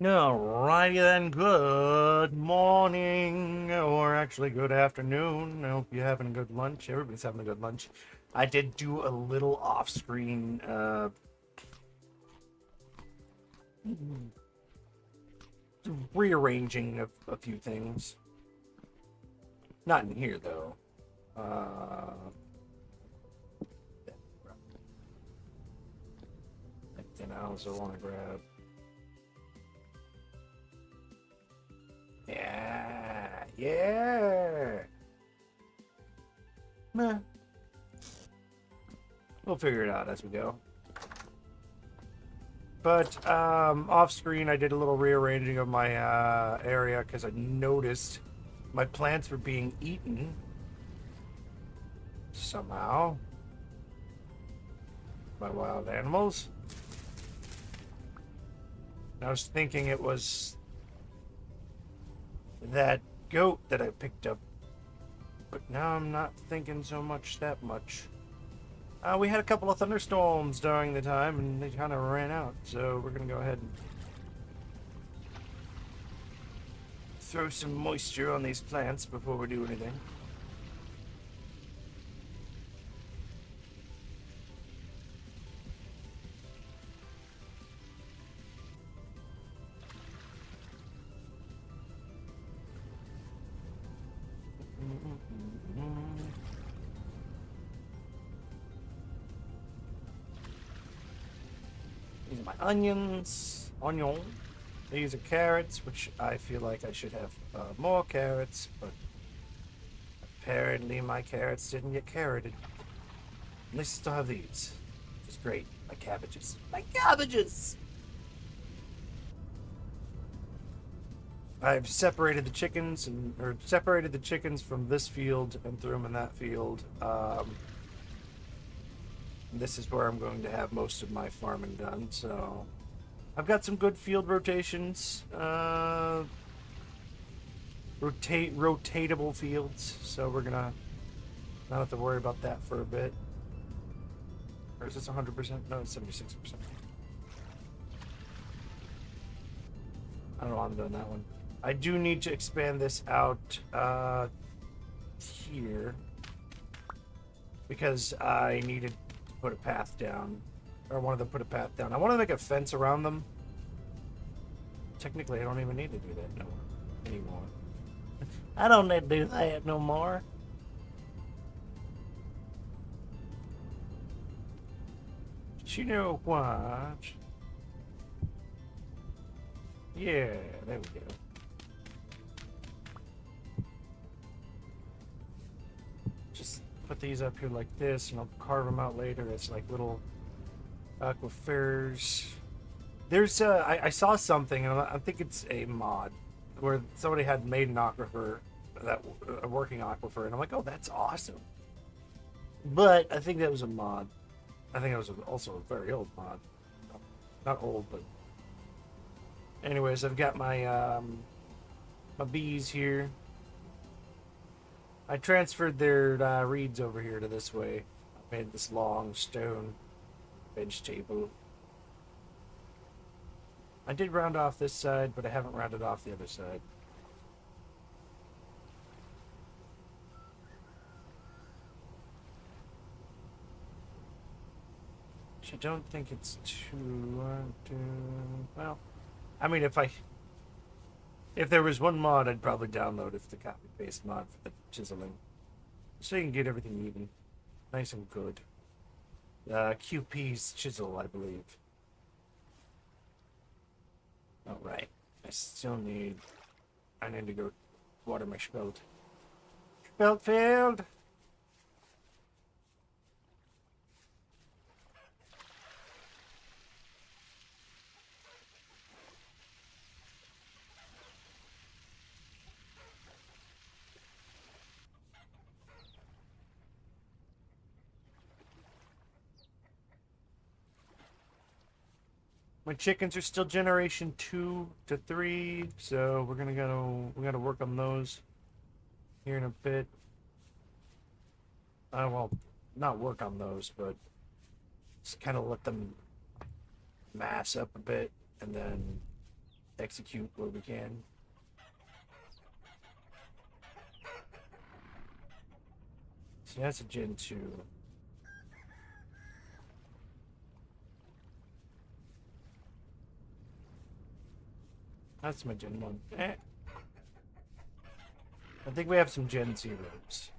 Alrighty then, good morning, or actually good afternoon. I hope you're having a good lunch. Everybody's having a good lunch. I did do a little off-screen rearranging of a few things. Not in here, though. Then I also want to grab... Yeah! Meh. We'll figure it out as we go. But off screen, I did a little rearranging of my area because I noticed my plants were being eaten somehow by wild animals. And I was thinking it was that goat that I picked up, but now I'm not thinking so much that much. We had a couple of thunderstorms during the time, and they kind of ran out. So we're gonna go ahead and throw some moisture on these plants before we do anything. These are my onions. Onion. These are carrots, which I feel like I should have more carrots, but apparently my carrots didn't get carroted. At least I still have these, which is great. My cabbages. My cabbages! I've separated the chickens or separated the chickens from this field and threw them in that field. This is where I'm going to have most of my farming done. So I've got some good field rotations, rotatable fields. So we're gonna not have to worry about that for a bit. Or is this 100%? No, it's 76%. I don't know why I'm doing that one. I do need to expand this out here because I needed to put a path down, or I wanted to put a path down. I want to make a fence around them. Technically, I don't even need to do that anymore. I don't need to do that no more. But you know what? Yeah, there we go. Just put these up here like this, and I'll carve them out later as like little aquifers. There's I saw something, and I think it's a mod where somebody had made an aquifer, that a working aquifer, and I'm like, oh, that's awesome. But I think that was a mod. I think it was also a very old mod. Not old, but anyways, I've got my my bees here. I transferred their reeds over here to this way. I made this long stone bench table. I did round off this side, but I haven't rounded off the other side. I don't think it's too... well, I mean, if there was one mod, I'd probably download it's the copy-paste mod for the chiseling. So you can get everything even. Nice and good. QP's chisel, I believe. Alright. I need to go water my spelt. Spelt field! My chickens are still generation 2 to 3, so we gotta work on those here in a bit. Well, not work on those, but just kind of let them mass up a bit, and then execute where we can. So that's a Gen 2. That's my Gen 1. I think we have some Gen 0s.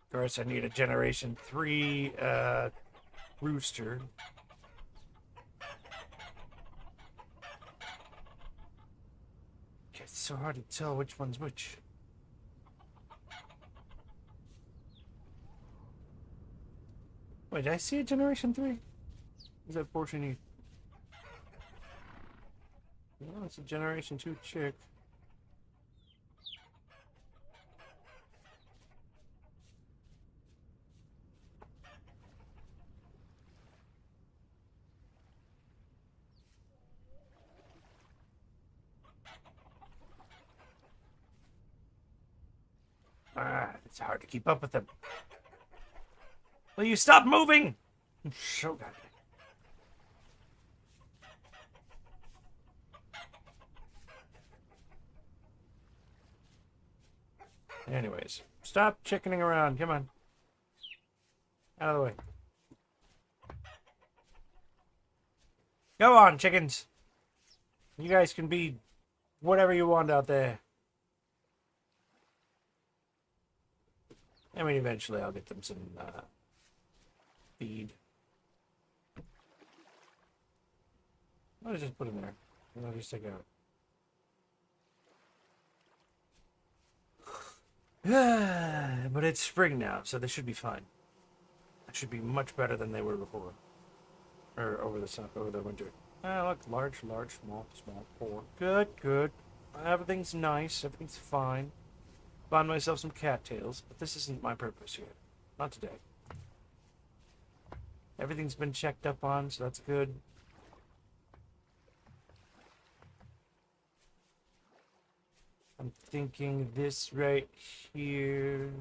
Of course, I need a Generation 3 rooster. It's so hard to tell which one's which. Wait, did I see a Generation 3? Is that portion you? No, it's a Generation 2 chick. It's hard to keep up with them. Will you stop moving? So goddamn. Anyways, stop chickening around. Come on. Out of the way. Go on, chickens. You guys can be whatever you want out there. I mean, eventually I'll get them some feed. I'll just put them there. And I'll just take it out. But it's spring now, so they should be fine. It should be much better than they were before. Or over the winter. Look, large, small, poor. Good. Everything's nice. Everything's fine. Found myself some cattails, but this isn't my purpose here. Not today. Everything's been checked up on, so that's good. I'm thinking this right here.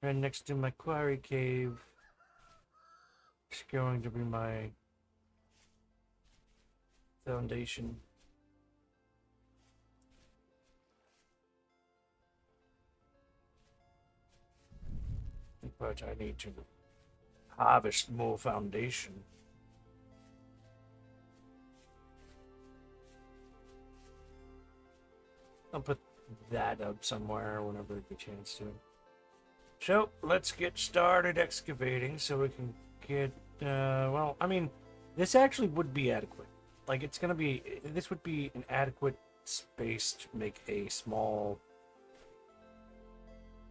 Right next to my quarry cave. It's going to be my foundation. But I need to harvest more foundation. I'll put that up somewhere whenever I get a chance to. So, let's get started excavating so we can get, well, I mean, this actually would be adequate. Like, it's gonna be, this would be an adequate space to make a small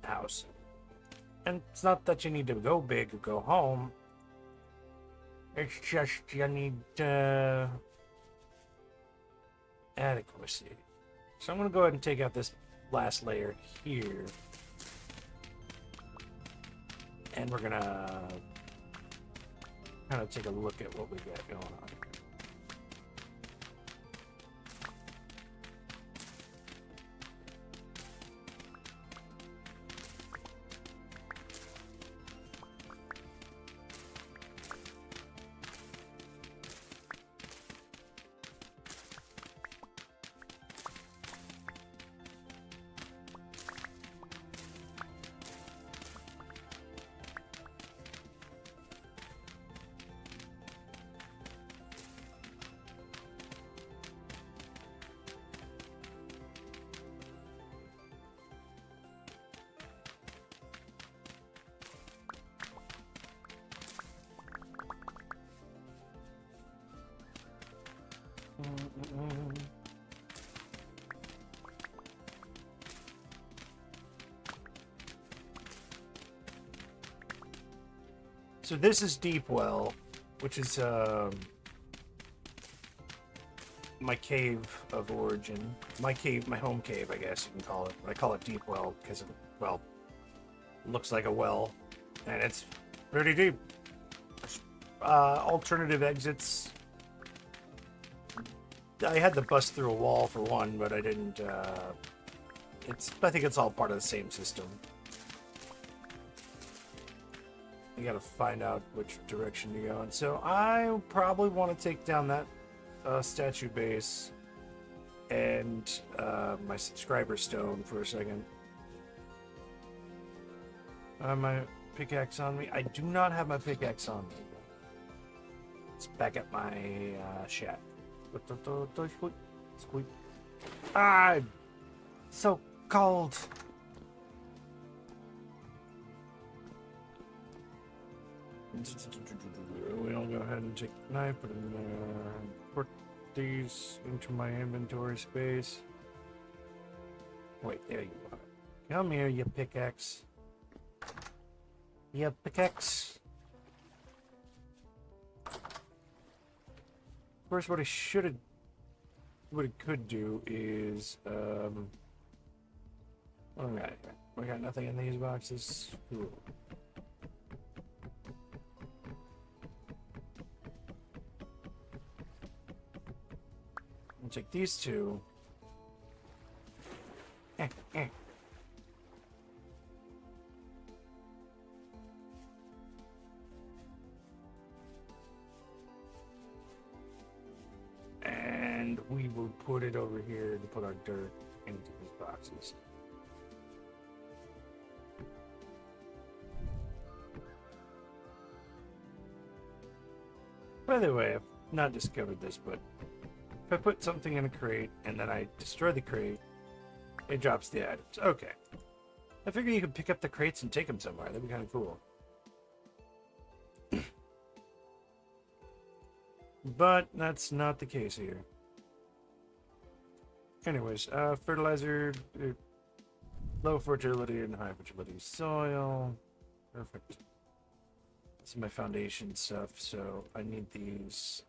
house. And it's not that you need to go big or go home. It's just you need adequacy. So I'm going to go ahead and take out this last layer here. And we're going to kind of take a look at what we got going on. So this is Deepwell, which is my cave of origin. My cave, my home cave, I guess you can call it. I call it Deepwell because it, well, looks like a well, and it's pretty deep. Alternative exits I had to bust through a wall for one, but I didn't. I think it's all part of the same system. You gotta find out which direction to go in. So I probably want to take down that statue base and my subscriber stone for a second. My pickaxe on me? I do not have my pickaxe on me. It's back at my shack. Squeak. Ah! So cold. We'll go ahead and take the knife, put it in there, put these into my inventory space. Wait, there you are. Come here, you pickaxe. You pickaxe. First, what I could do is, what do we got here? We got nothing in these boxes. Cool. I'll take these two. And we will put it over here to put our dirt into these boxes. By the way, I've not discovered this, but if I put something in a crate and then I destroy the crate, it drops the items. Okay. I figure you could pick up the crates and take them somewhere. That'd be kind of cool. But that's not the case here. Anyways, fertilizer, low fertility and high fertility soil. Perfect. This is my foundation stuff, so I need these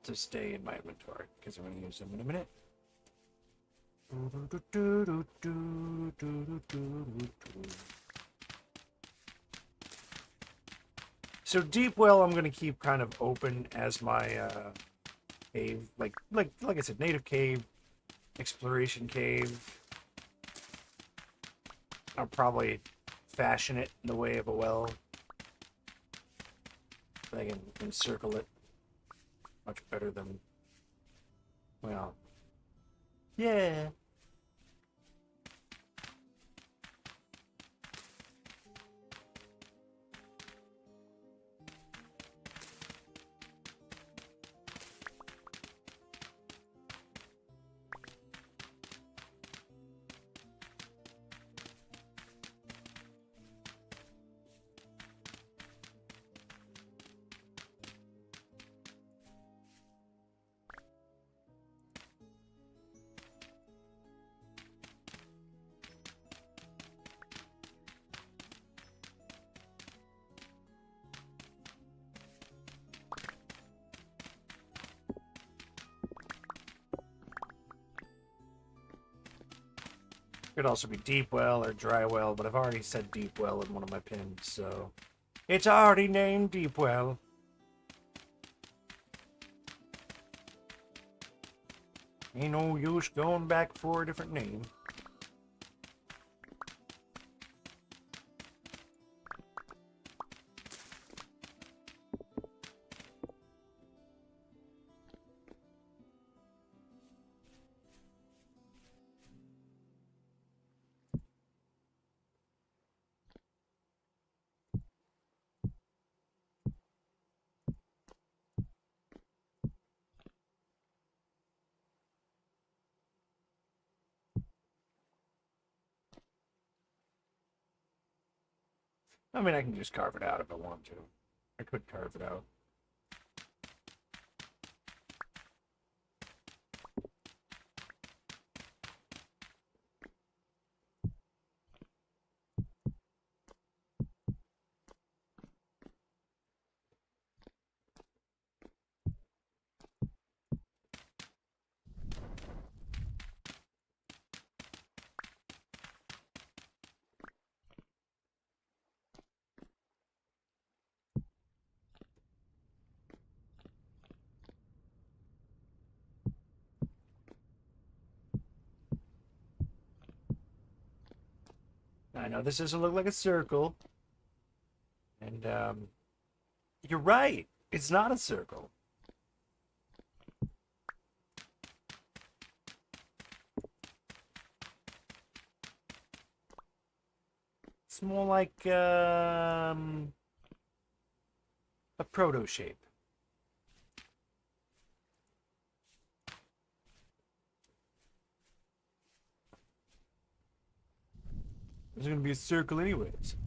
to stay in my inventory because I'm going to use them in a minute. So deep well I'm going to keep kind of open as my cave, like I said, native cave, exploration cave. I'll probably fashion it in the way of a well. I can encircle it much better than, well, yeah. Could also be deep well or dry well, but I've already said deep well in one of my pins, so it's already named deep well. Ain't no use going back for a different name. I mean, I can just carve it out if I want to. I could carve it out. I know this doesn't look like a circle. And, you're right. It's not a circle. It's more like, a proto shape. It's going to be a circle anyways.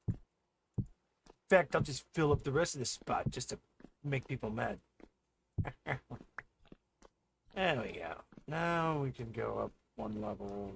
In fact, I'll just fill up the rest of this spot just to make people mad. There we go. Now we can go up one level.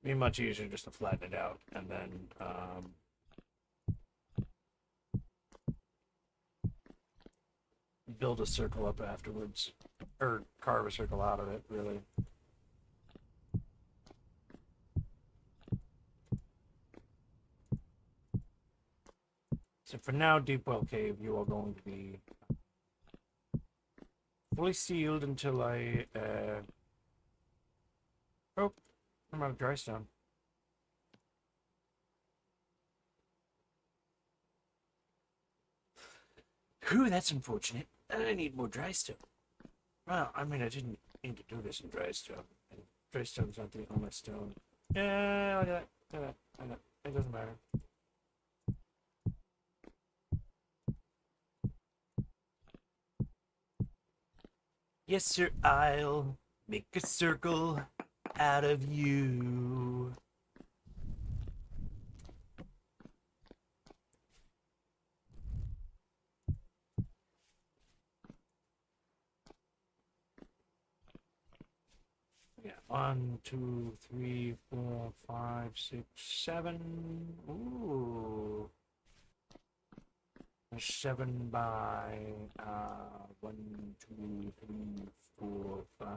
Be much easier just to flatten it out and then build a circle up afterwards, or carve a circle out of it, really. So for now, Deepwell Cave, you are going to be fully sealed until I, oh, I'm out of dry stone. Whew, that's unfortunate. I need more dry stone. Well, I mean, I didn't need to do this in dry stone. And dry stone's not the only stone. Yeah, look at that. Look at that. I know. It doesn't matter. Yes, sir, I'll make a circle out of you. Yeah, 1, 2, 3, 4, 5, 6, 7. Ooh. 7 by 1, 2, 3, 4, 5,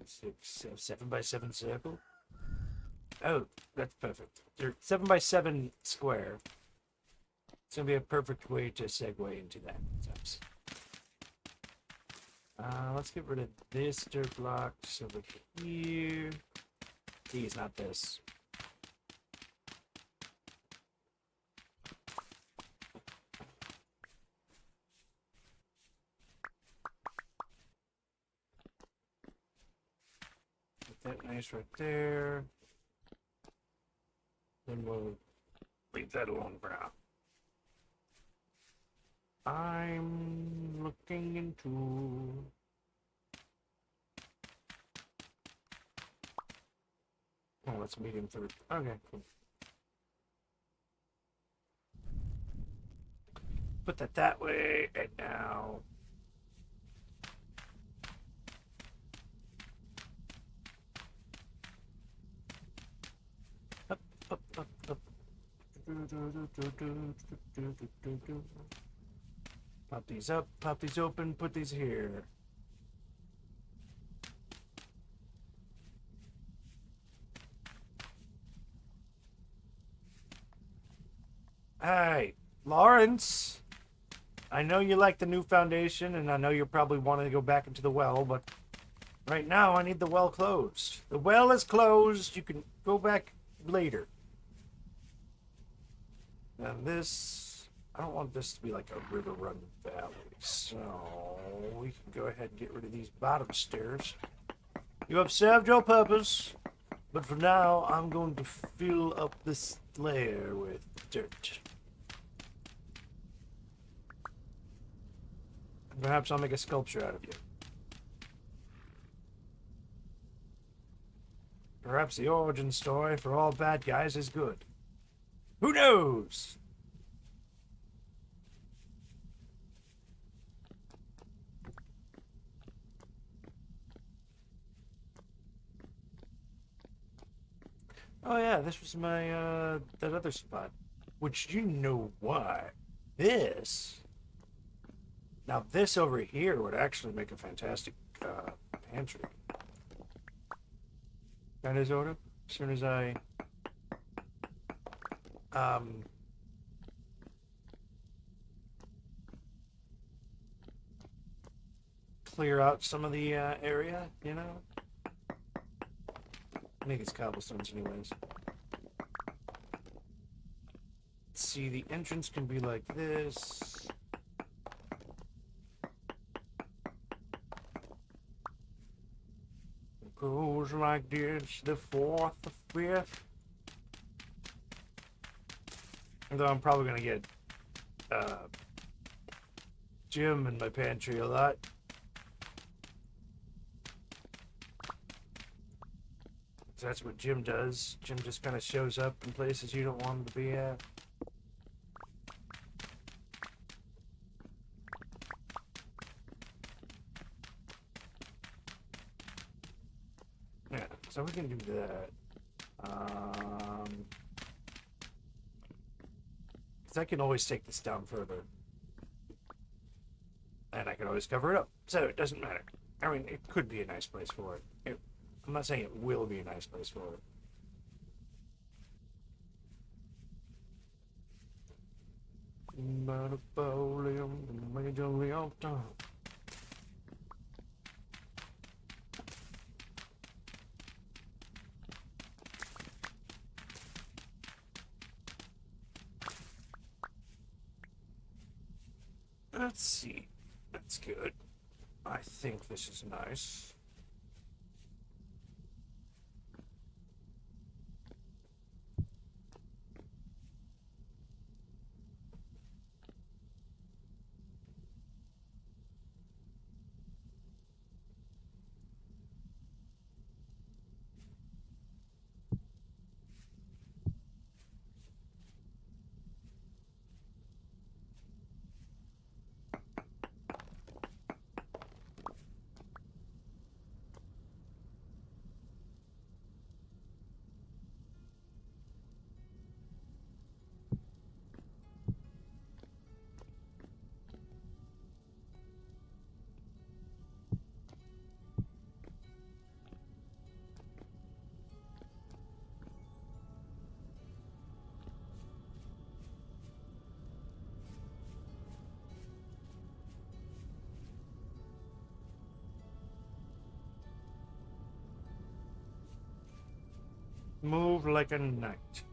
6, 7 by 7 circle. Oh, that's perfect. 7 by 7 square. It's gonna be a perfect way to segue into that. Let's get rid of this dirt blocks over here. These, not this. That nice right there. Then we'll leave that alone for now. I'm looking into oh, that's medium third. Okay, cool. Put that way, and now up. Pop these up, pop these open, put these here. Hey, Lawrence. I know you like the new foundation, and I know you're probably wanting to go back into the well, but right now I need the well closed. The well is closed. You can go back later. And this, I don't want this to be like a river run valley, so we can go ahead and get rid of these bottom stairs. You have served your purpose, but for now I'm going to fill up this layer with dirt. Perhaps I'll make a sculpture out of you. Perhaps the origin story for all bad guys is good. Who knows? Oh yeah, this was my that other spot. Which you know what? This now this over here would actually make a fantastic pantry. Kind of sort of. As soon as I um clear out some of the area, you know. I think it's cobblestones anyways. Let's see, the entrance can be like this. It goes like this, the fourth, the fifth. Although I'm probably gonna get Jim in my pantry a lot. So that's what Jim does. Jim just kind of shows up in places you don't want him to be at. Yeah, so we can do that. Because I can always take this down further. And I can always cover it up. So it doesn't matter. I mean, it could be a nice place for it. I'm not saying it will be a nice place for it. Let's see. That's good. I think this is nice. Move like a knight.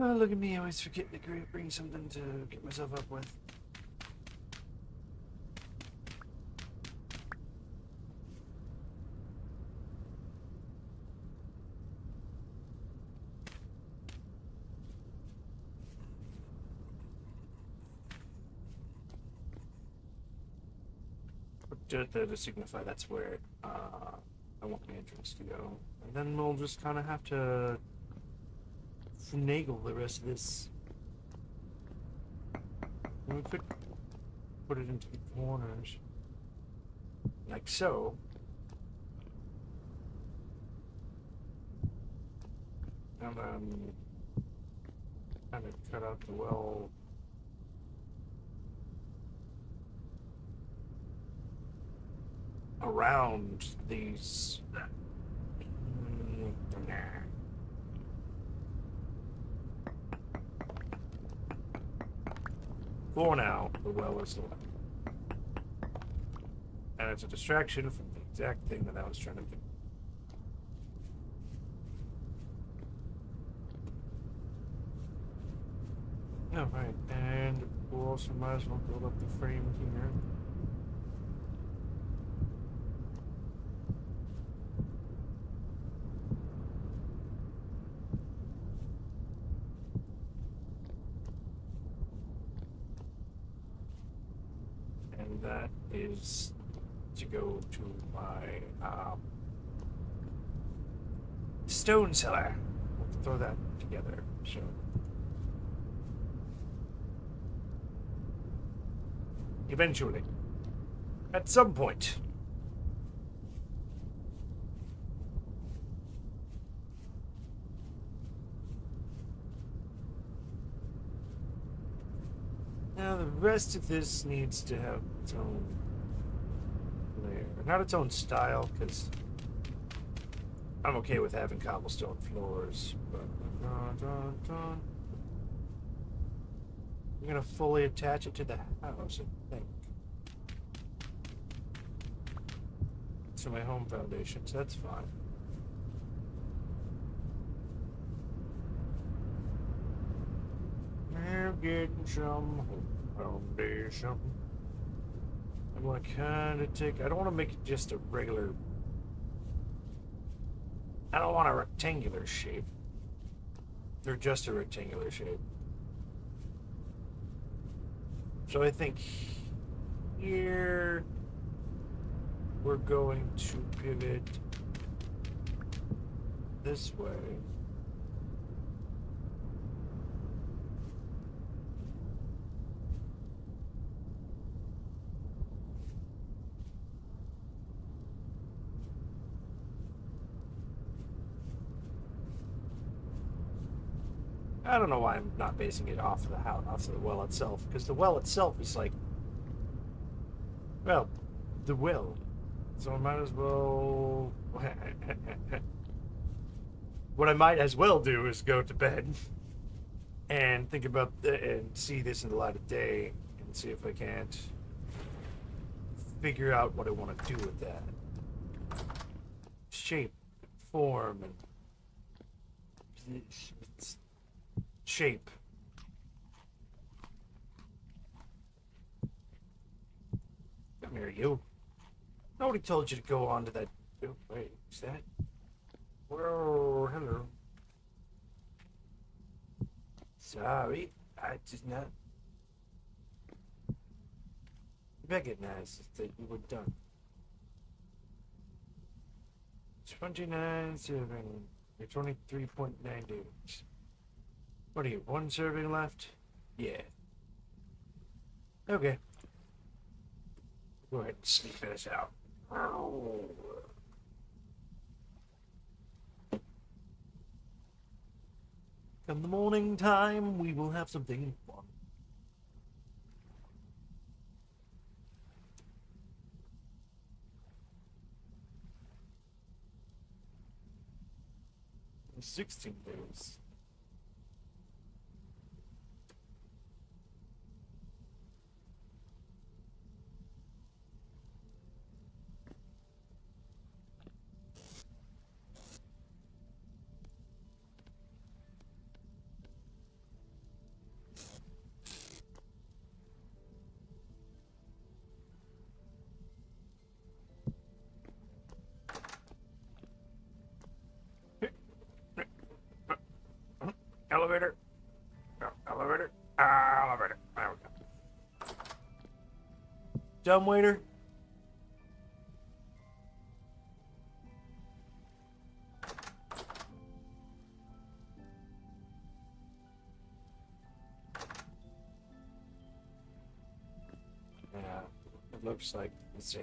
Oh, look at me, I always forget to bring something to get myself up with. To signify that's where I want the entrance to go. And then we'll just kind of have to finagle the rest of this. And we could put it into the corners. Like so. And then kind of cut out the well. Around these. For now, the well is the left. And it's a distraction from the exact thing that I was trying to do. Alright, and we'll also might as well build up the frame here. And that is to go to my stone cellar. We'll throw that together. So. Eventually. At some point. Now the rest of this needs to have its own layer. Not its own style, because I'm okay with having cobblestone floors, but I'm gonna fully attach it to the house, I think. To my home foundation, so that's fine. We're getting some home foundation. I'm gonna kinda take, I don't wanna make it just a regular, I don't want a rectangular shape. They're just a rectangular shape. So I think here we're going to pivot this way. I don't know why I'm not basing it off of the house, off of the well itself, because the well itself is like, well, the well. So I might as well. What I might as well do is go to bed and think about and see this in the light of day and see if I can't figure out what I want to do with that shape, form, and shape. Come here, you. Nobody told you to go on to that. Oh, wait, is that? Whoa, hello. Sorry, I just not recognize that you were done. 29 serving. You're 23.9 days. What are you, one serving left? Yeah. Okay. Go ahead and sleep this out. Come the morning time, we will have something fun. In 16 days. Dumbwaiter? Yeah, it looks like the same.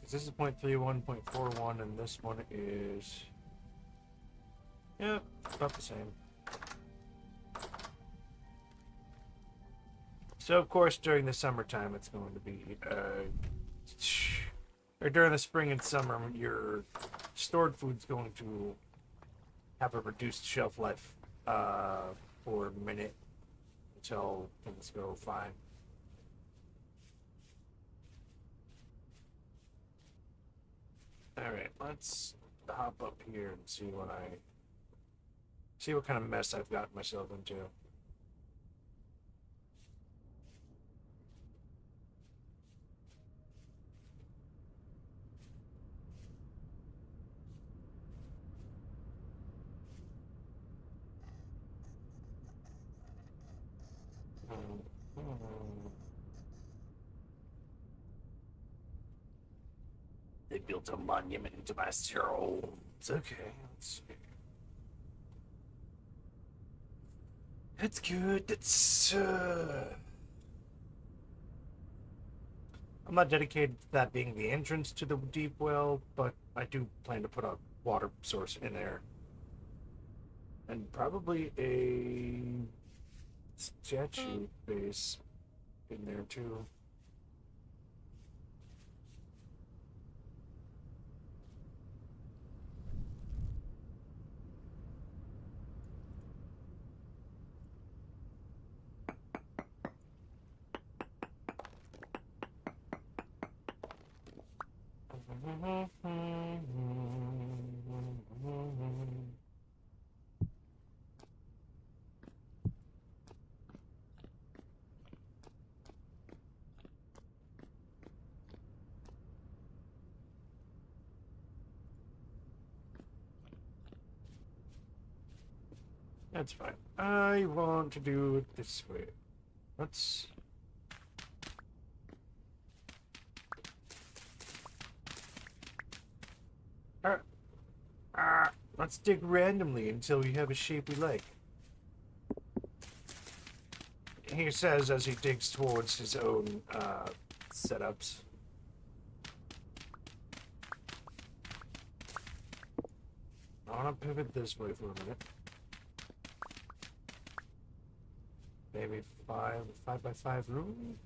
This is 0.31, and this one is... yeah, about the same. So, of course, during the summertime, it's going to be... or during the spring and summer, your stored food's going to have a reduced shelf life for a minute until things go fine. Alright, let's hop up here and see what kind of mess I've gotten myself into. They built a monument to my soul. It's okay. Let's see. That's good. That's I'm not dedicated to that being the entrance to the deep well, but I do plan to put a water source in there. And probably a statue base in there too. That's fine. I want to do it this way. Let's... let's dig randomly until we have a shape we like. He says as he digs towards his own setups. I want to pivot this way for a minute. Maybe 5x5 room?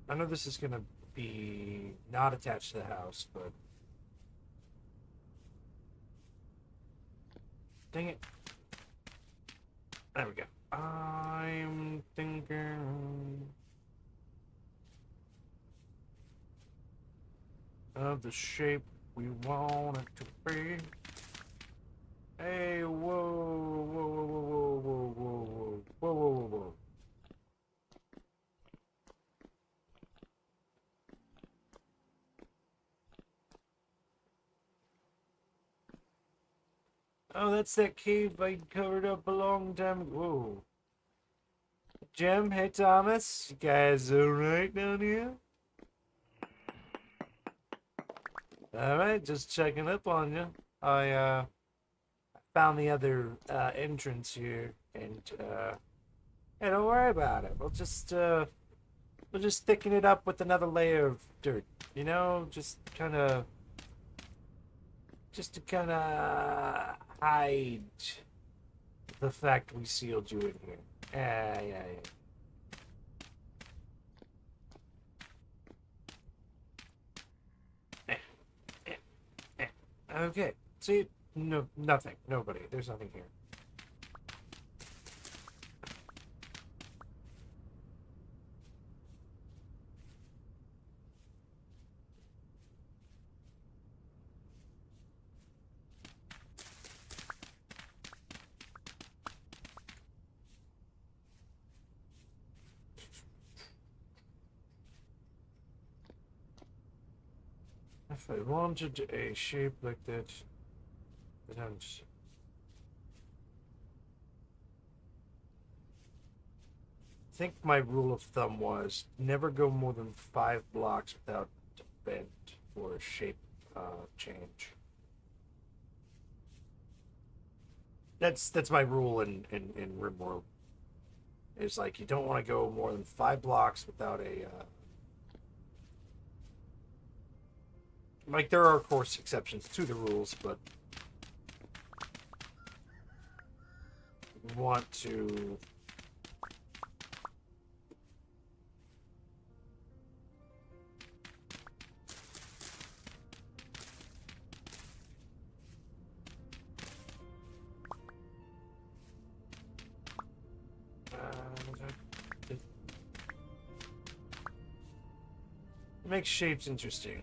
I know this is gonna be not attached to the house, but... dang it. There we go. I'm thinking of the shape we want it to be. Hey, whoa, whoa, whoa, whoa, whoa, whoa, whoa, whoa, whoa, whoa, whoa. Oh, that's that cave I covered up a long time ago. Whoa. Jim, hey Thomas, you guys alright down here? Alright, just checking up on you. I found the other entrance here, and hey, don't worry about it. We'll just thicken it up with another layer of dirt. You know, just to kind of hide the fact we sealed you in here. Yeah. Okay. See, no, nothing. Nobody. There's nothing here. If I wanted a shape like that, then I'm just... think my rule of thumb was never go more than 5 blocks without a bend or a shape change. That's my rule in RimWorld. It's like you don't want to go more than 5 blocks without a like there are of course exceptions to the rules, but you want to it makes shapes interesting.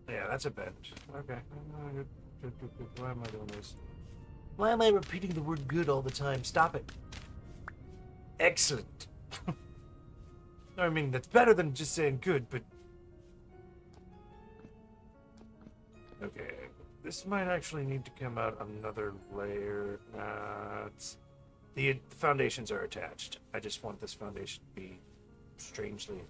Yeah, that's a bend. Okay. Good. Why am I doing this? Why am I repeating the word good all the time? Stop it. Excellent. I mean, that's better than just saying good, but... Okay. This might actually need to come out another layer. The foundations are attached. I just want this foundation to be strangely...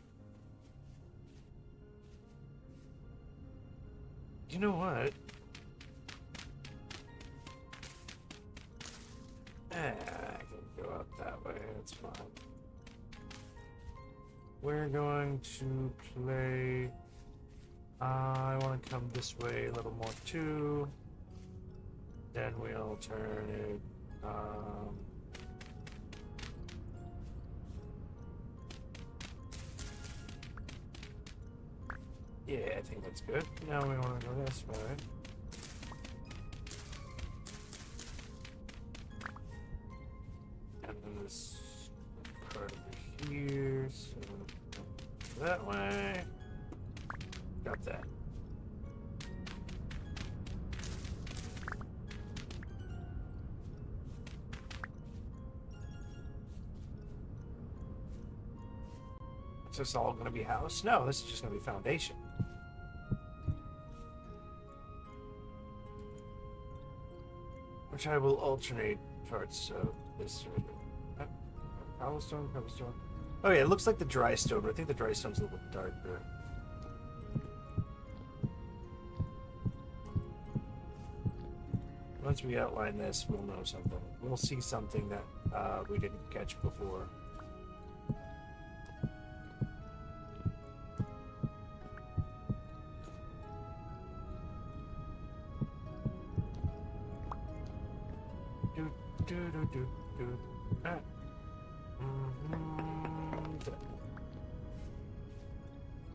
You know what? I can go out that way. That's fine. We're going to play... I want to come this way a little more too. Then we'll turn it... Yeah, I think that's good. Now we want to go this way. And then this part over here, so that way. Got that. Is this all going to be house? No, this is just going to be foundation. Which I will alternate parts of this. Cobblestone. Oh yeah, it looks like the dry stone, but I think the dry stone's a little bit darker. Once we outline this, we'll know something. We'll see something that we didn't catch before.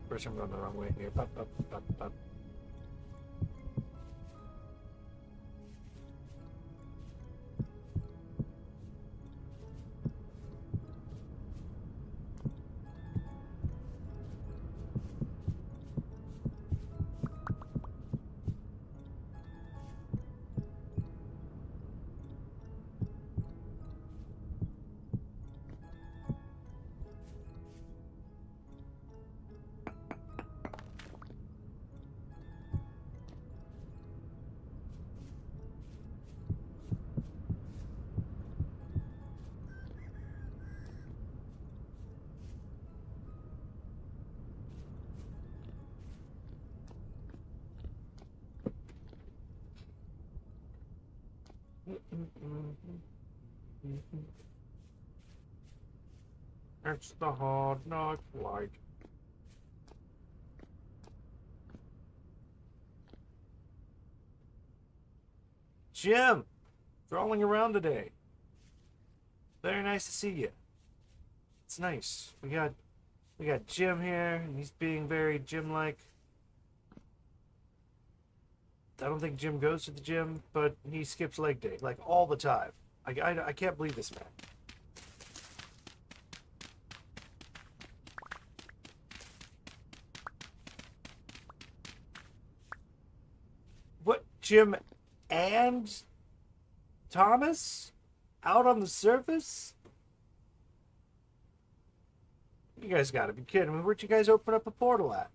First, I'm going the wrong way here. Up. It's the hard knock life. Jim, strolling around today. Very nice to see you. It's nice. We got Jim here, and he's being very Jim-like. I don't think Jim goes to the gym, but he skips leg day, like, all the time. I can't believe this man. What, Jim and Thomas? Out on the surface? You guys gotta be kidding me. Where'd you guys open up a portal at?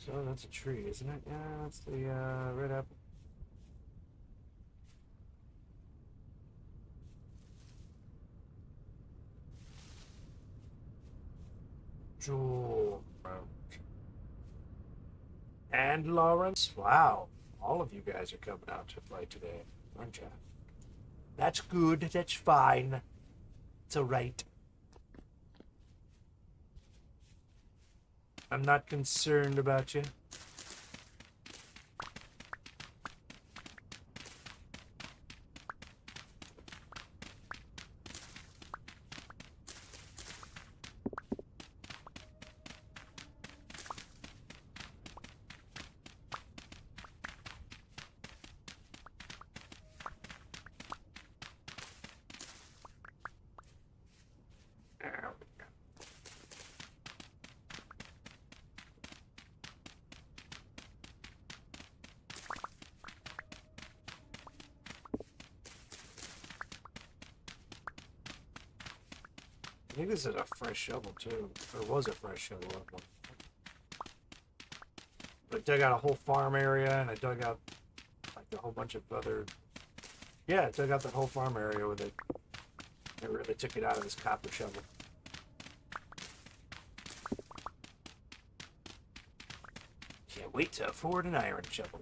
So that's a tree, isn't it? Yeah, that's the red apple. Jewel. And Lawrence. Wow. All of you guys are coming out to play today, aren't you? That's good. That's fine. It's alright. I'm not concerned about you. I think this is a fresh shovel too. Or was a fresh shovel. I dug out a whole farm area and I dug out like a whole bunch of other. Yeah, I dug out the whole farm area with it. I really took it out of this copper shovel. Can't wait to afford an iron shovel.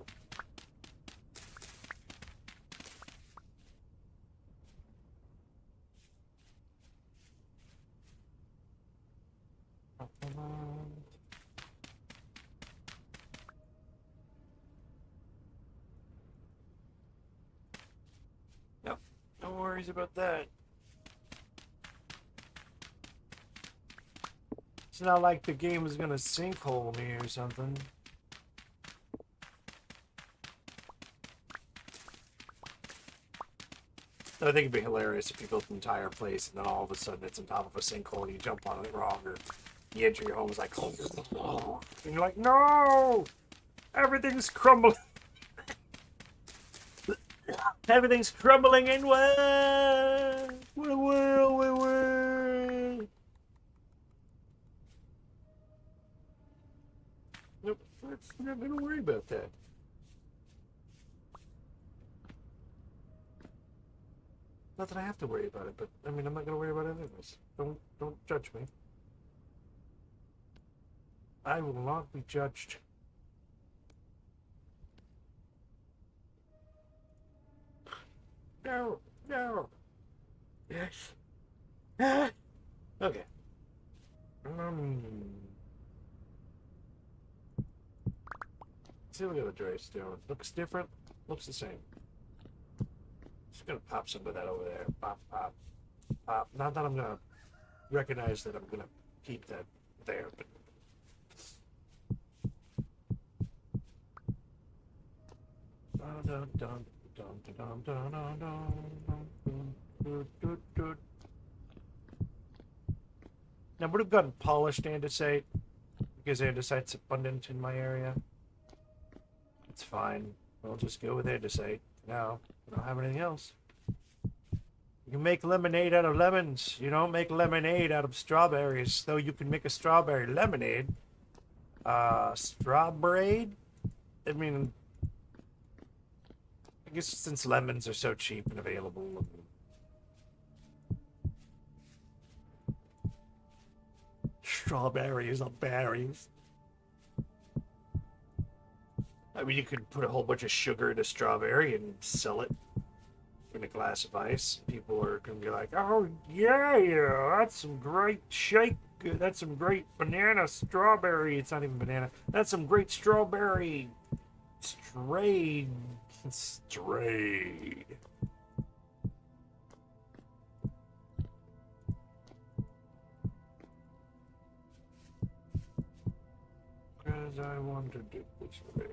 Yep, no worries about that. It's not like the game is gonna sinkhole me or something. I think it'd be hilarious if you built an entire place and then all of a sudden it's on top of a sinkhole and you jump on it wrong, or you enter your home is like, oh, and you're like, no, everything's crumbling. Everything's crumbling inward. What a world we were. Nope, let's not gonna worry about that. Not that I have to worry about it, but I mean, I'm not gonna worry about it anyways. Don't judge me. I will not be judged. No, no. Yes. Okay. See what the other Dre's doing. Looks different. Looks the same. Just gonna pop some of that over there. Pop, pop, pop. Not that I'm gonna recognize that I'm gonna keep that there, but. Now, would have gotten polished andesite because andesite's abundant in my area. It's fine. We'll just go with andesite. Now, we don't have anything else. You can make lemonade out of lemons. You don't make lemonade out of strawberries, though you can make a strawberry lemonade. Strawberry? I mean, I guess since lemons are so cheap and available. Strawberries are berries. I mean, you could put a whole bunch of sugar in a strawberry and sell it in a glass of ice. People are going to be like, oh, yeah, that's some great shake. That's some great banana strawberry. It's not even banana. That's some great strawberry strayed. Strayed. Because I wanted it this way.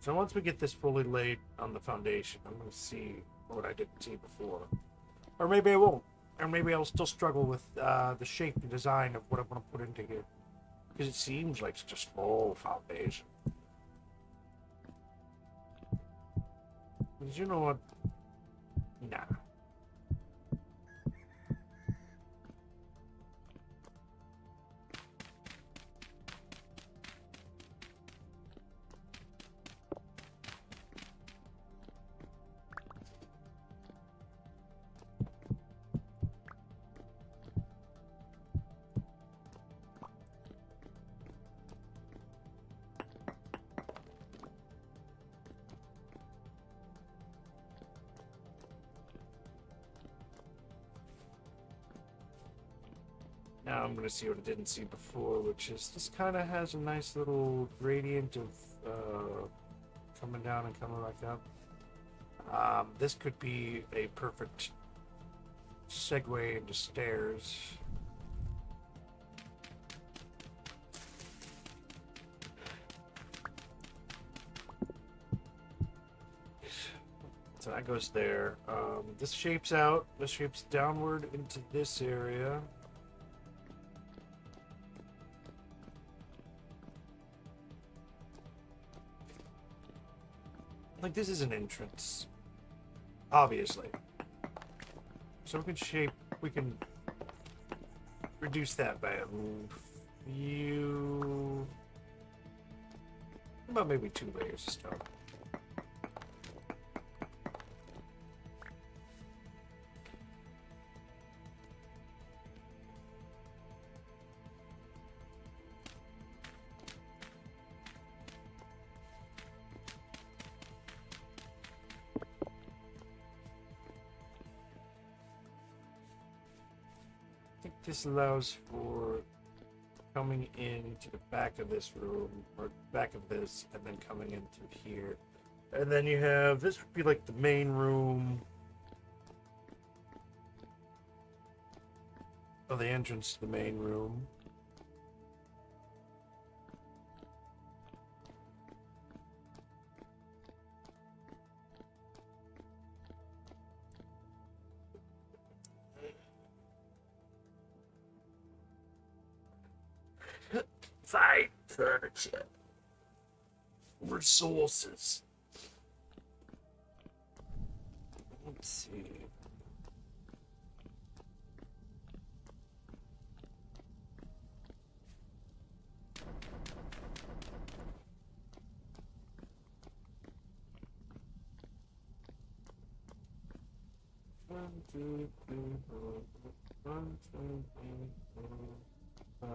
So once we get this fully laid on the foundation, I'm going to see what I didn't see before. Or maybe I won't. Or maybe I'll still struggle with the shape and design of what I want to put into here. Because it seems like such a small foundation. Because you know what? Nah. Now I'm going to see what I didn't see before, which is this kind of has a nice little gradient of coming down and coming back up. This could be a perfect segue into stairs. So that goes there. This shapes out. This shapes downward into this area. Like, this is an entrance, obviously. So we can reduce that by a few, about maybe 2 layers of stone. This allows for coming into the back of this room, or back of this, and then coming in through here. And then you have, this would be like the main room. Oh, the entrance to the main room. Fight furniture. Resources. Let's see. One, two, three, four. 1, 2, 3, 4, 5.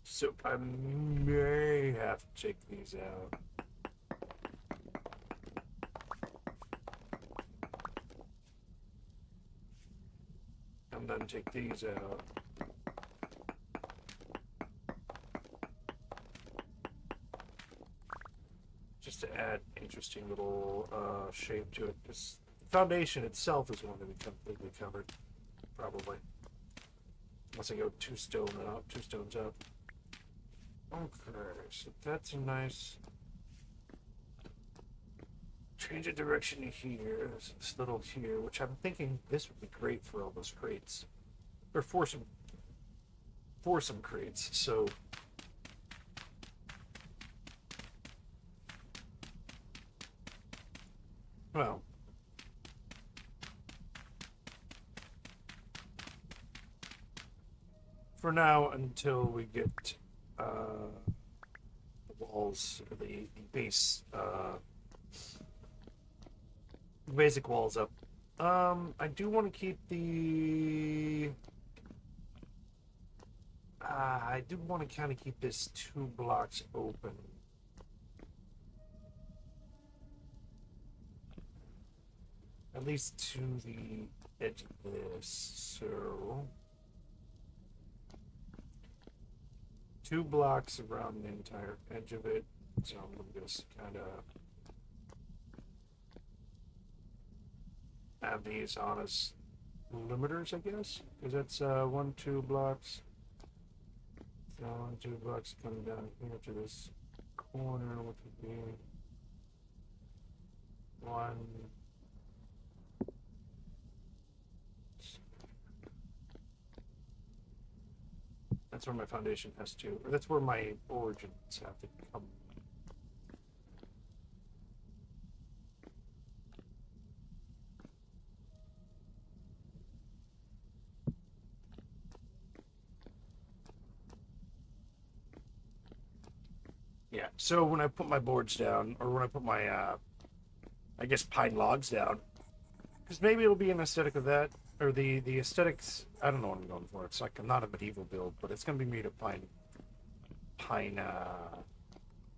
So I may have to check these out. And then take these out. Just to add interesting little shape to it. This foundation itself is going to be completely covered, probably. Unless I go 2 stones up. Okay, so that's a nice change of direction here. There's this little here, which I'm thinking this would be great for all those crates, or for some crates. So well, for now, until we get the walls, the base, basic walls up. I do want to keep the. I do want to kind of keep this 2 blocks open. At least to the edge of this, so 2 blocks around the entire edge of it. So I'm gonna just kind of have these on as limiters, I guess, because that's 1, 2 blocks, Down 2 bucks, coming down here to this corner, which would be 1. That's where my foundation has to, or that's where my origins have to come. Yeah, so when I put my boards down, or when I put my, I guess, pine logs down, because maybe it'll be an aesthetic of that, or the aesthetics, I don't know what I'm going for. It's like, I'm not a medieval build, but it's going to be made of pine,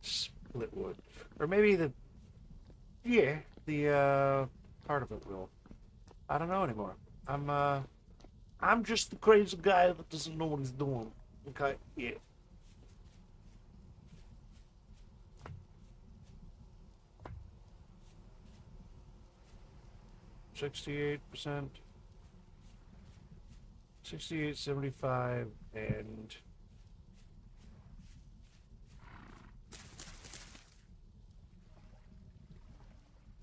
split wood. Or maybe the part of it will. I don't know anymore. I'm just the crazy guy that doesn't know what he's doing. Okay, yeah. 68%, 68, 75, and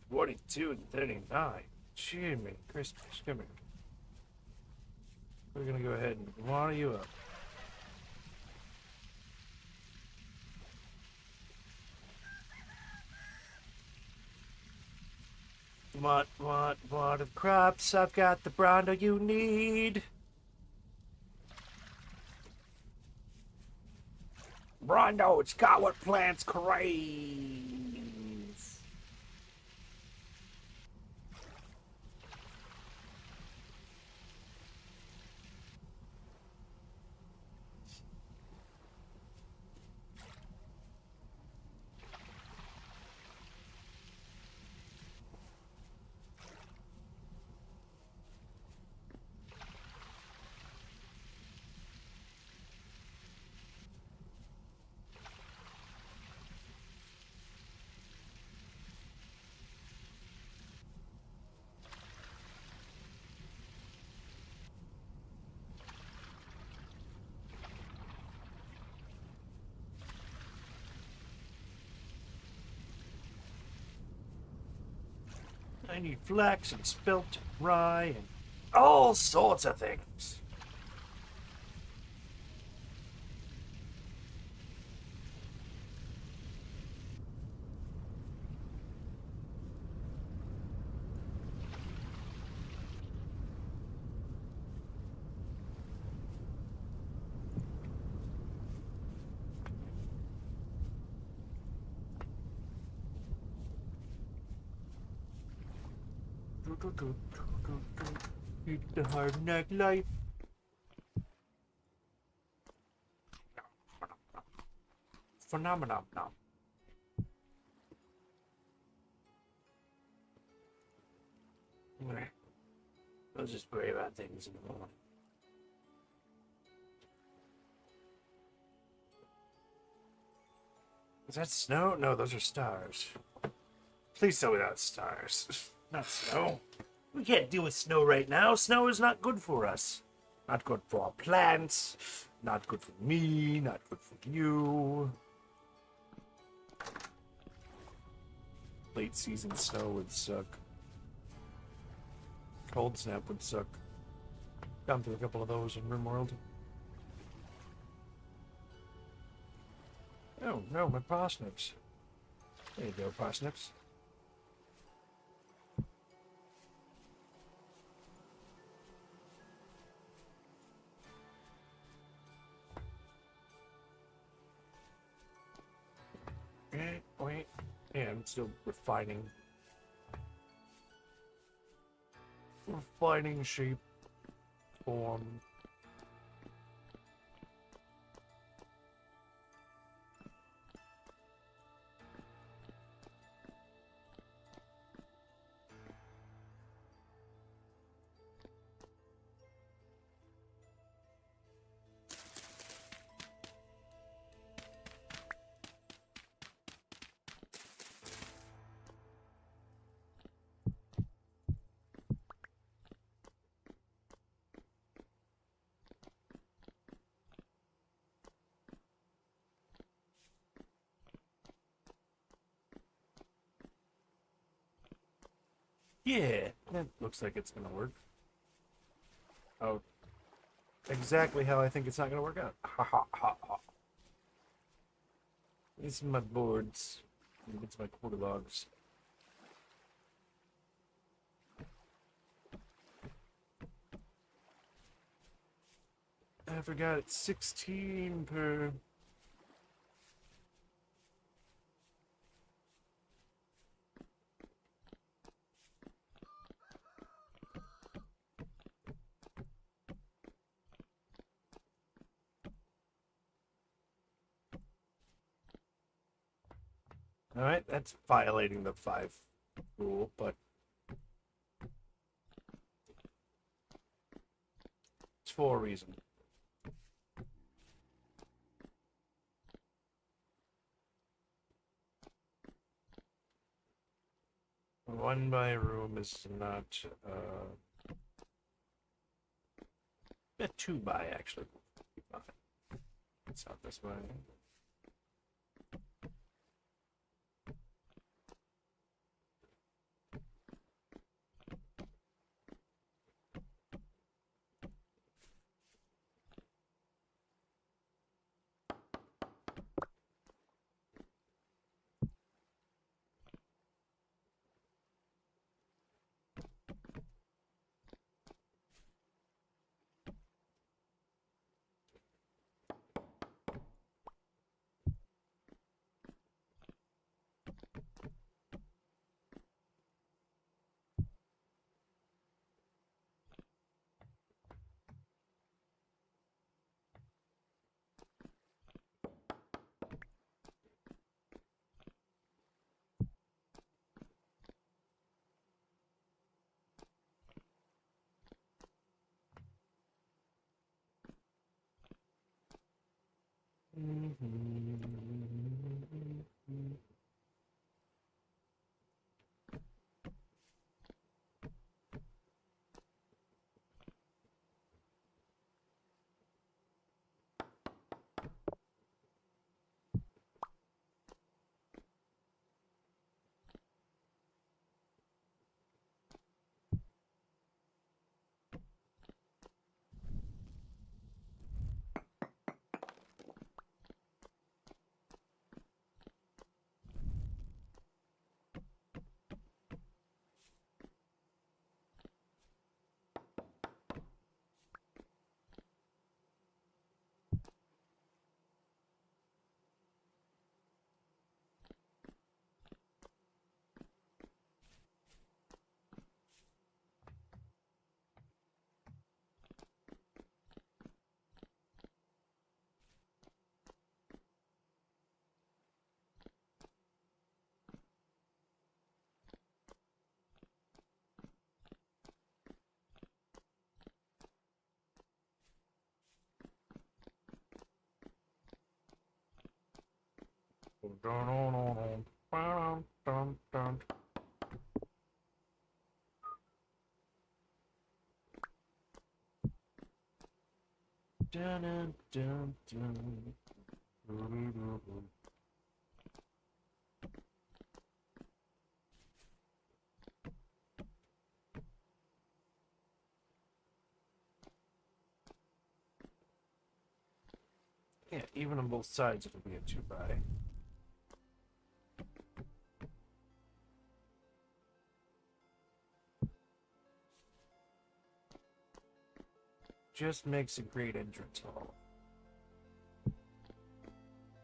42 and 39. Jimmy Christmas, come here. We're gonna go ahead and water you up. What of crops? I've got the Brondo you need. Brondo, it's got what plants crave. I need flax and spelt rye and all sorts of things. Eat the hard neck life. Phenomenon now. I'll just worry about things in the morning. Is that snow? No, those are stars. Please tell me that's stars. Not snow. We can't deal with snow right now. Snow is not good for us. Not good for our plants. Not good for me. Not good for you. Late season snow would suck. Cold snap would suck. Gone through a couple of those in RimWorld. Oh, no, my parsnips. There you go, parsnips. Wait. Yeah, I'm still refining. Refining shape, form. Yeah, that looks like it's gonna work. Oh, exactly how I think it's not gonna work out. Ha ha ha ha. These are my boards. It's my quarter logs. I forgot it's 16 per. Alright, that's violating the 5 rule, but it's for a reason. One by room is not, a 2 by actually. It's not this way. Dun, dun, dun, dun. Yeah, even on both sides it'll be a 2 by. Just makes a great entrance hall.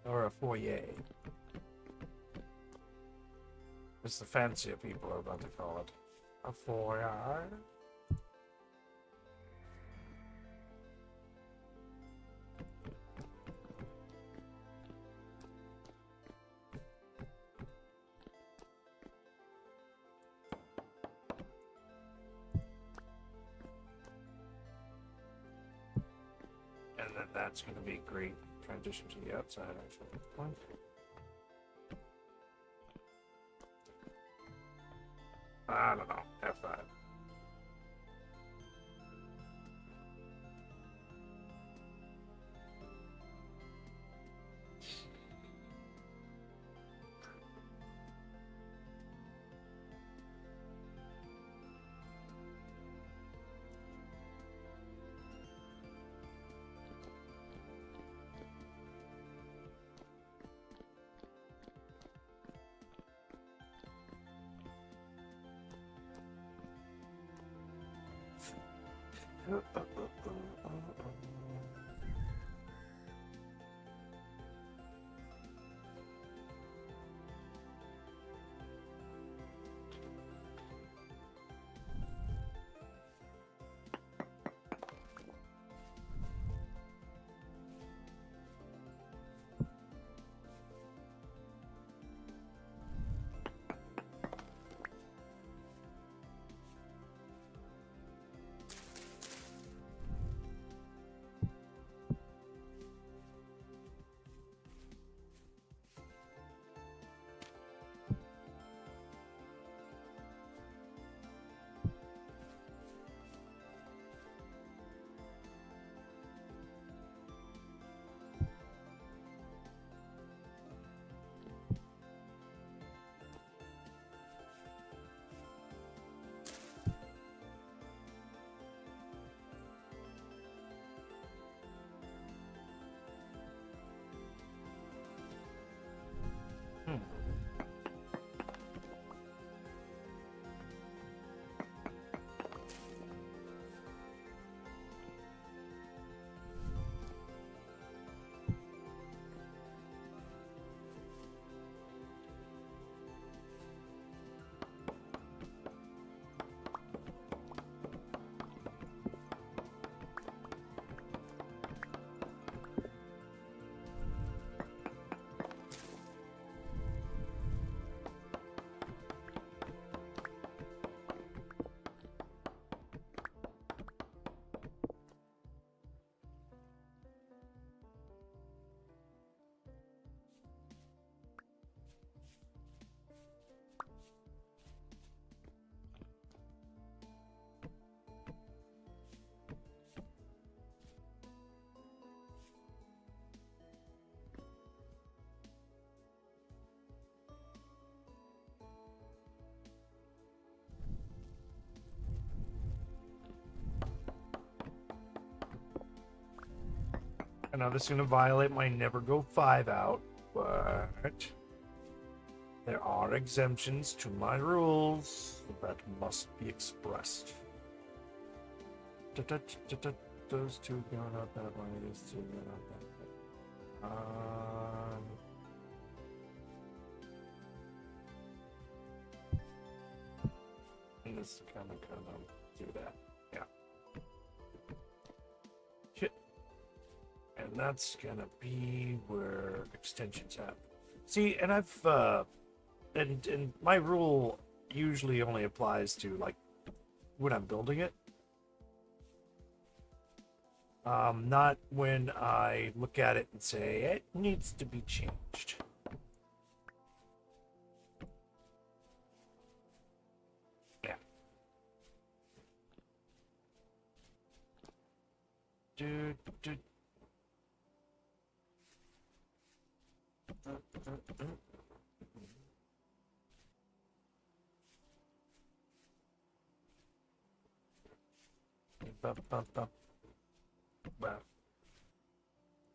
Or a foyer. As the fancier people are about to call it. A foyer? And then that's going to be a great transition to the outside, actually. I don't know. F5. Hmm. I know this is going to violate my never go 5 out, but there are exemptions to my rules that must be expressed. Those two going up that way, those two going up that way. And this kind of do that. Yeah. Shit. And that's gonna be where extensions happen. See, and I've and my rule usually only applies to like when I'm building it. Not when I look at it and say it needs to be changed. Yeah. Dude. Bump, bump, bump. Bump.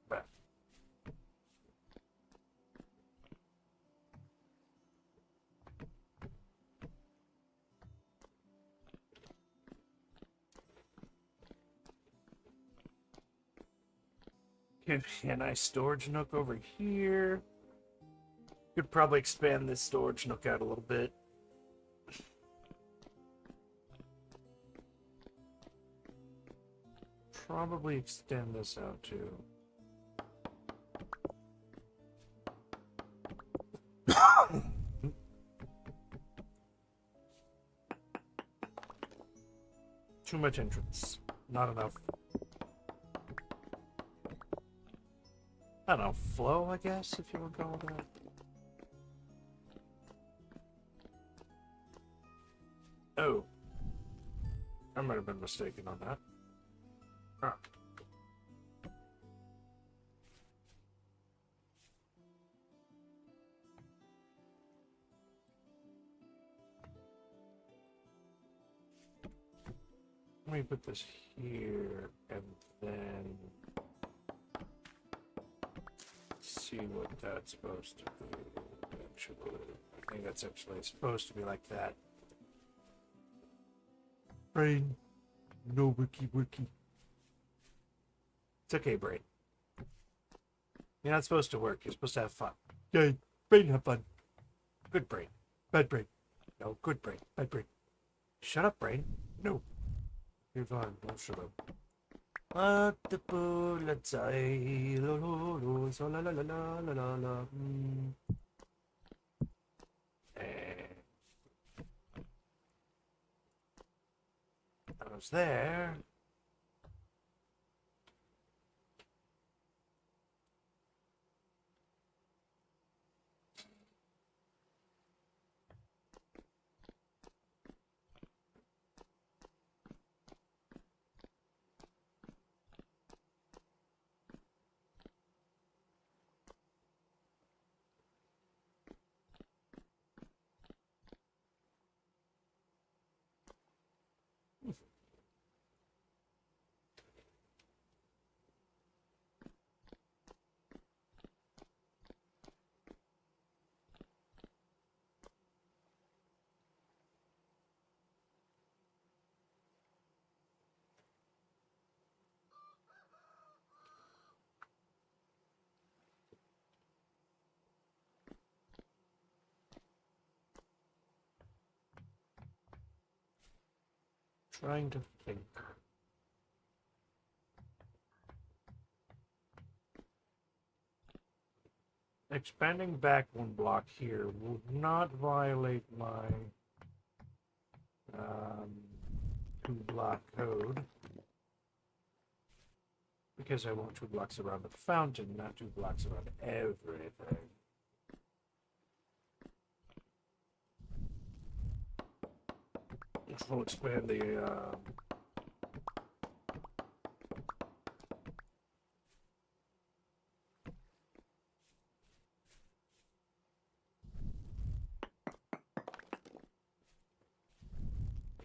Bump. Give me a nice storage nook over here. Could probably expand this storage nook out a little bit. Probably extend this out too. Too much entrance. Not enough. I don't know, flow, I guess, if you want to call it that. Oh. I might have been mistaken on that. Ah. Let me put this here and then see what that's supposed to be. Actually, I think that's actually supposed to be like that. Rain. No wiki wiki. It's okay, Brain. You're not supposed to work. You're supposed to have fun. Yay. Brain, have fun. Good Brain. Bad Brain. No, good Brain. Bad Brain. Shut up, Brain. No. You're fine. Don't shut up. At the bullet say, lo lo lo, so la la la la la la la. I was there. Trying to think. Expanding back one block here would not violate my 2-block code because I want 2 blocks around the fountain, not 2 blocks around everything. We'll expand the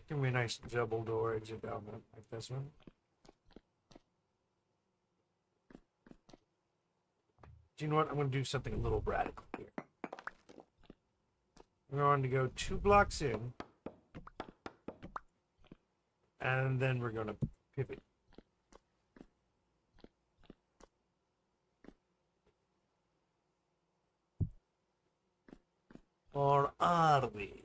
give me a nice double door exit down like this one. Do you know what? I'm going to do something a little radical here. We're going to go 2 blocks in, and then we're going to pivot. Or are we?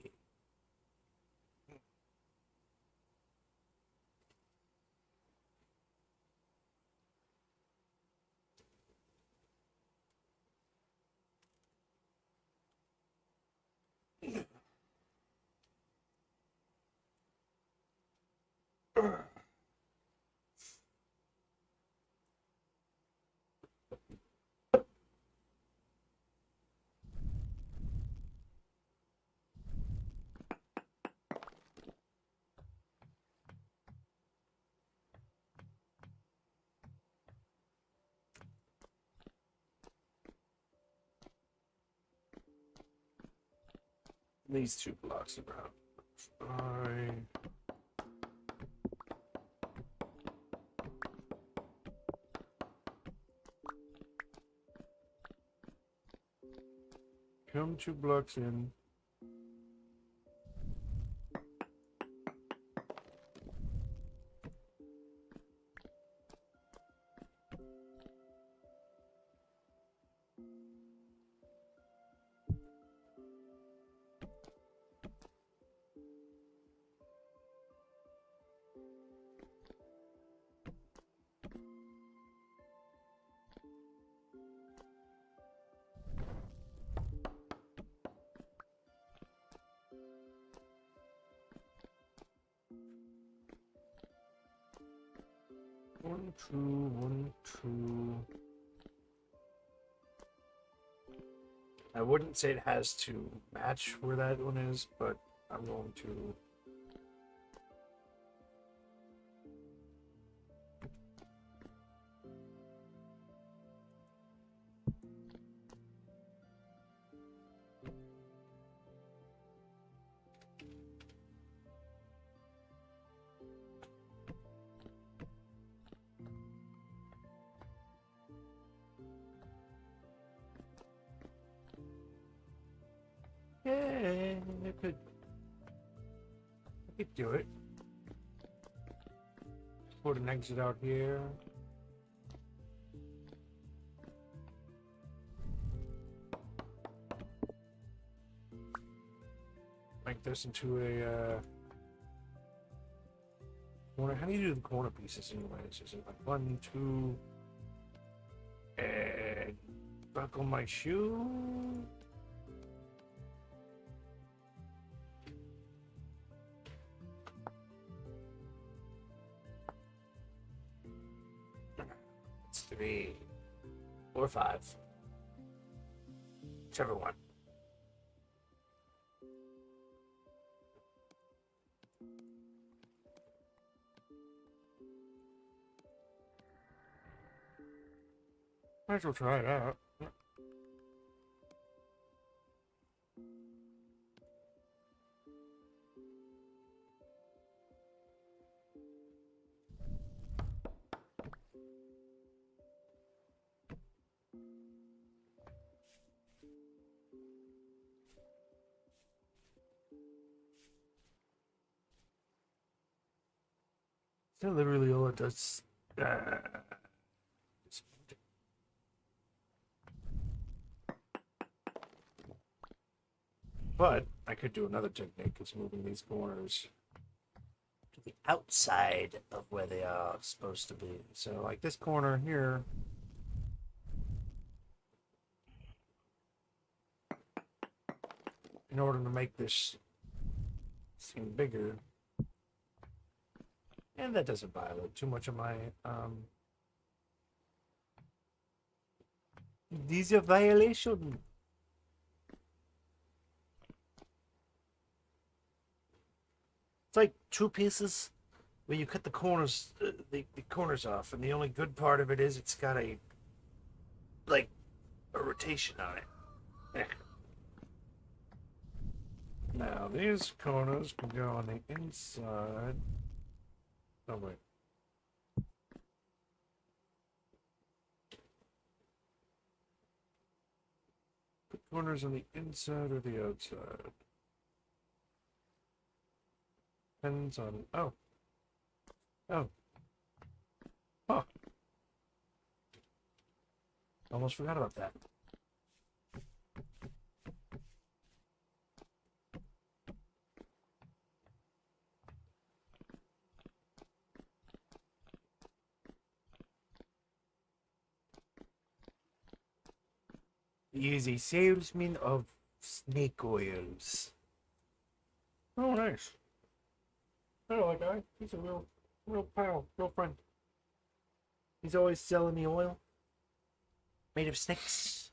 These 2 blocks around. Come 2 blocks in. One, two. I wouldn't say it has to match where that one is, but I'm going to. Yeah, I could do it. put an exit out here. Make this into a corner. How do you do the corner pieces anyways? Is it like 1, 2, and buckle my shoe? It's 3, 4, 5. Whichever one. Might as well try it out. Is that literally all it does? But I could do another technique, is moving these corners to the outside of where they are supposed to be. So like this corner here, in order to make this seem bigger, and that doesn't violate too much of my these are violation. It's like two pieces where you cut the corners, the corners off, and the only good part of it is it's got a like a rotation on it. Now these corners can go on the inside. Oh wait. Put corners on the inside or the outside. Depends on. Oh. Oh. Huh. Almost forgot about that. He is a salesman of snake oils. Oh, nice. I know that guy. He's a real pal, real friend. He's always selling me oil made of snakes.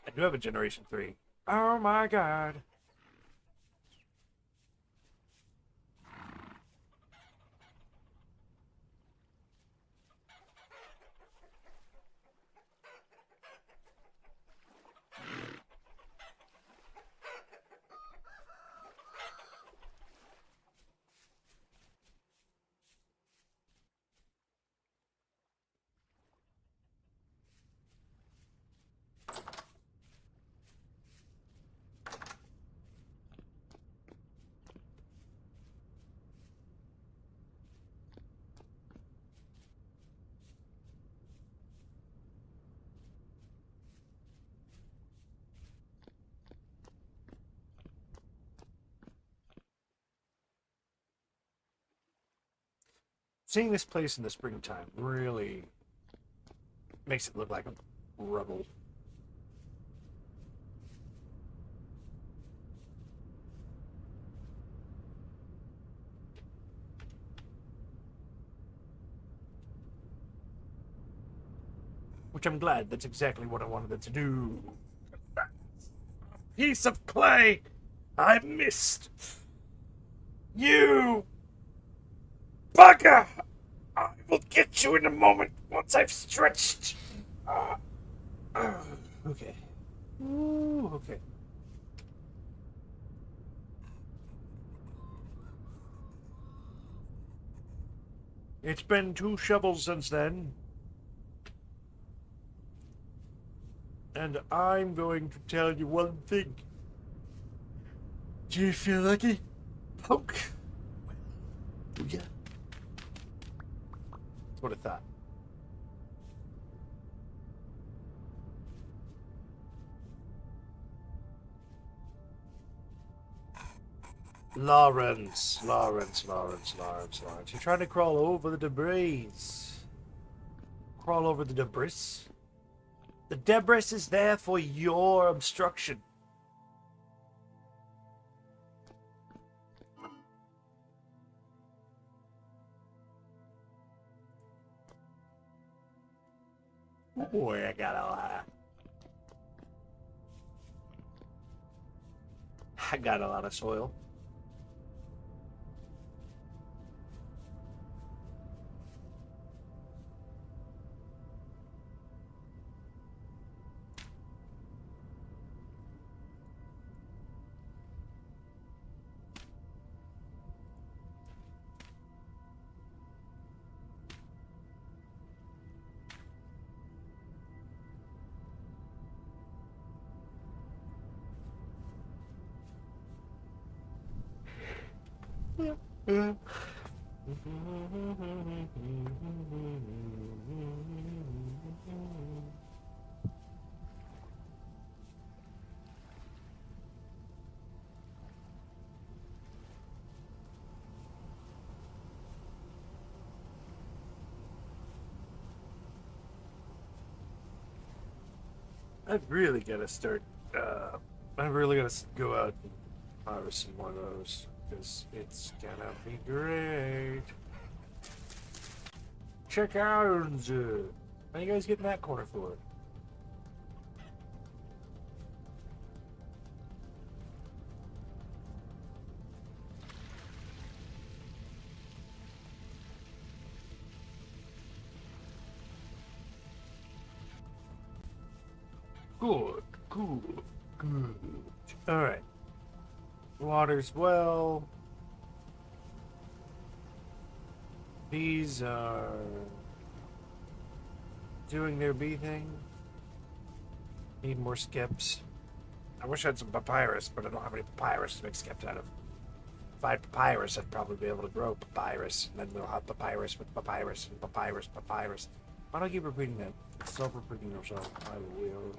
I do have a Generation 3. Oh my god. Seeing this place in the springtime really makes it look like a rubble. Which I'm glad. That's exactly what I wanted it to do. Piece of clay I missed. You bugger! I will get you in a moment once I've stretched. Okay. Ooh, okay. It's been 2 shovels since then. And I'm going to tell you one thing. Do you feel lucky, punk? Do ya? That's what I thought. Lawrence. You're trying to crawl over the debris. Crawl over the debris? The debris is there for your obstruction. Boy, I got a lot of soil. I've really got to start. I'm really gonna go out and harvest some more of those because it's gonna be great. Check out. How you guys getting that corner for? Good. All right. Water's well. Bees are doing their bee thing. Need more skips. I wish I had some papyrus, but I don't have any papyrus to make skips out of. If I had papyrus, I'd probably be able to grow papyrus. And then we'll have papyrus with papyrus and papyrus. Why do I keep repeating that? It's self-repeating yourself. I will.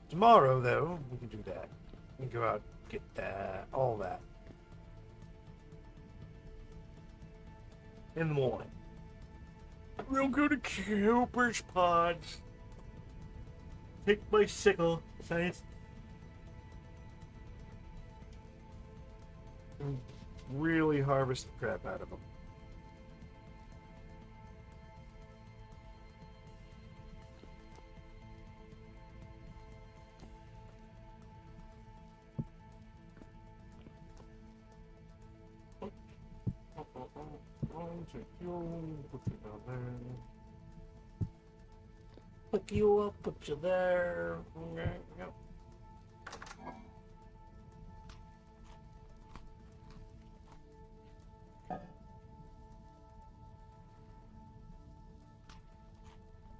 Tomorrow, though, we can do that. We can go out and get that, all that. In the morning. We'll go to Cooper's Pods. Take my sickle, science. And really harvest the crap out of them. Pick you up, put you there. Yep.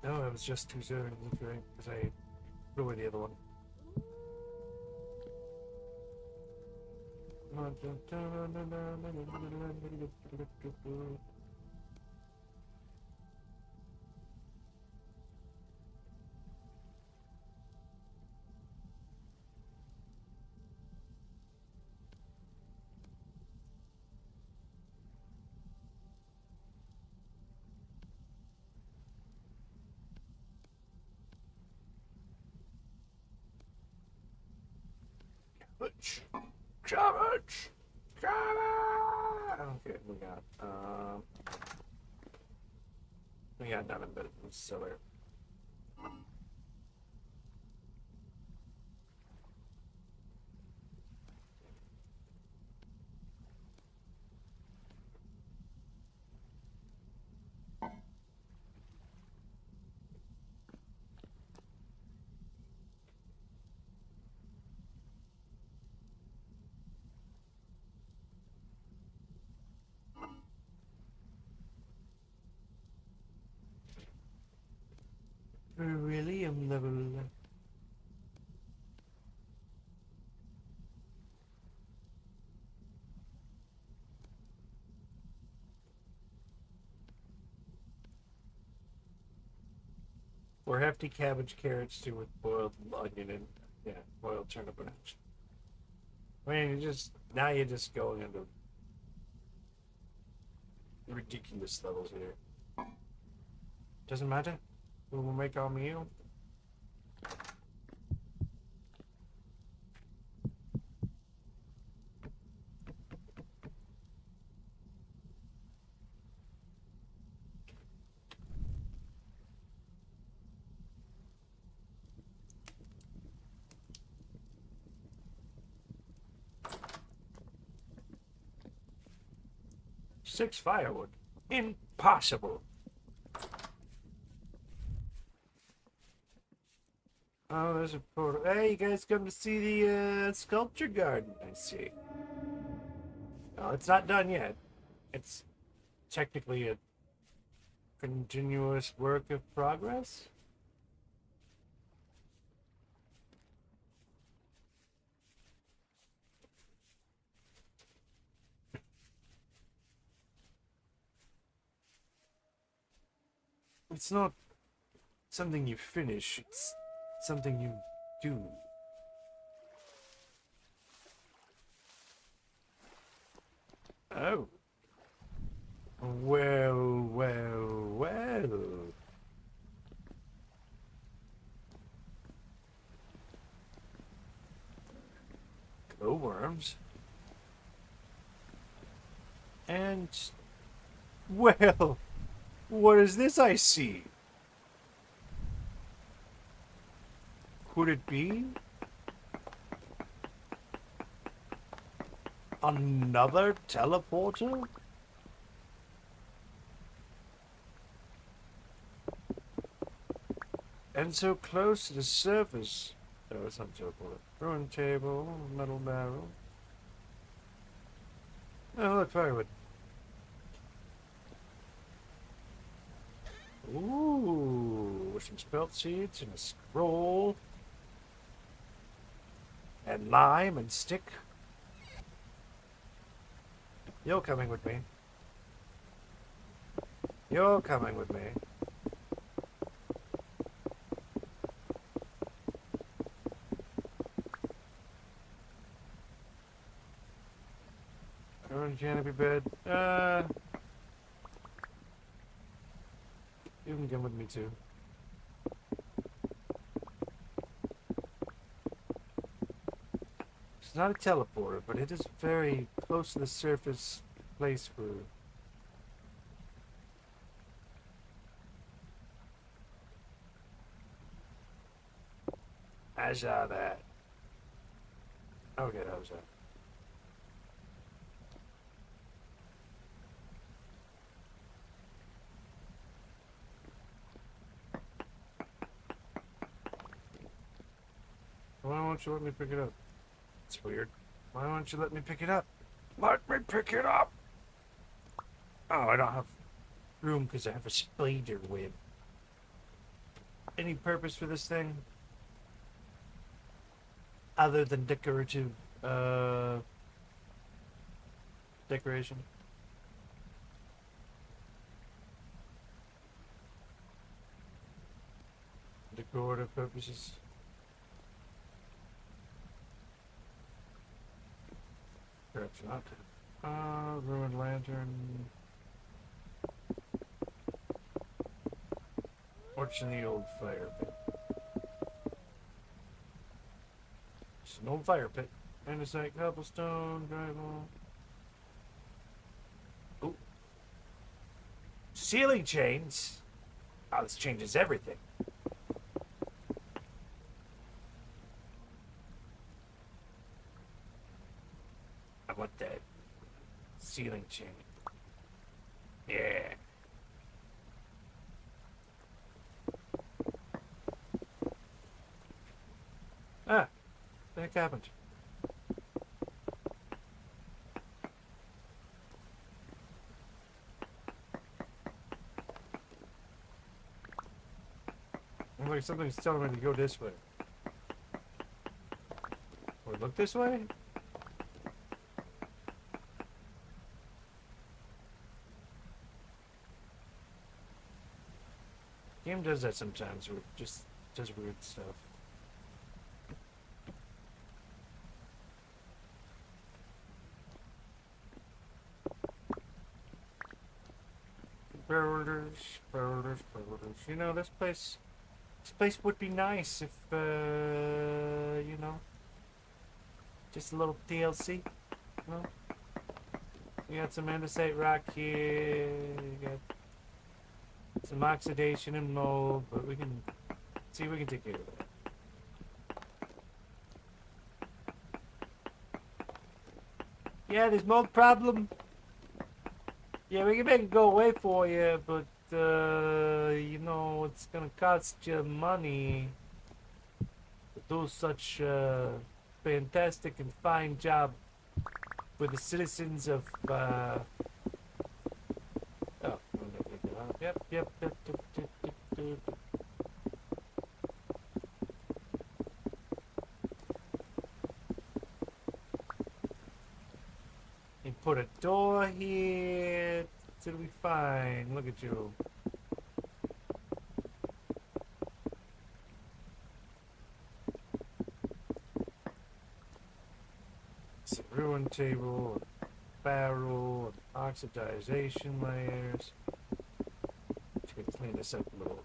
No, it was just too soon, because I threw away the other one. Cabbage! Okay, we got, We got none of it. It's silly. Beryllium level. Or hefty cabbage, carrots stew with boiled onion and boiled turnip and hash. I mean, you're just going into ridiculous levels here. Doesn't matter. We will make our meal. Six firewood. Impossible. Oh, there's a portal. Hey, you guys come to see the sculpture garden, I see. No, it's not done yet. It's technically a continuous work of progress. It's not something you finish, it's something you do. Oh. Well, well, well. Glowworms. And, well, what is this I see? Could it be another teleporter? And so close to the surface. Oh, it's not teleporter. Ruined table, metal barrel. Oh, look, firewood. Ooh, some spelt seeds and a scroll. And lime and stick. You're coming with me. You're coming with me. Orange canopy bed. You can come with me too. It's not a teleporter, but it is very close to the surface place for... I saw that. Okay, that was that. Why won't you let me pick it up? It's weird. Why won't you let me pick it up? Let me pick it up! Oh, I don't have room because I have a spider web. Any purpose for this thing? Other than decorative, decoration? Decorative purposes? Perhaps not. Ruined lantern. What's in the old fire pit? It's an old fire pit. Andesite, cobblestone, drywall. Ooh. Ceiling chains? Oh, this changes everything. I want that ceiling change. Yeah. Ah, what the heck happened? Like something's telling me to go this way. Or look this way? Game does that sometimes, where it just does weird stuff. Builders. You know, this place would be nice if, you know, just a little TLC, you know? You got some andesite rock here, you got some oxidation and mold, but we can see if we can take care of that. Yeah, there's mold problem. Yeah, we can make it go away for you, but, you know, it's gonna cost you money to do such a fantastic and fine job for the citizens of, oh, yep. You put a door here. It'll be fine. Look at you. It's a ruin table, a barrel, oxidization layers. Just gonna clean this up a little.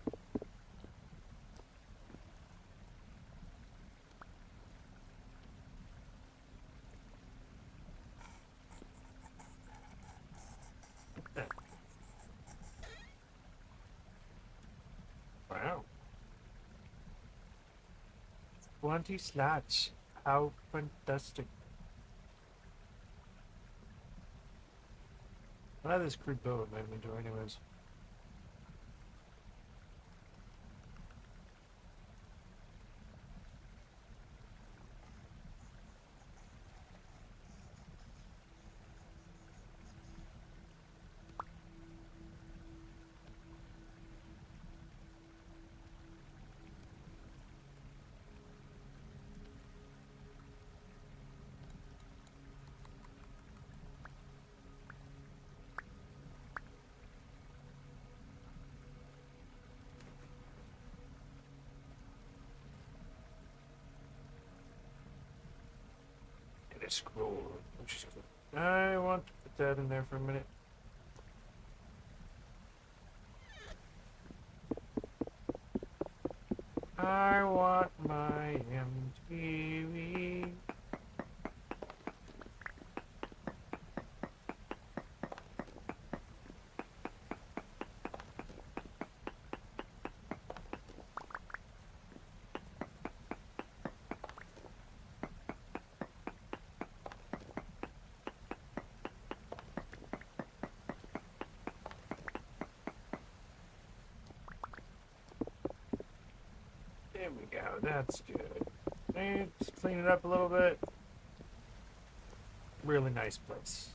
Wow. 20 slots. How fantastic. I have this crude bow in my inventory anyways. And a scroll. I want to put that in there for a minute. I want my MTV. There we go, that's good. Let's clean it up a little bit. Really nice place.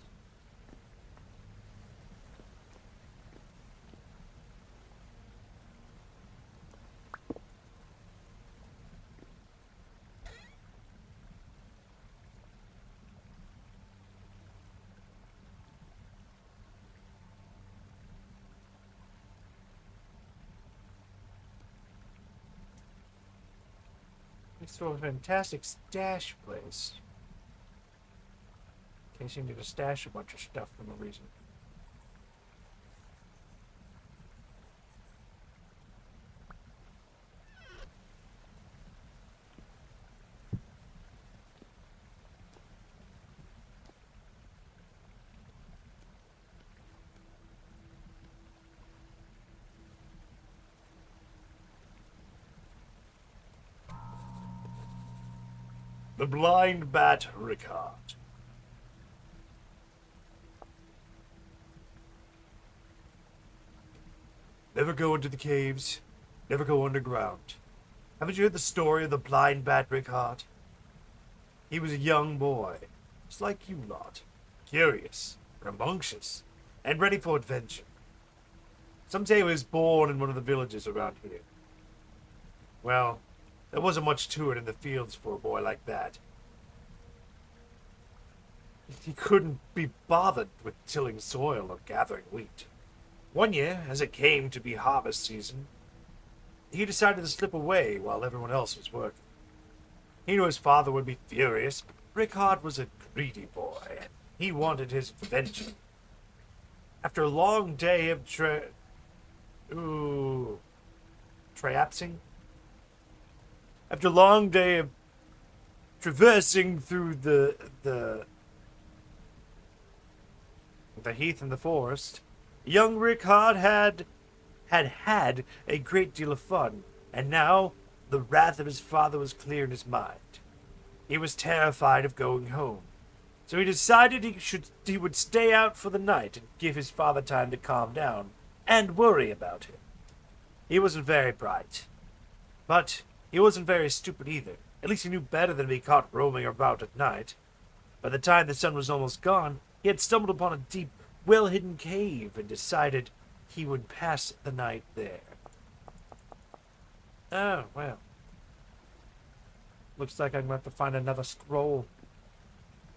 It's a fantastic stash place. In case you need to stash a bunch of stuff for no reason. The Blind Bat Ricard. Never go into the caves. Never go underground. Haven't you heard the story of the Blind Bat Ricard? He was a young boy, just like you lot. Curious, rambunctious, and ready for adventure. Some say he was born in one of the villages around here. Well, there wasn't much to it in the fields for a boy like that. He couldn't be bothered with tilling soil or gathering wheat. One year, as it came to be harvest season, he decided to slip away while everyone else was working. He knew his father would be furious, but Ricard was a greedy boy, and he wanted his adventure. After a long day of traipsing? After a long day of traversing through the heath and the forest, young Ricard had a great deal of fun, and now the wrath of his father was clear in his mind. He was terrified of going home, so he decided he would stay out for the night and give his father time to calm down and worry about him. He wasn't very bright, but he wasn't very stupid either. At least he knew better than to be caught roaming about at night. By the time the sun was almost gone, he had stumbled upon a deep, well-hidden cave and decided he would pass the night there. Oh, well. Looks like I'm going to have to find another scroll.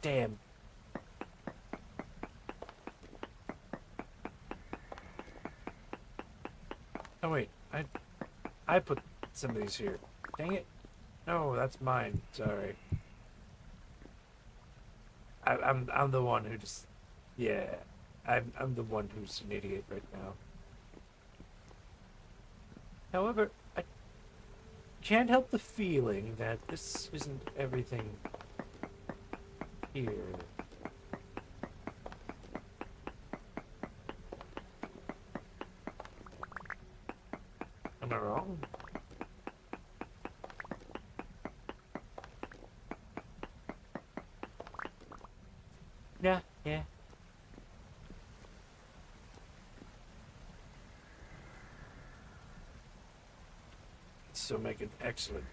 Damn. Oh, wait. I put some of these here. Dang it. No, that's mine. Sorry. I'm the one who just... Yeah. I'm the one who's an idiot right now. However, I can't help the feeling that this isn't everything here. Am I wrong? Yeah. So make an excellent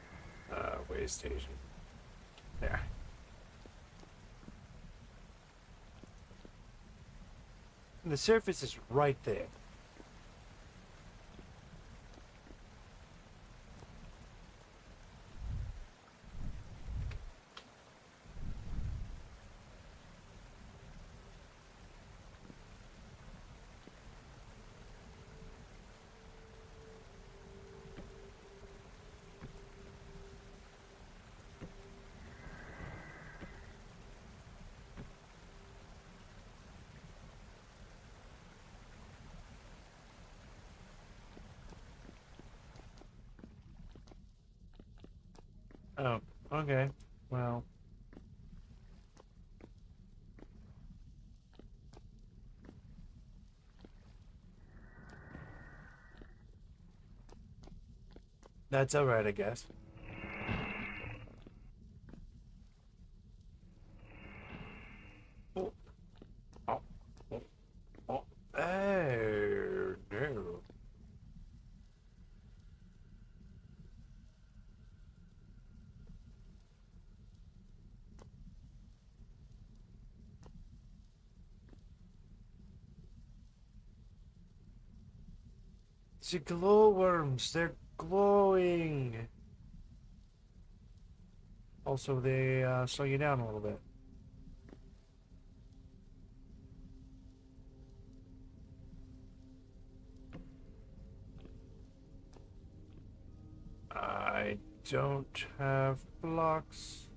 way station. There. And the surface is right there. Oh, okay. Well. That's alright, I guess. Oh. Oh. Oh. Oh. Oh, no. The glowworms, they're glowing. Also, they slow you down a little bit. I don't have blocks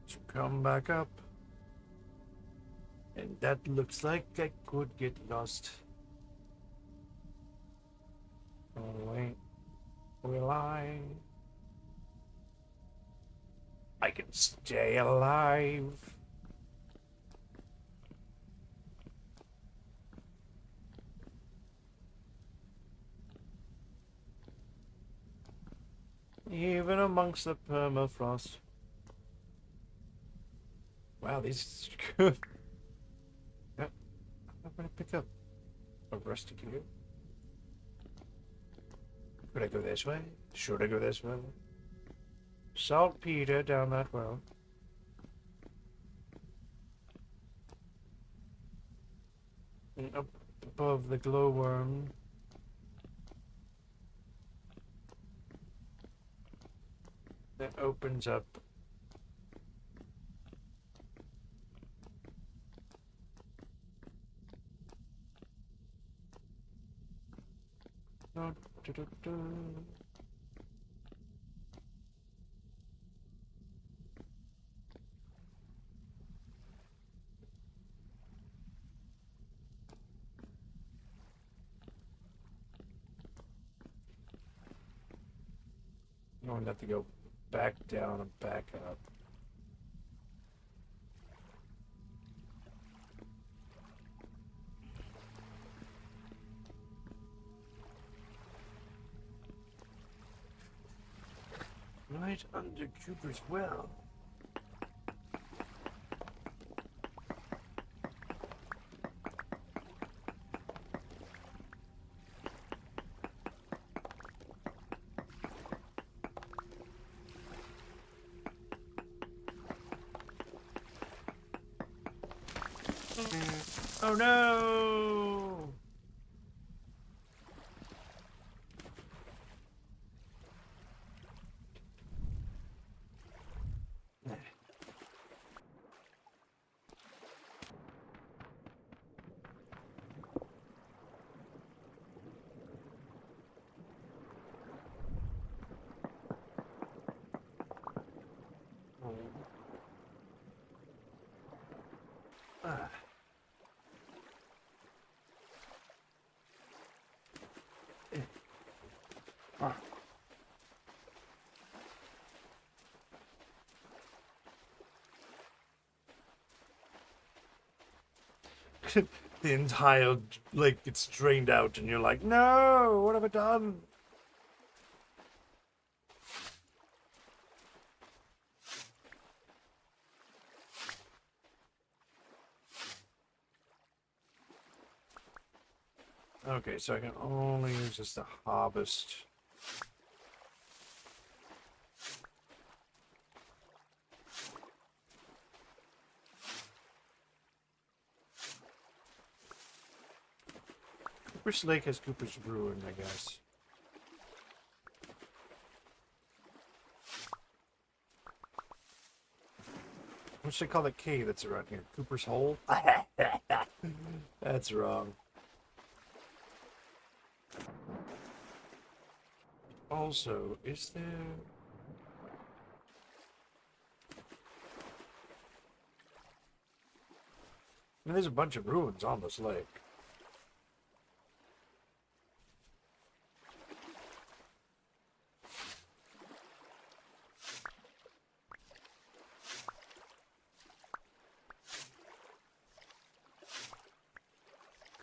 to come back up. And that looks like I could get lost. Oh, wait. Will I? I can stay alive. Even amongst the permafrost. Wow, these are good. Yep. I'm gonna pick up a rusty cube. Could I go this way? Should I go this way? Saltpeter down that road. And up above the glowworm. That opens up. I'm going to have to go back down and back up. Right under Cooper's well. Oh no! Ah. Ah. The entire lake gets drained out, and you're like, no, what have I done? Okay, so I can only use this to harvest. Cooper's Lake has Cooper's Ruin, I guess. What should I call the cave that's around here? Cooper's Hole? That's wrong. Also, is there... I mean, there's a bunch of ruins on this lake.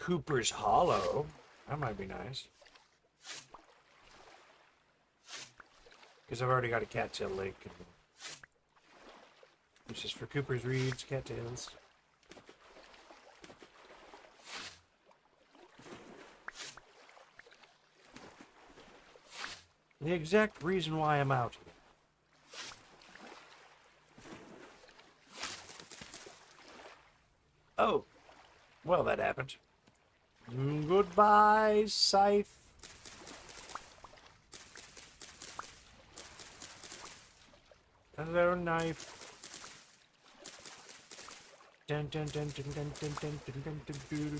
Cooper's Hollow. That might be nice. Because I've already got a cattail lake. Which is for Cooper's Reeds, cattails. The exact reason why I'm out here. Oh. Well, that happened. Goodbye, Scythe. Hello, knife. Dun dun dun dun dun dun dun dun dun dun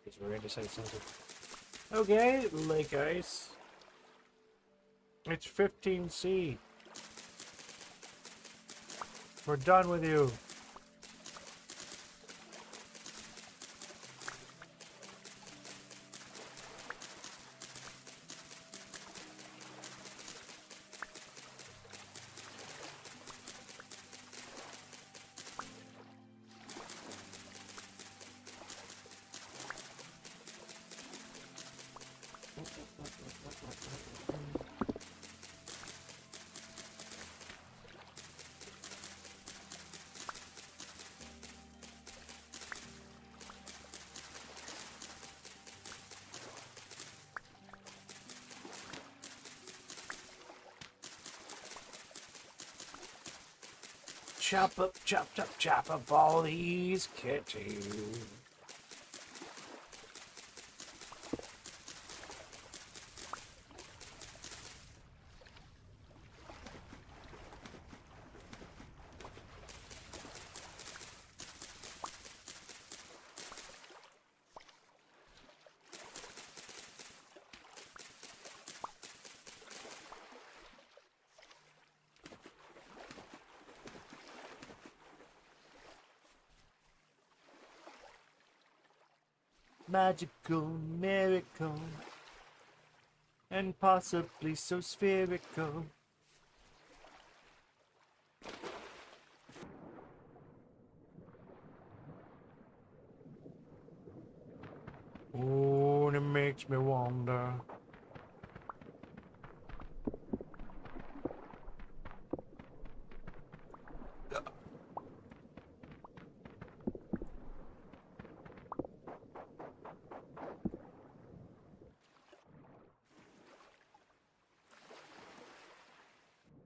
Because we're indecisive. Okay, lake ice. It's 15C. We're done with you. chop up all these kitties. Magical miracle, and possibly so spherical. Oh, and it makes me wonder.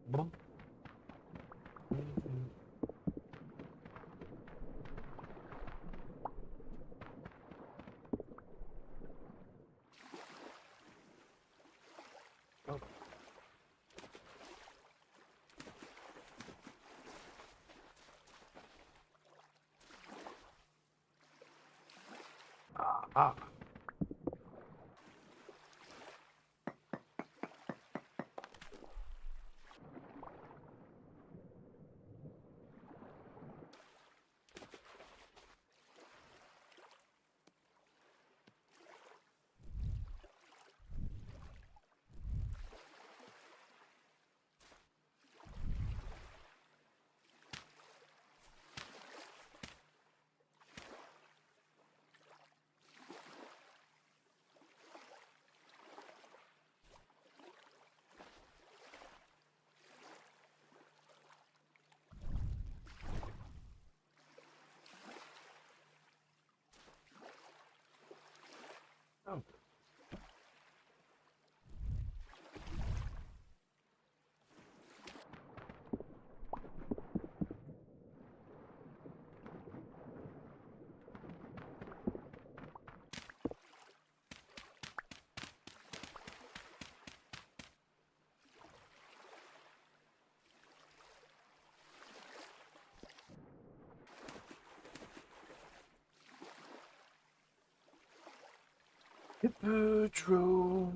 Boom. Oh. Ah. Oh. Hippodrome.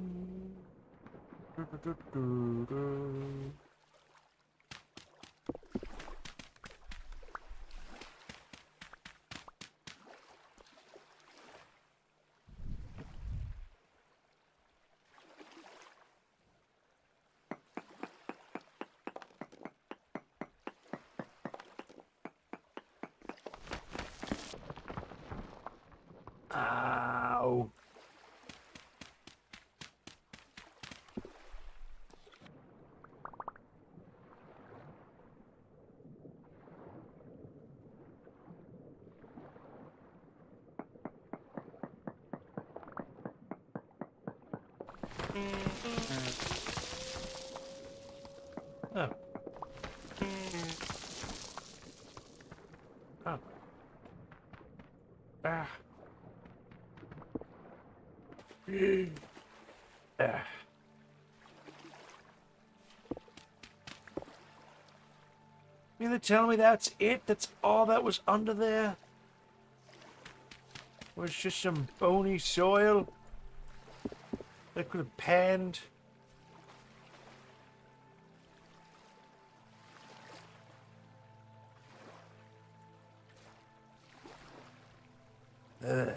Ow. Oh. Oh. Ah. Ah. You mean to tell me that's it? That's all that was under there? Was just some bony soil that could have panned? Ugh.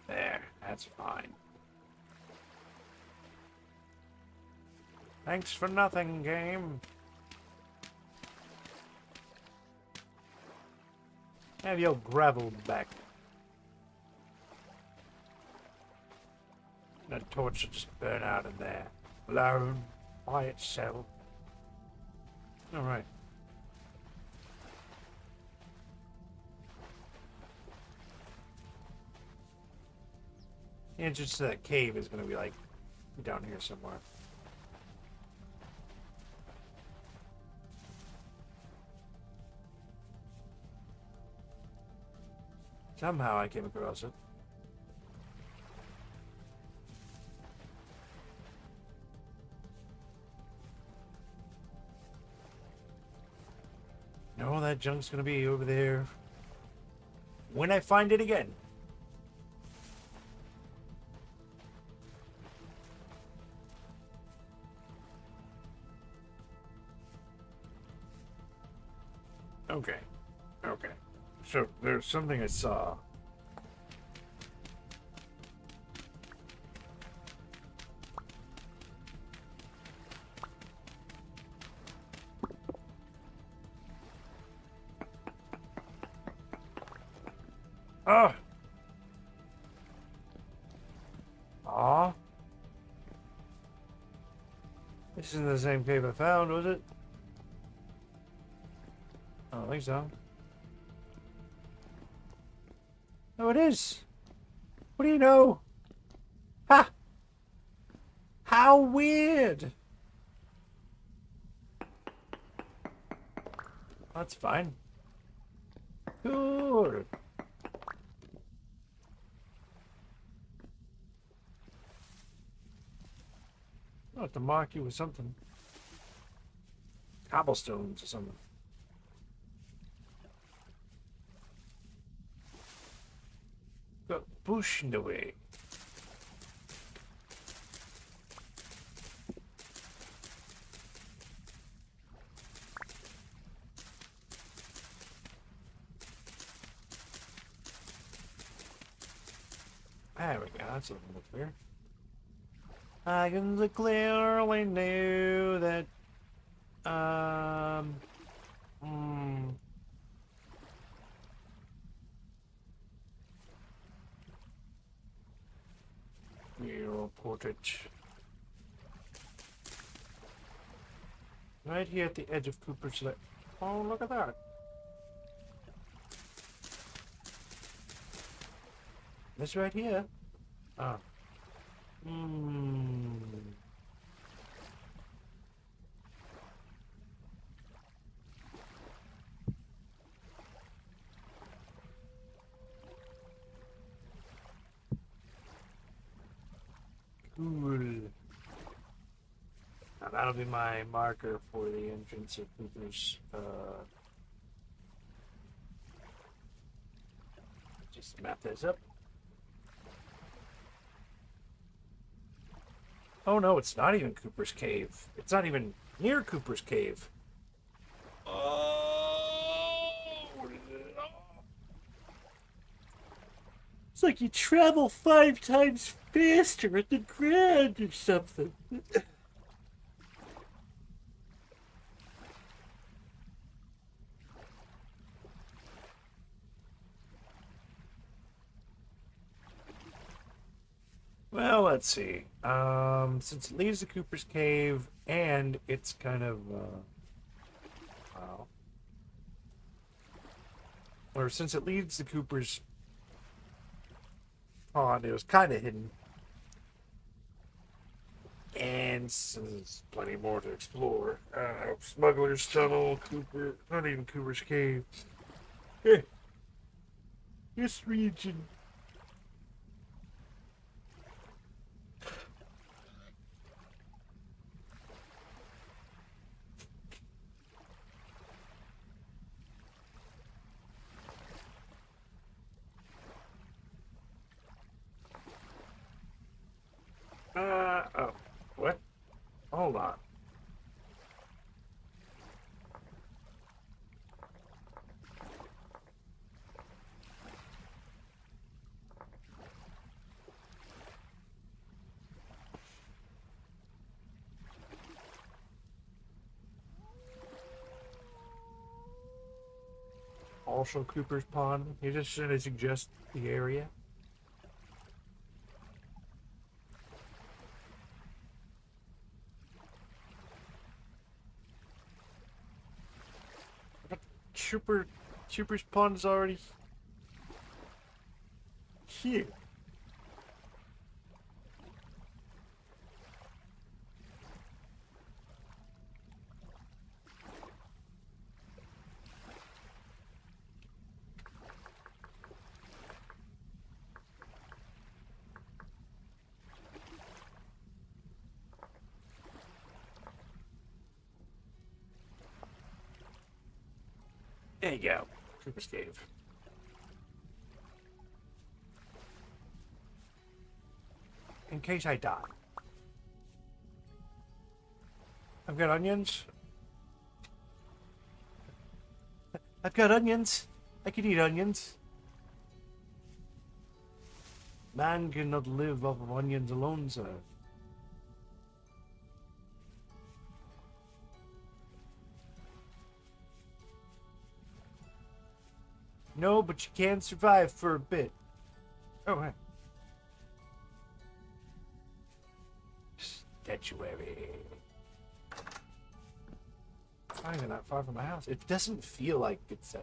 There, that's fine. Thanks for nothing, game. Have your gravel back. That torch should just burn out in there. Alone. By itself. Alright. The entrance to that cave is going to be like down here somewhere. Somehow I came across it. No, that junk's gonna be over there when I find it again. Okay. Okay. So there's something I saw. Oh. Aw. This isn't the same cave I found, was it? I don't think so. Oh, it is. What do you know? Ha! How weird! That's fine. Good. I'll have to mark you with something. Cobblestones or something. Got bush in the way. There we go, that's looking more clear. I can clearly knew that, Mural portrait. Right here at the edge of Cooper's Lake. Oh, look at that. This right here. Ah. Cool. Now that'll be my marker for the entrance of Cooper's. Just map this up. Oh no, it's not even Cooper's Cave. It's not even near Cooper's Cave. Oh! It's like you travel 5 times faster at the ground or something. Well, let's see. Since it leaves the Cooper's Cave and it's kind of, well, or since it leaves the Cooper's pond, it was kind of hidden. And since there's plenty more to explore, Smuggler's Tunnel, Cooper, not even Cooper's Cave. This region. Oh, what? Hold on. also Cooper's Pond. He just sort of suggests the area. But Cooper's Pond is already here. There you go. Cooper's Cave. In case I die. I've got onions. I've got onions. I can eat onions. Man cannot live off of onions alone, sir. No, but you can survive for a bit. Oh, hey. Statuary. Not even that far from my house. It doesn't feel like it's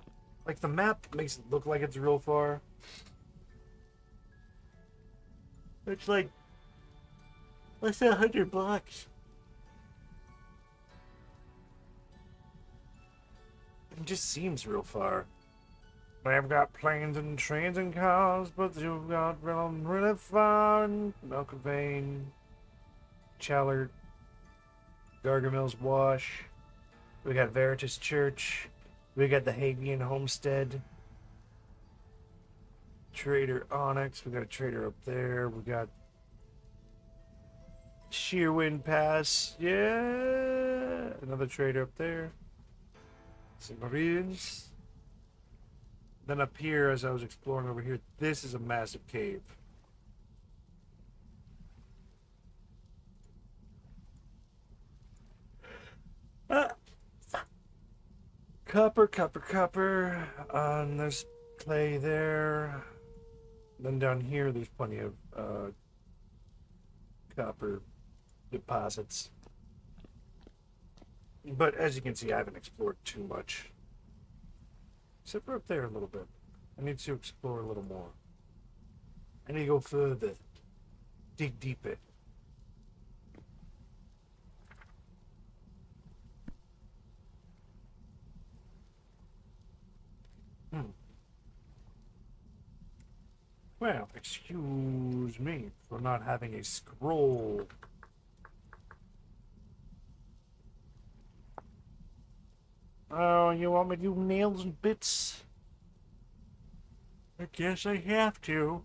like the map makes it look like it's real far. It's like less than 100 blocks. It just seems real far. I've got planes and trains and cars, but you've got really far and Milk Vein, Challard, Gargamel's Wash. We got Veritas Church. We got the Hagian Homestead. Trader Onyx. We got a trader up there. We got Sheerwind Pass. Yeah. Another trader up there. Some Marines. Then up here, as I was exploring over here, this is a massive cave. Copper. And there's clay there. Then down here, there's plenty of copper deposits. But as you can see, I haven't explored too much. Except for up there a little bit. I need to explore a little more. I need to go further. Dig deeper. Well, excuse me for not having a scroll. Oh, you want me to do nails and bits? I guess I have to.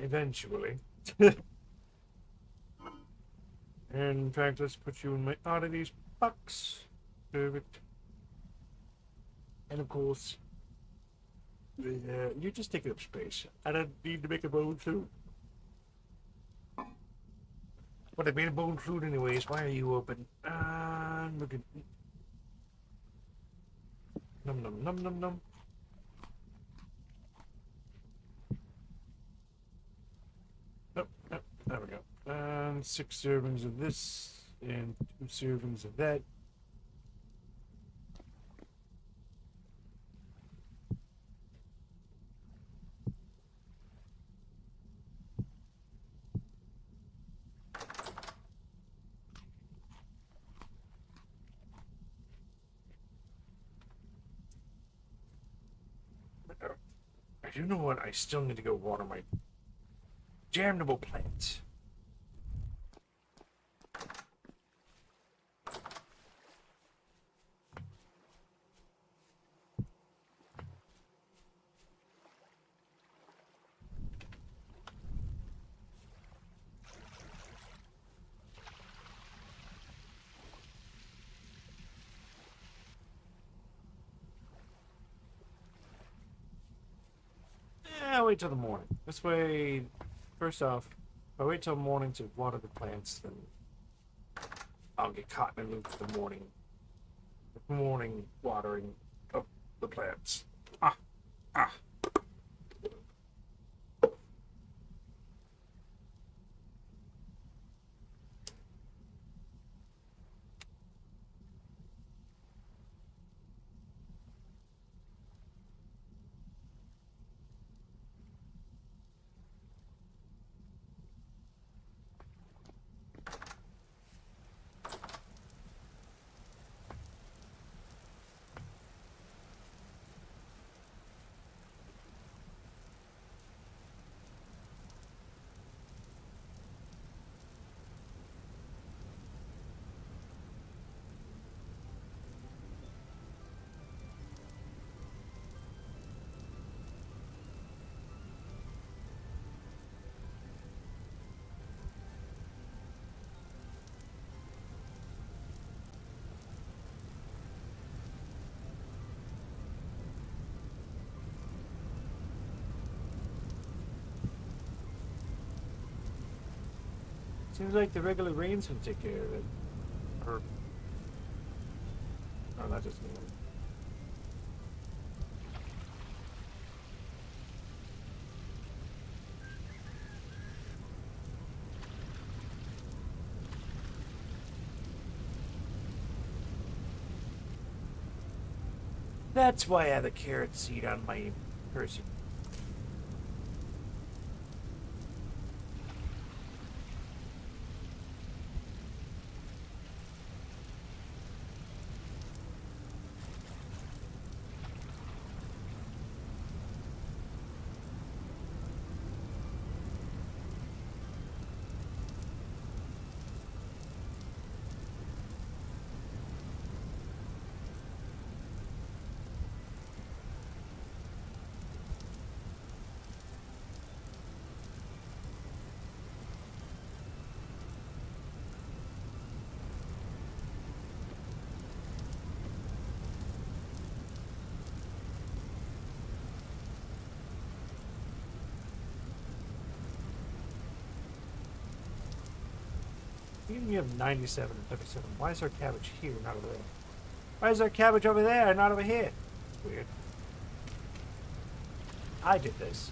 Eventually. And in fact, let's put you in my oddities box. Perfect. And of course, you're just taking up space. I don't need to make a bone suit. But I made a bone suit anyways. Why are you open? Look at. Num num num num num. Nope, nope. There we go. And 6 servings of this, and 2 servings of that. You know what? I still need to go water my damnable plants. wait till the morning. This way, first off, if I wait till morning to water the plants, then I'll get caught in the loop for the morning watering of the plants. Ah, ah. Seems like the regular rains can take care of it. Or, oh, that just me. That's why I have a carrot seed on my person. You have 97 and 37. Why is our cabbage here, not over there? Why is our cabbage over there and not over here? Weird. I did this.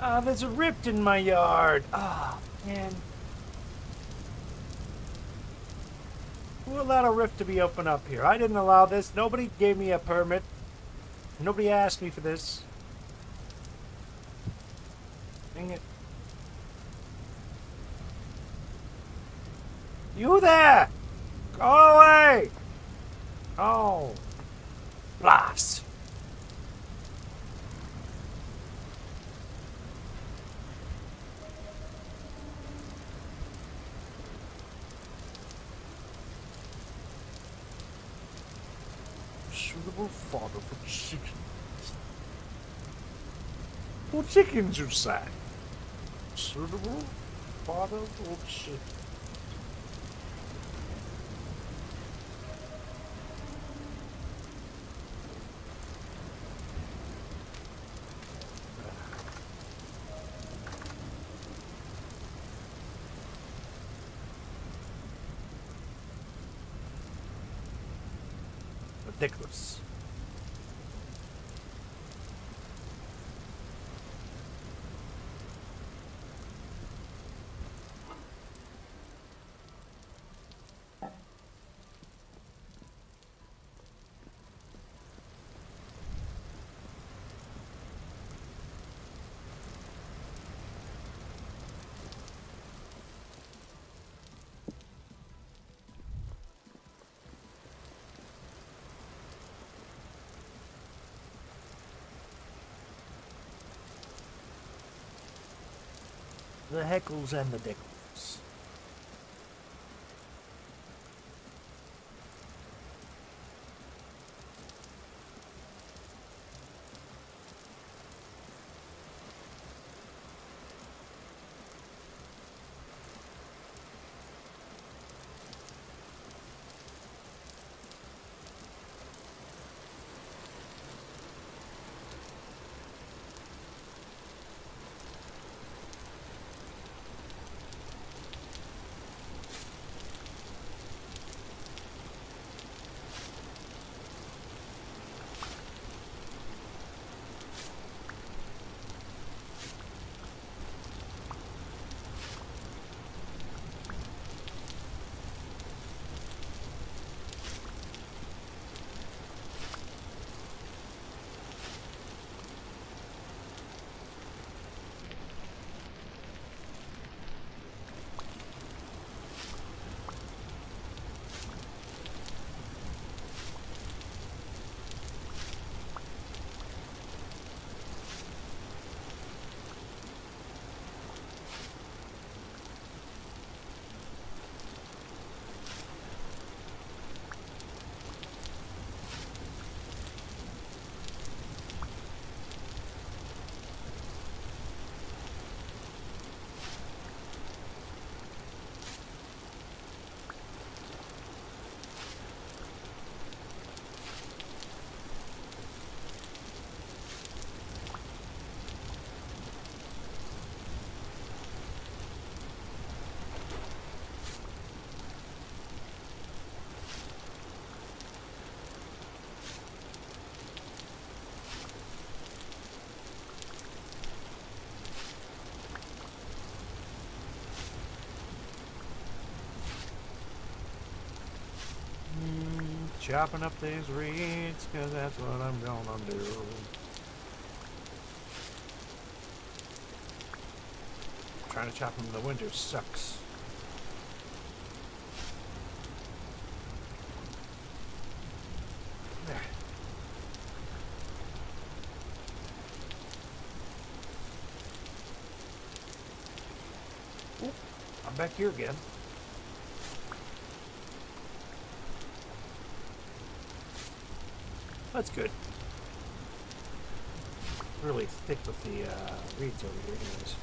Ah, there's a rift in my yard. Ah, man. Who allowed a rift to be open up here? I didn't allow this. Nobody gave me a permit. Nobody asked me for this. Dang it. You there! Go away! Oh. Blast. Suitable fodder for chickens. For chickens, you say? Suitable fodder for chickens. Ridiculous. The heckles and the dickles. Chopping up these reeds, cause that's what I'm gonna do. Trying to chop them in the winter sucks. There. Oop, I'm back here again. That's good. Really thick with the reeds over here anyways.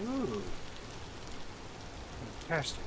Ooh, fantastic.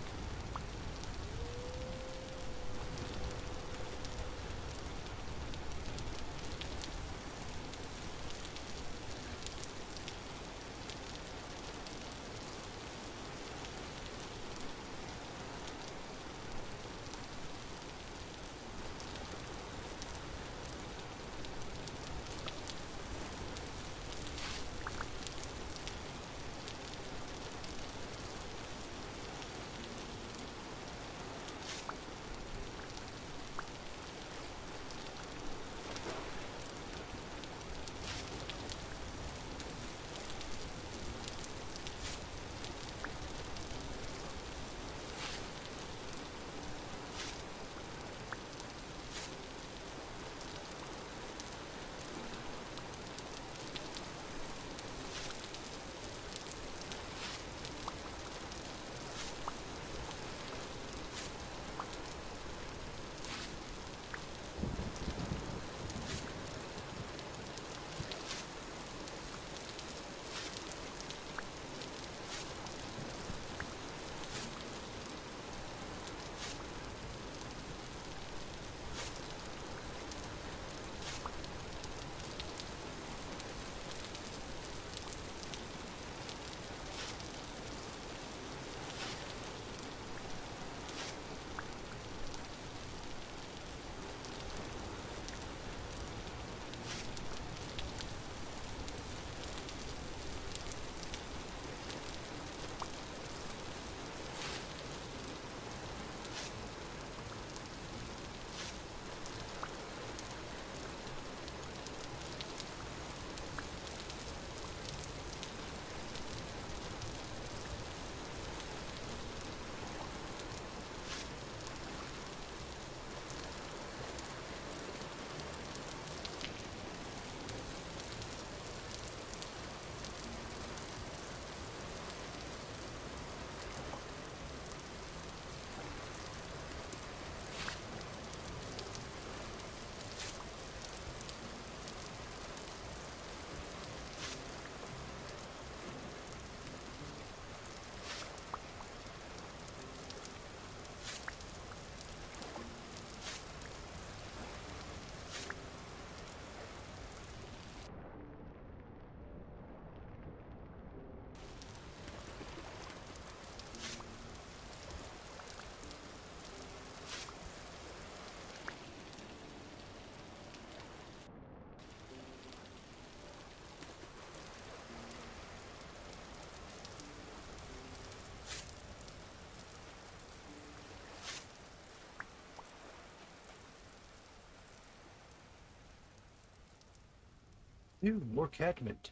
Ooh, more catmint.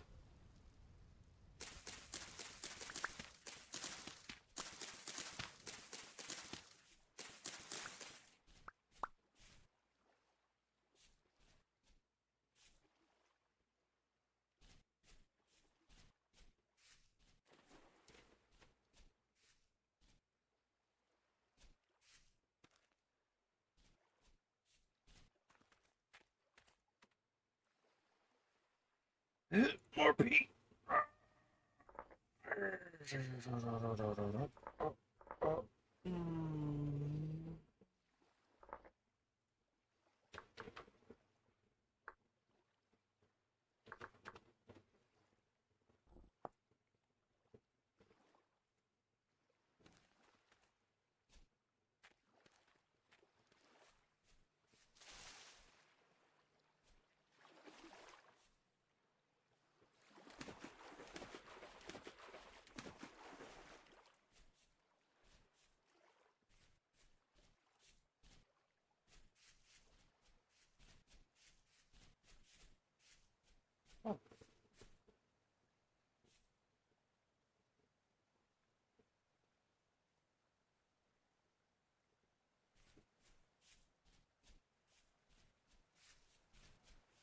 More pee.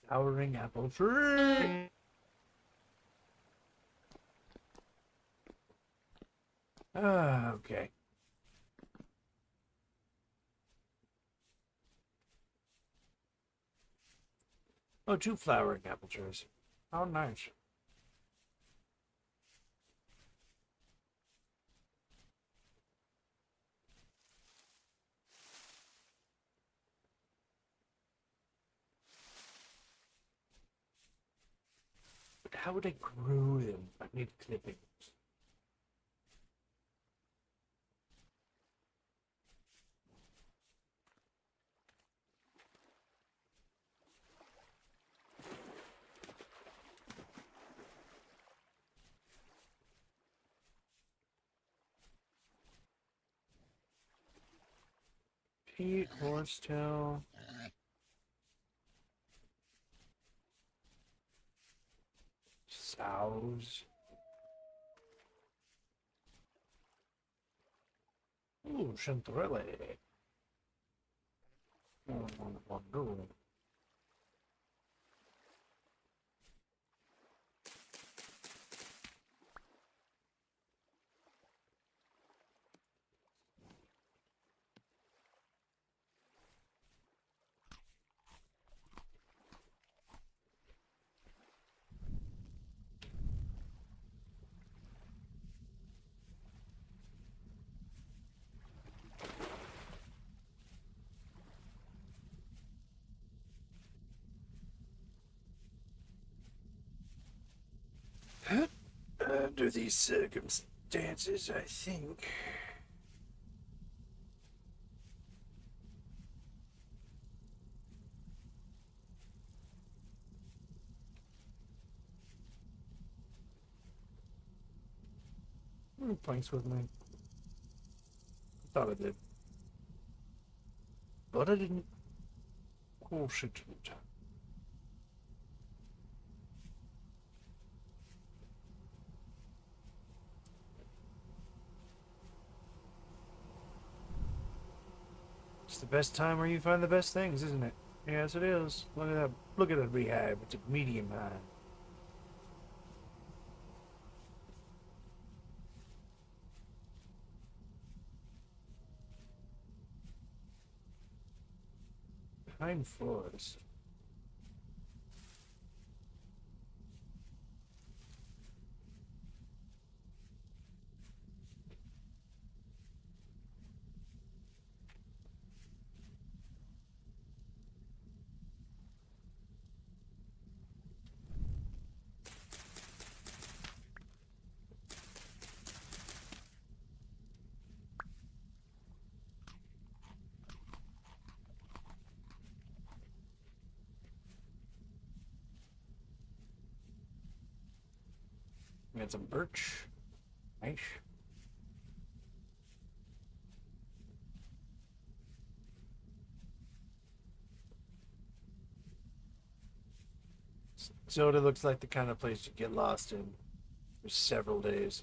Flowering apple tree. Okay. Oh, two flowering apple trees. Oh, nice. how would I grow them? I need clippings. Peat, horsetail. Sows. Ooh, chanterelle. Oh. Under these circumstances, I think. Planks with me. I thought I did. But I didn't. Oh shit. It's the best time where you find the best things, isn't it? Yes, it is. Look at that. Look at that beehive. It's a medium hive. Pine forest. We got some birch. Nice. Zoda looks like the kind of place you get lost in for several days.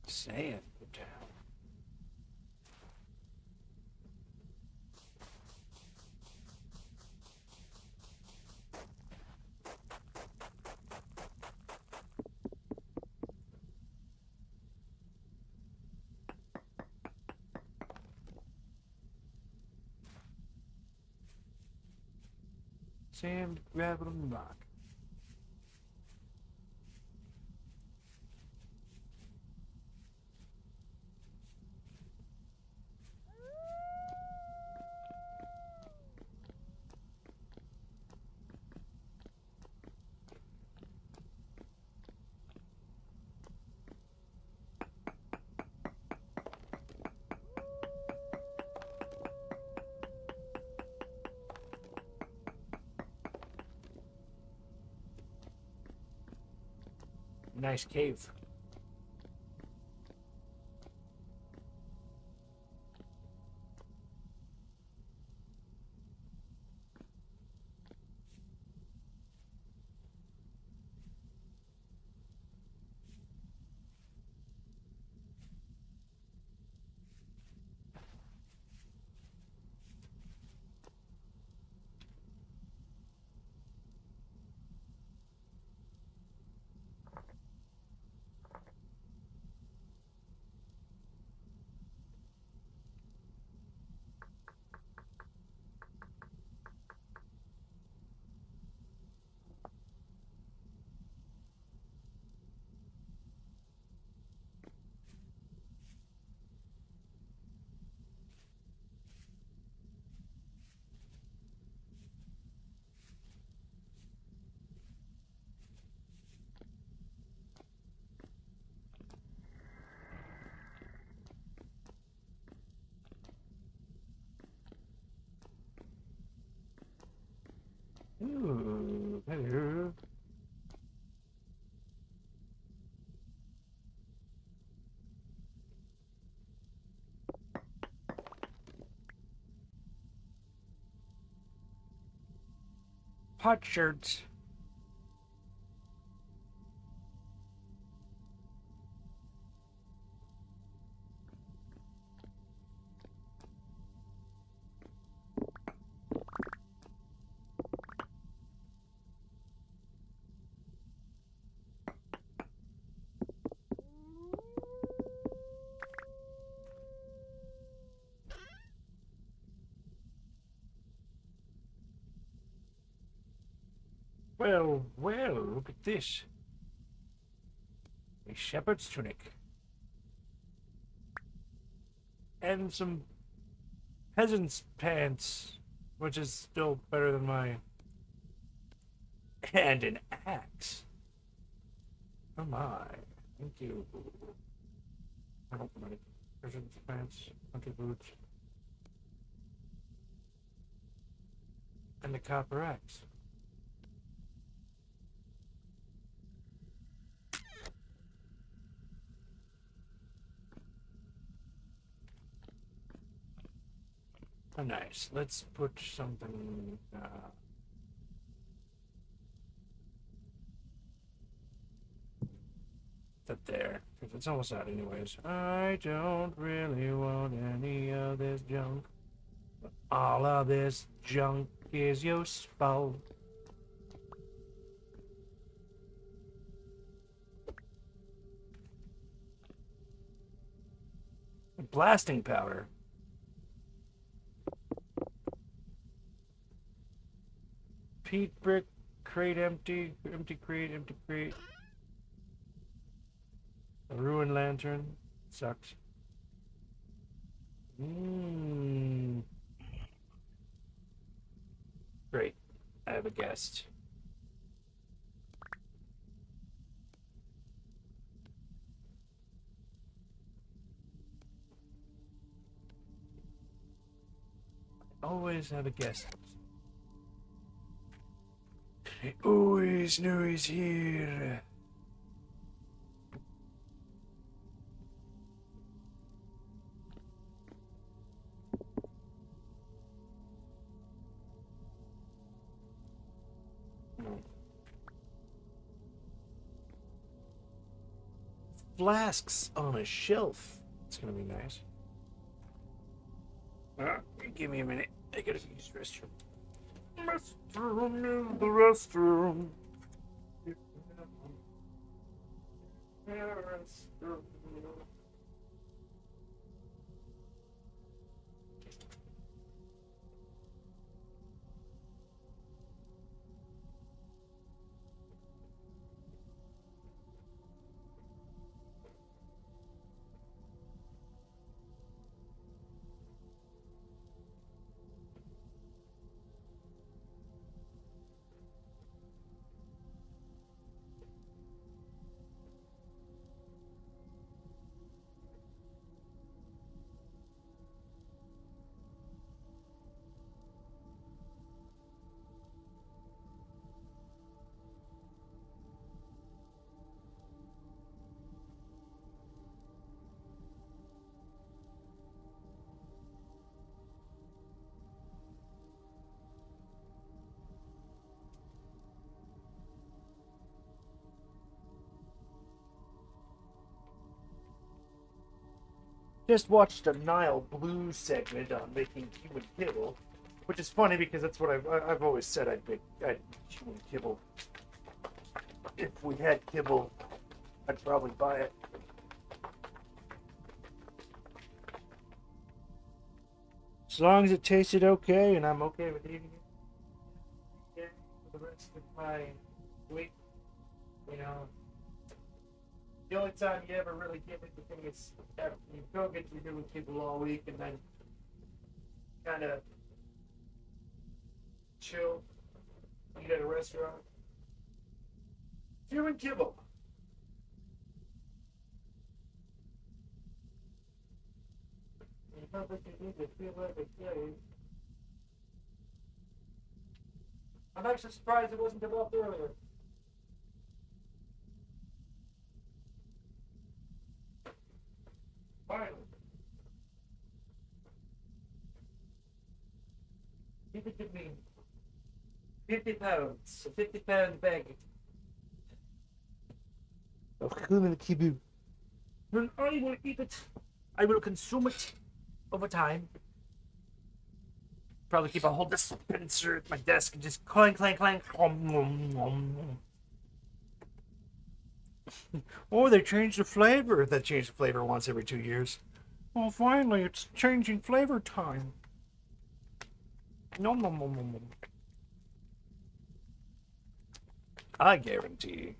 Sand town. Sand, gravel, and rock. Nice cave. Ooh, hello. Hot shirts. Well, well, look at this. A shepherd's tunic. And some peasant's pants, which is still better than mine. And an axe. Oh my. Thank you. I don't like peasant's pants, hunter boots, and the copper axe. Oh, nice. Let's put something. Up there, because it's almost out anyways. I don't really want any of this junk. All of this junk is useful. Blasting powder. Peat brick, crate empty, empty crate, empty crate. A ruined lantern. Sucks. Great. I have a guest. Always have a guest. I always know he's here. Flasks on a shelf. It's gonna be nice. Give me a minute. I gotta use the restroom. Restroom is the restroom. Restroom. Just watched a Nile Blues segment on making human kibble, which is funny because that's what I've always said I'd make human kibble. If we had kibble, I'd probably buy it. As long as it tasted okay and I'm okay with eating it for the rest of my week, you know. The only time you ever really get anything is after you cook it, you're doing kibble all week and then kind of chill, eat at a restaurant. Human kibble. You perfectly need to feel like a kid. I'm actually surprised it wasn't developed earlier. Finally. Give it to me. 50 pounds. A 50-pound bag. Of human kibu. And I will eat it. I will consume it over time. Probably keep a whole dispenser at my desk and just clank, clank, clank. Oh, they changed the flavor. They change the flavor once every 2 years. Oh, finally, it's changing flavor time. Nom nom nom nom nom. I guarantee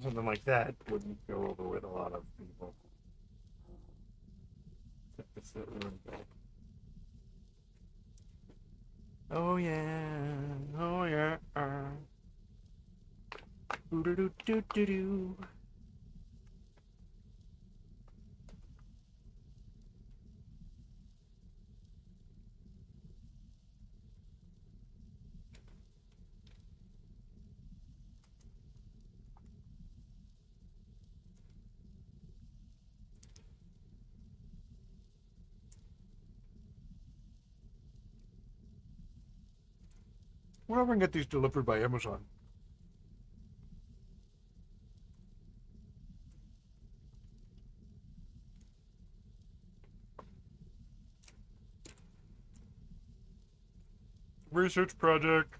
something like that wouldn't go over with a lot of people. It's the oh yeah, oh yeah. Do do do do do. We're never gonna get these delivered by Amazon. Research project.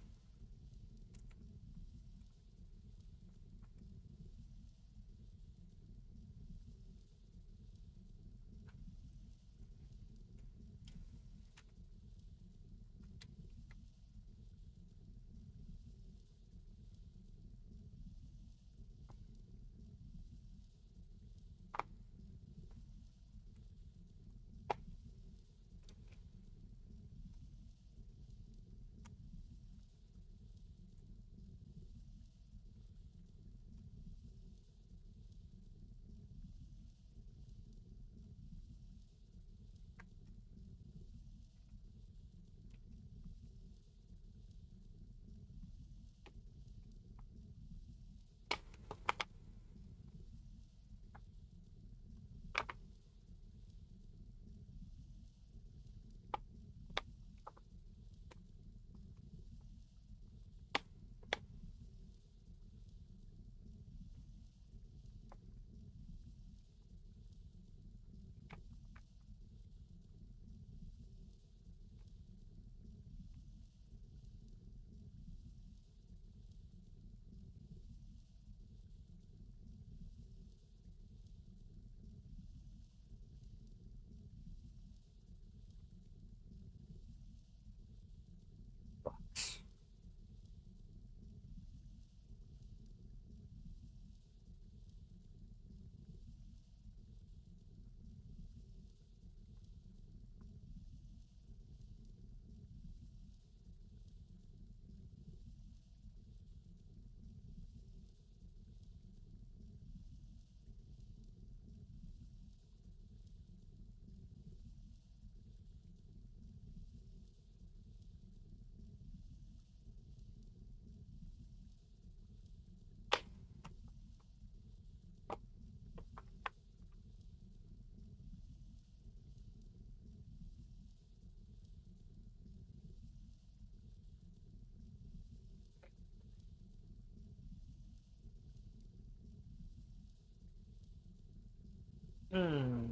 Hmm.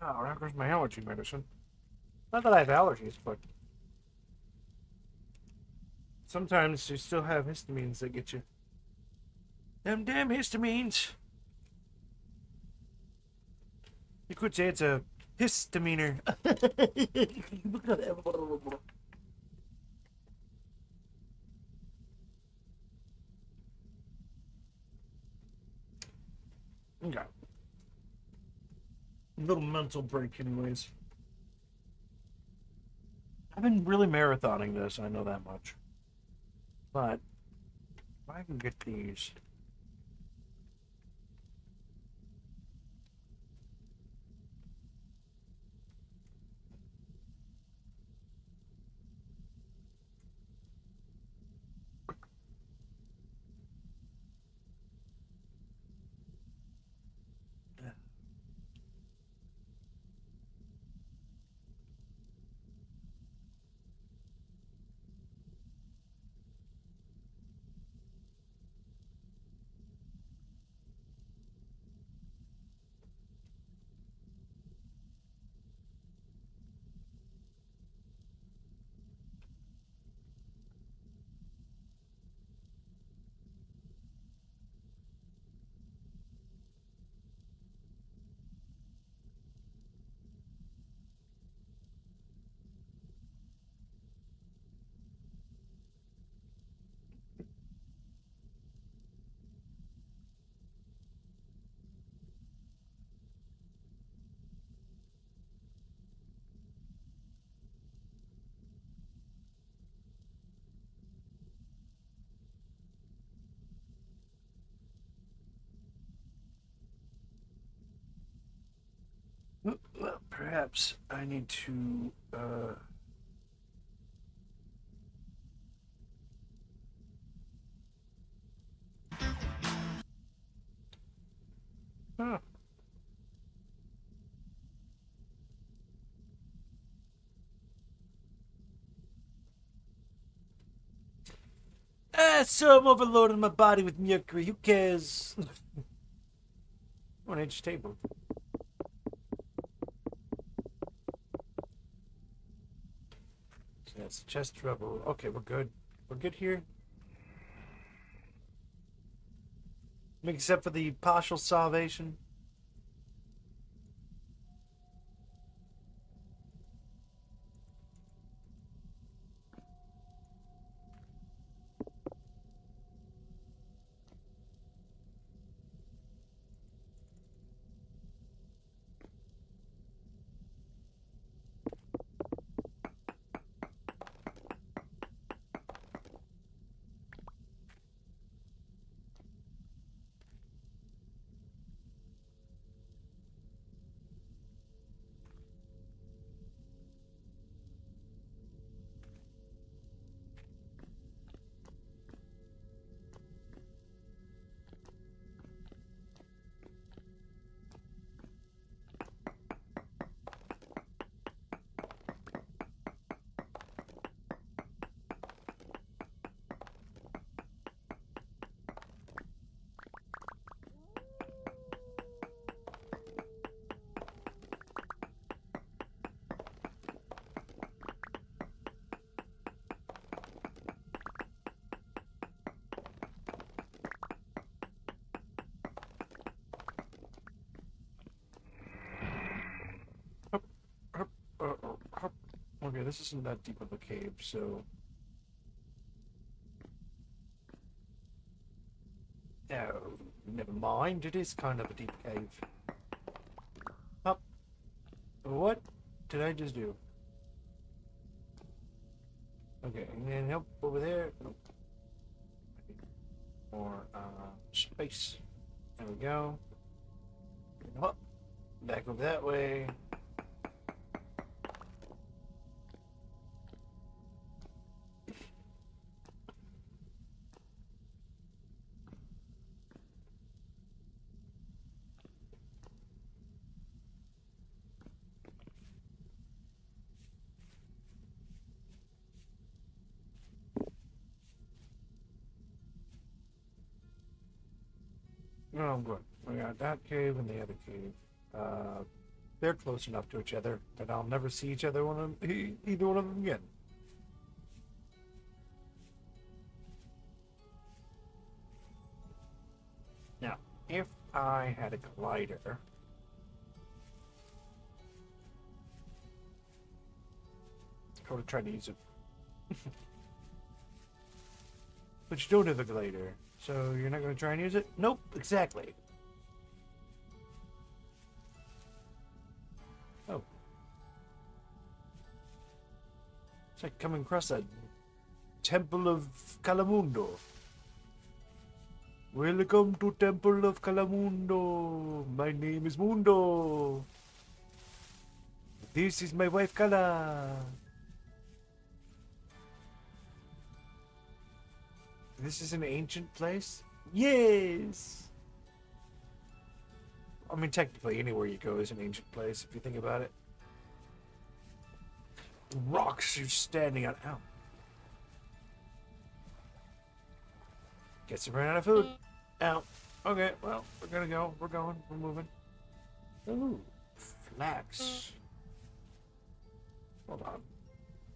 Oh, there goes my allergy medicine. Not that I have allergies, but sometimes you still have histamines that get you. Them damn histamines. You could say it's a histaminer. Okay. A little mental break, anyways. I've been really marathoning this, I know that much. But if I can get these. Well, perhaps I need to. Huh. So I'm overloading my body with mercury. Who cares? 1 inch table. So that's chest trouble. Okay, we're good. We're good here. Except for the partial salvation. Hup, hup, hup. Okay, this isn't that deep of a cave, so. Oh, never mind. It is kind of a deep cave. Up. What did I just do? Okay, and then up over there. Nope. More space. There we go. Up. Back over that way. No, I'm good. We got that cave and the other cave. They're close enough to each other that I'll never see either one of them again. Now, if I had a collider, I would have tried to use it. But you don't have a glider, so you're not going to try and use it? Nope, exactly. It's like coming across a Temple of Calamundo. Welcome to Temple of Calamundo. My name is Mundo. This is my wife Cala. This is an ancient place? Yes! I mean, technically, anywhere you go is an ancient place, if you think about it. Rocks you're standing on. Ow. Guess we ran out of food. Ow. Okay, well, we're gonna go. We're going. We're moving. Ooh, flax. Hold on.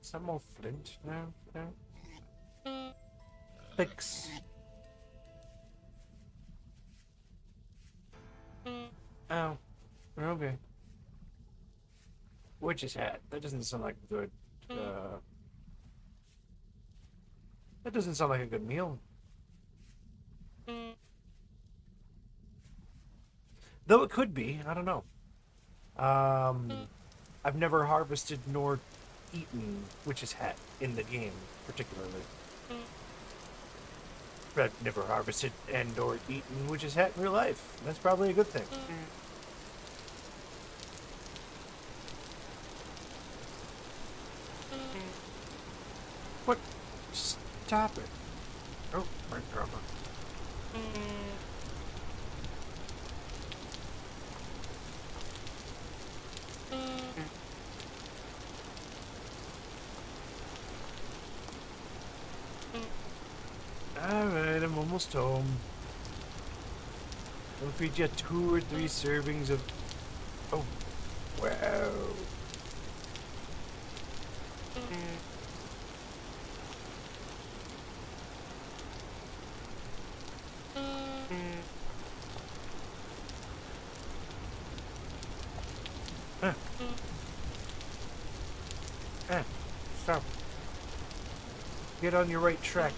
Is that more flint now? No? Fix. Oh. Okay. Witch's hat. That doesn't sound like a good, that doesn't sound like a good meal. Though it could be. I don't know. I've never harvested nor eaten witch's hat in the game, particularly. But I've never harvested and or eaten witch's hat in real life. That's probably a good thing. What? Stop it. Oh, my drama. Alright, I'm almost home. I'll feed you 2 or 3 servings of... Oh, wow. Stop. Get on your right track.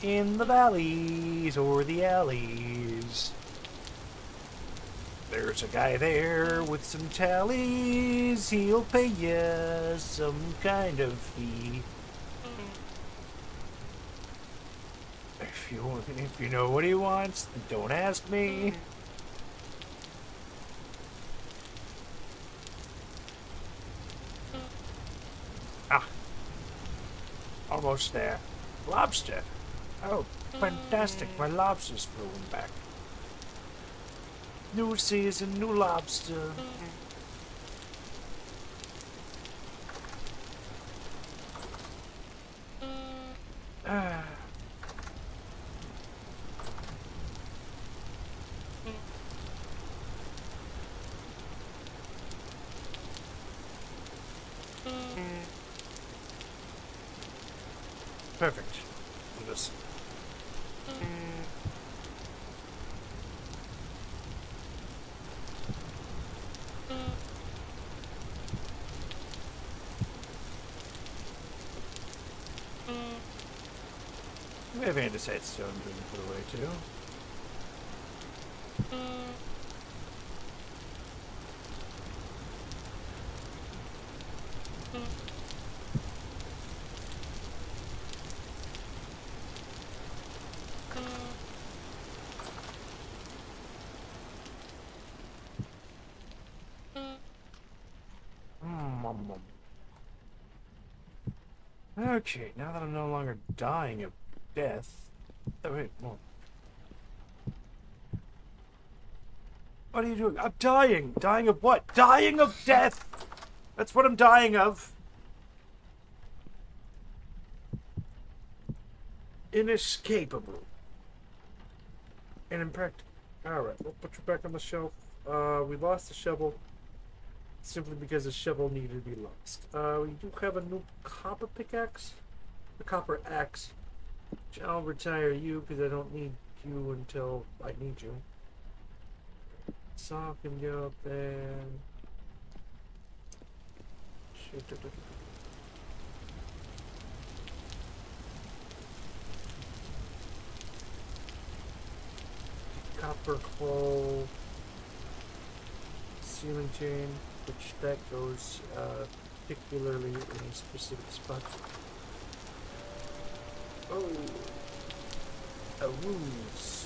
In the valleys or the alleys, there's a guy there with some tallies. He'll pay you some kind of fee. If you know what he wants, don't ask me. Ah, almost there. Lobster. Oh, fantastic. My lobster's flowing back. New season, new lobster. Ah. Perfect. Do this. We have andesite stone being put away too. Okay, now that I'm no longer dying of death. Oh, wait, well. What are you doing? I'm dying! Dying of what? Dying of death! That's what I'm dying of. Inescapable. And impractical. Alright, we'll put you back on the shelf. We lost the shovel. Simply because the shovel needed to be lost. We do have a new copper pickaxe. A copper axe. Which I'll retire you because I don't need you until I need you. Saw can go up there. Copper coal. ceiling chain, which that goes particularly in a specific spot. Oh, a ruse.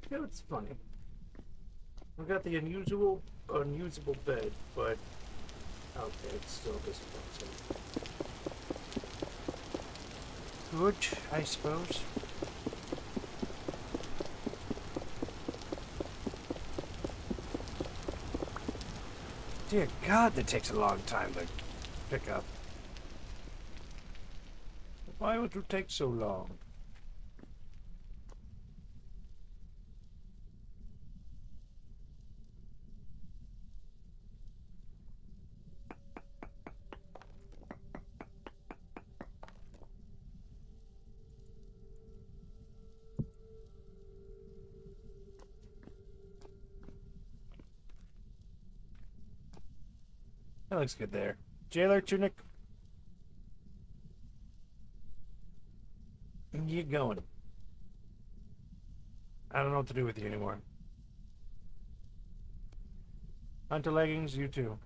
You know, it's funny. We got the unusable bed, but okay, it's still disappointing. Good, I suppose. Dear God, that takes a long time to pick up. Why would it take so long? That looks good there. Jailer tunic. You going? I don't know what to do with you anymore. Hunter leggings, you too.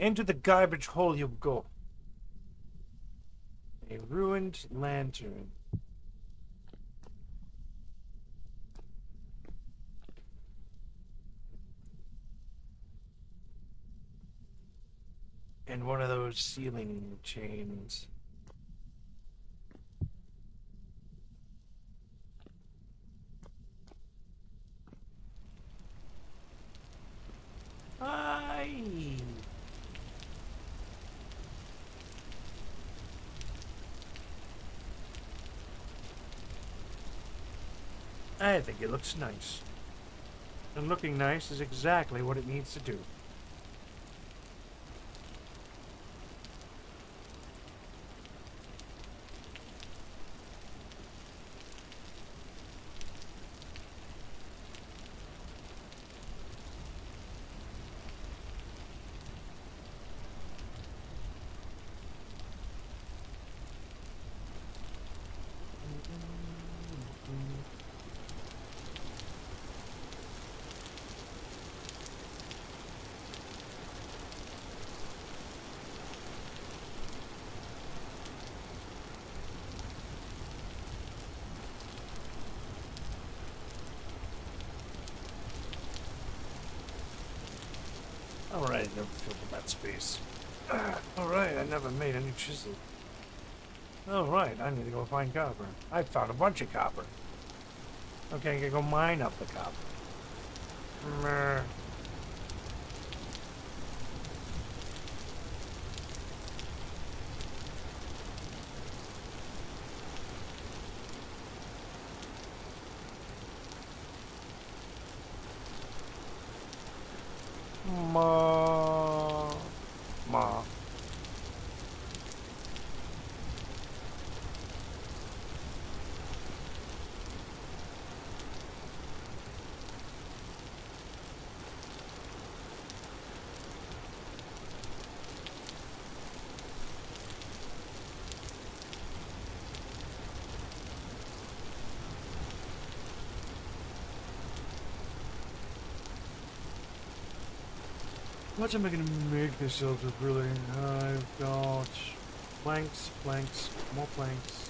Into the garbage hole you go. A ruined lantern. And one of those ceiling chains. Aye. I think it looks nice. And looking nice is exactly what it needs to do. Alright, never filled that space. Alright, I never made any chisel. Alright, I need to go find copper. I found a bunch of copper. Okay, I can go mine up the copper. Meh. Ma. Ma. What am I gonna make this out of, really? I've got planks, planks, more planks.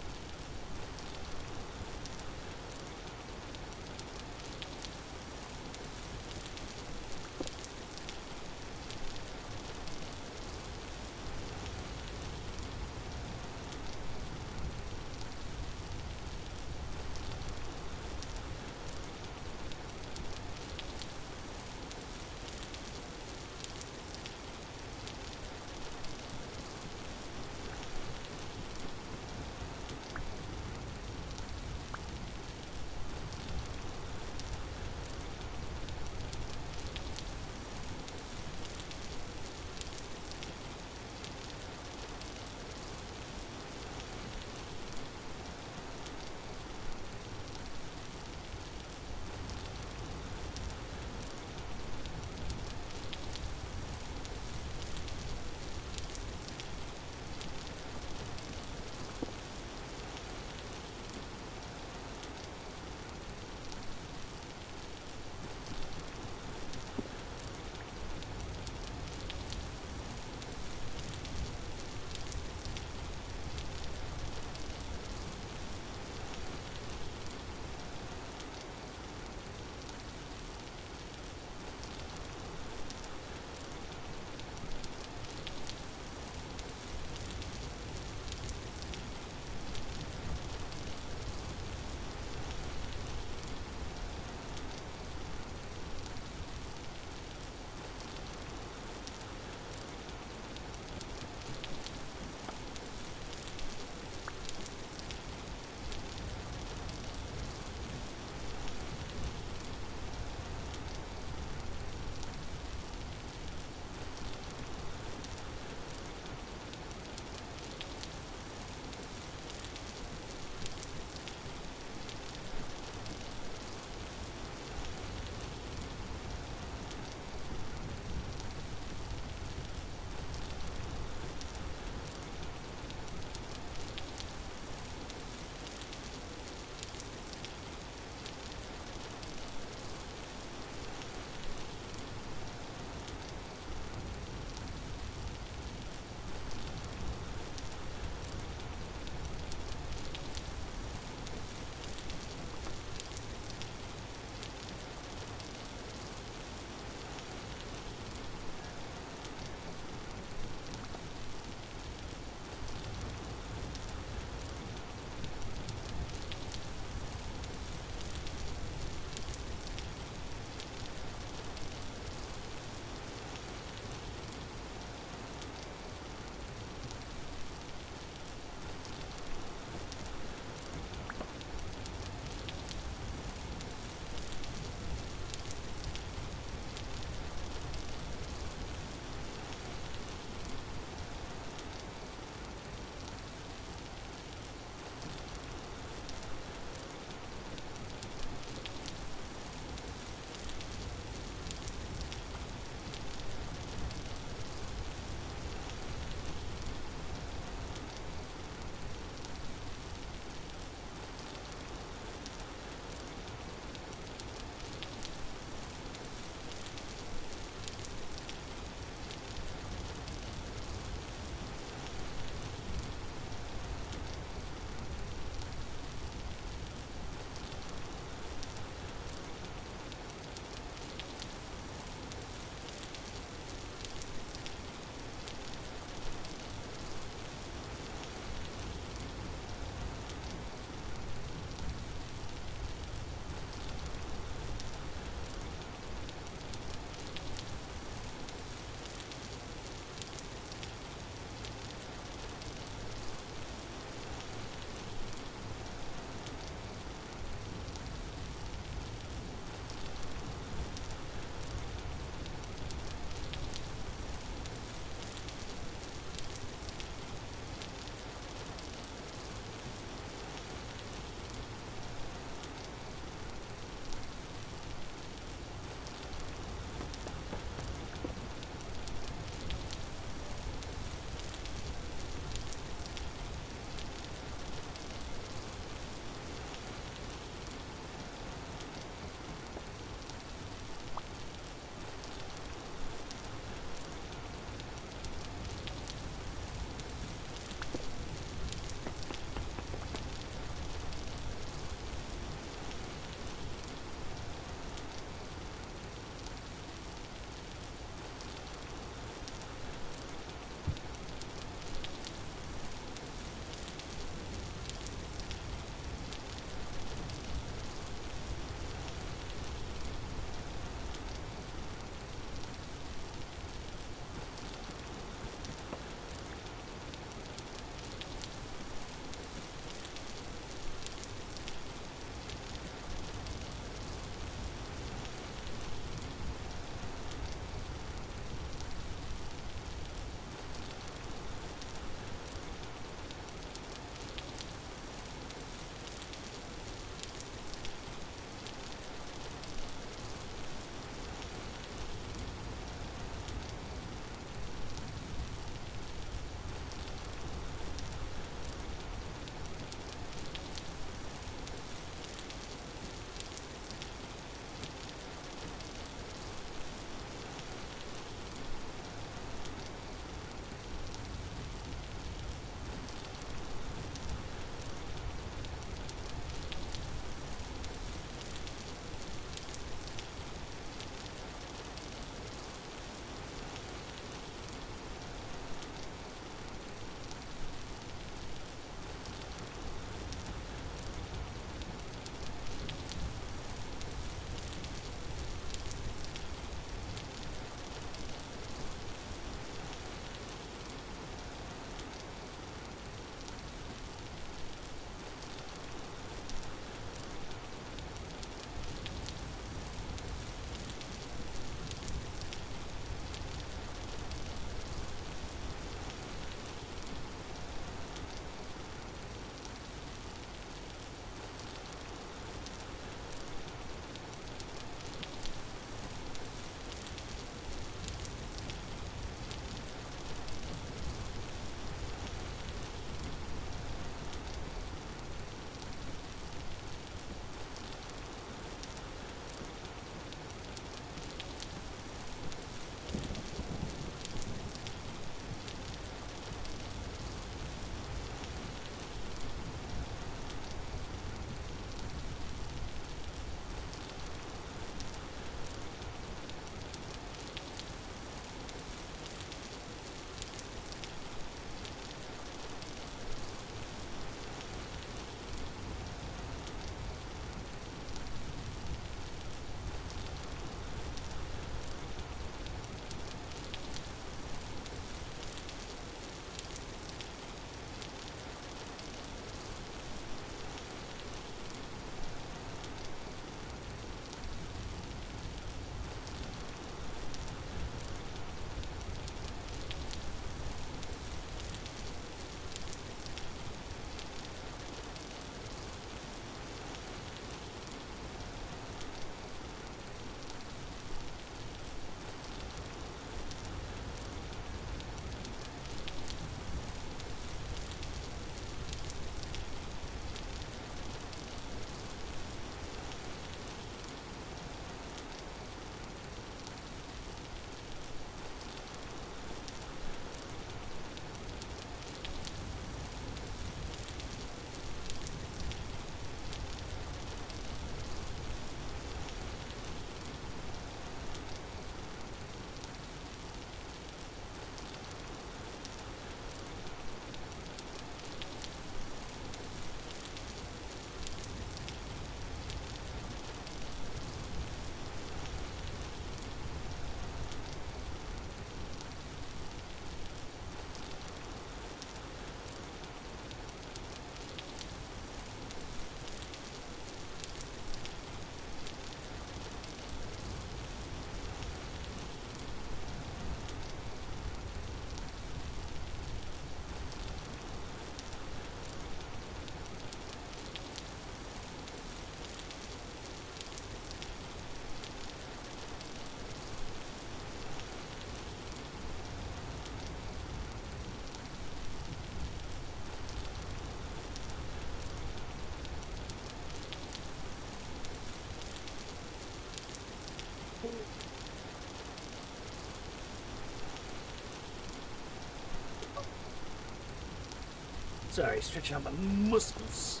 Sorry, stretching out my muscles.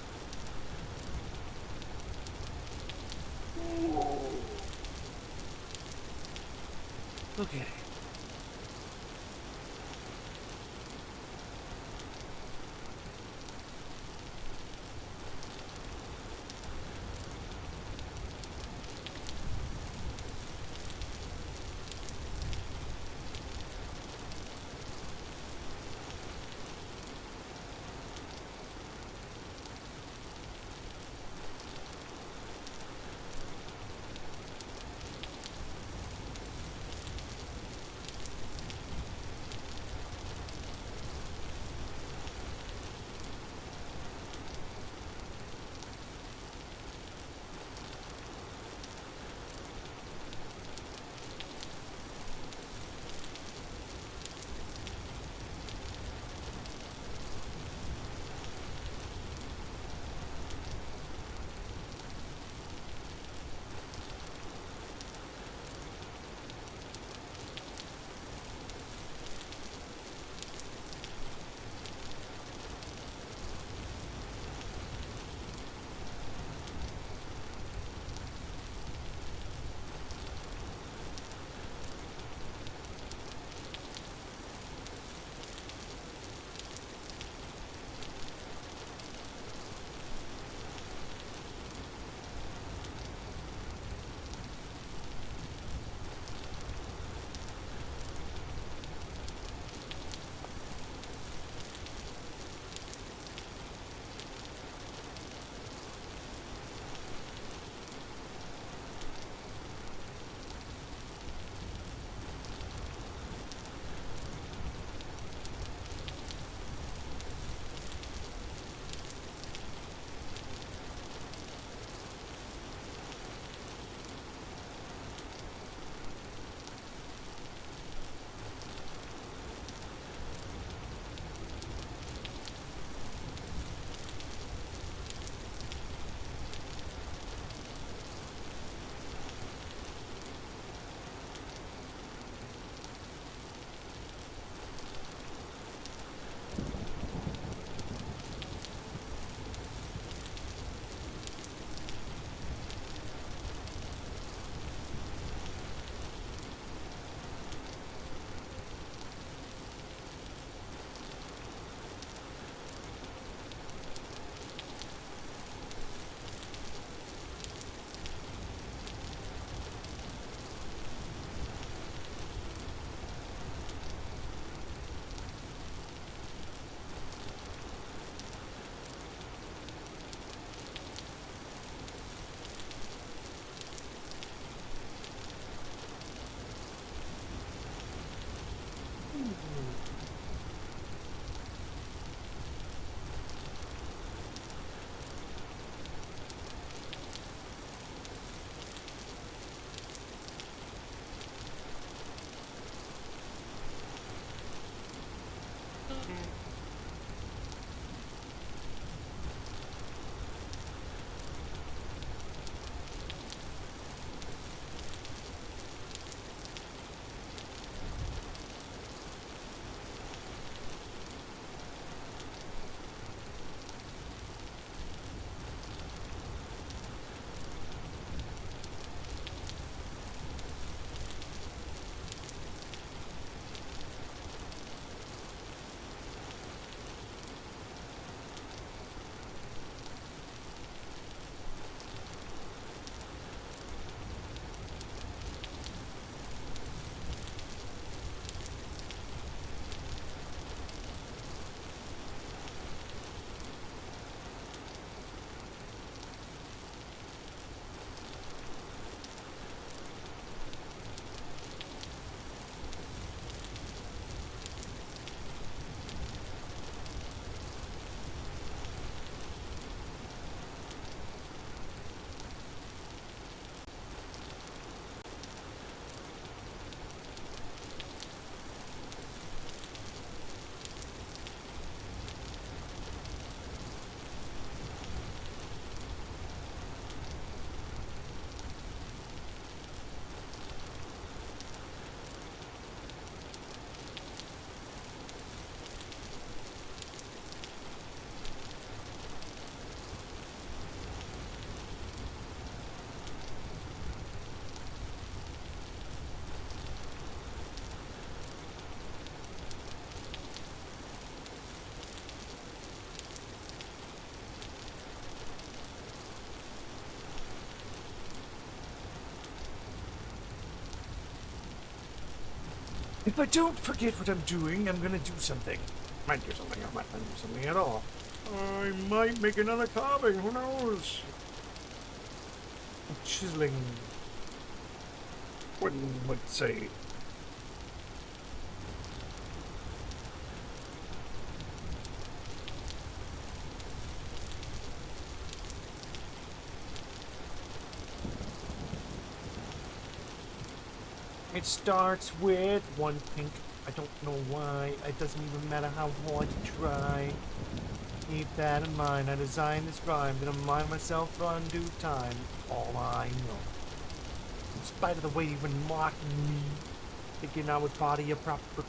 Whoa. Okay. If I don't forget what I'm doing, I'm gonna do something. Might do something, I might not do something at all. I might make another carving, who knows? Chiseling. One would say. It starts with one pink. I don't know why. It doesn't even matter how hard you try. Keep that in mind. I designed this rhyme. Gonna mind myself for undue time. All I know. In spite of the way you've been mocking me, thinking I was part of your property.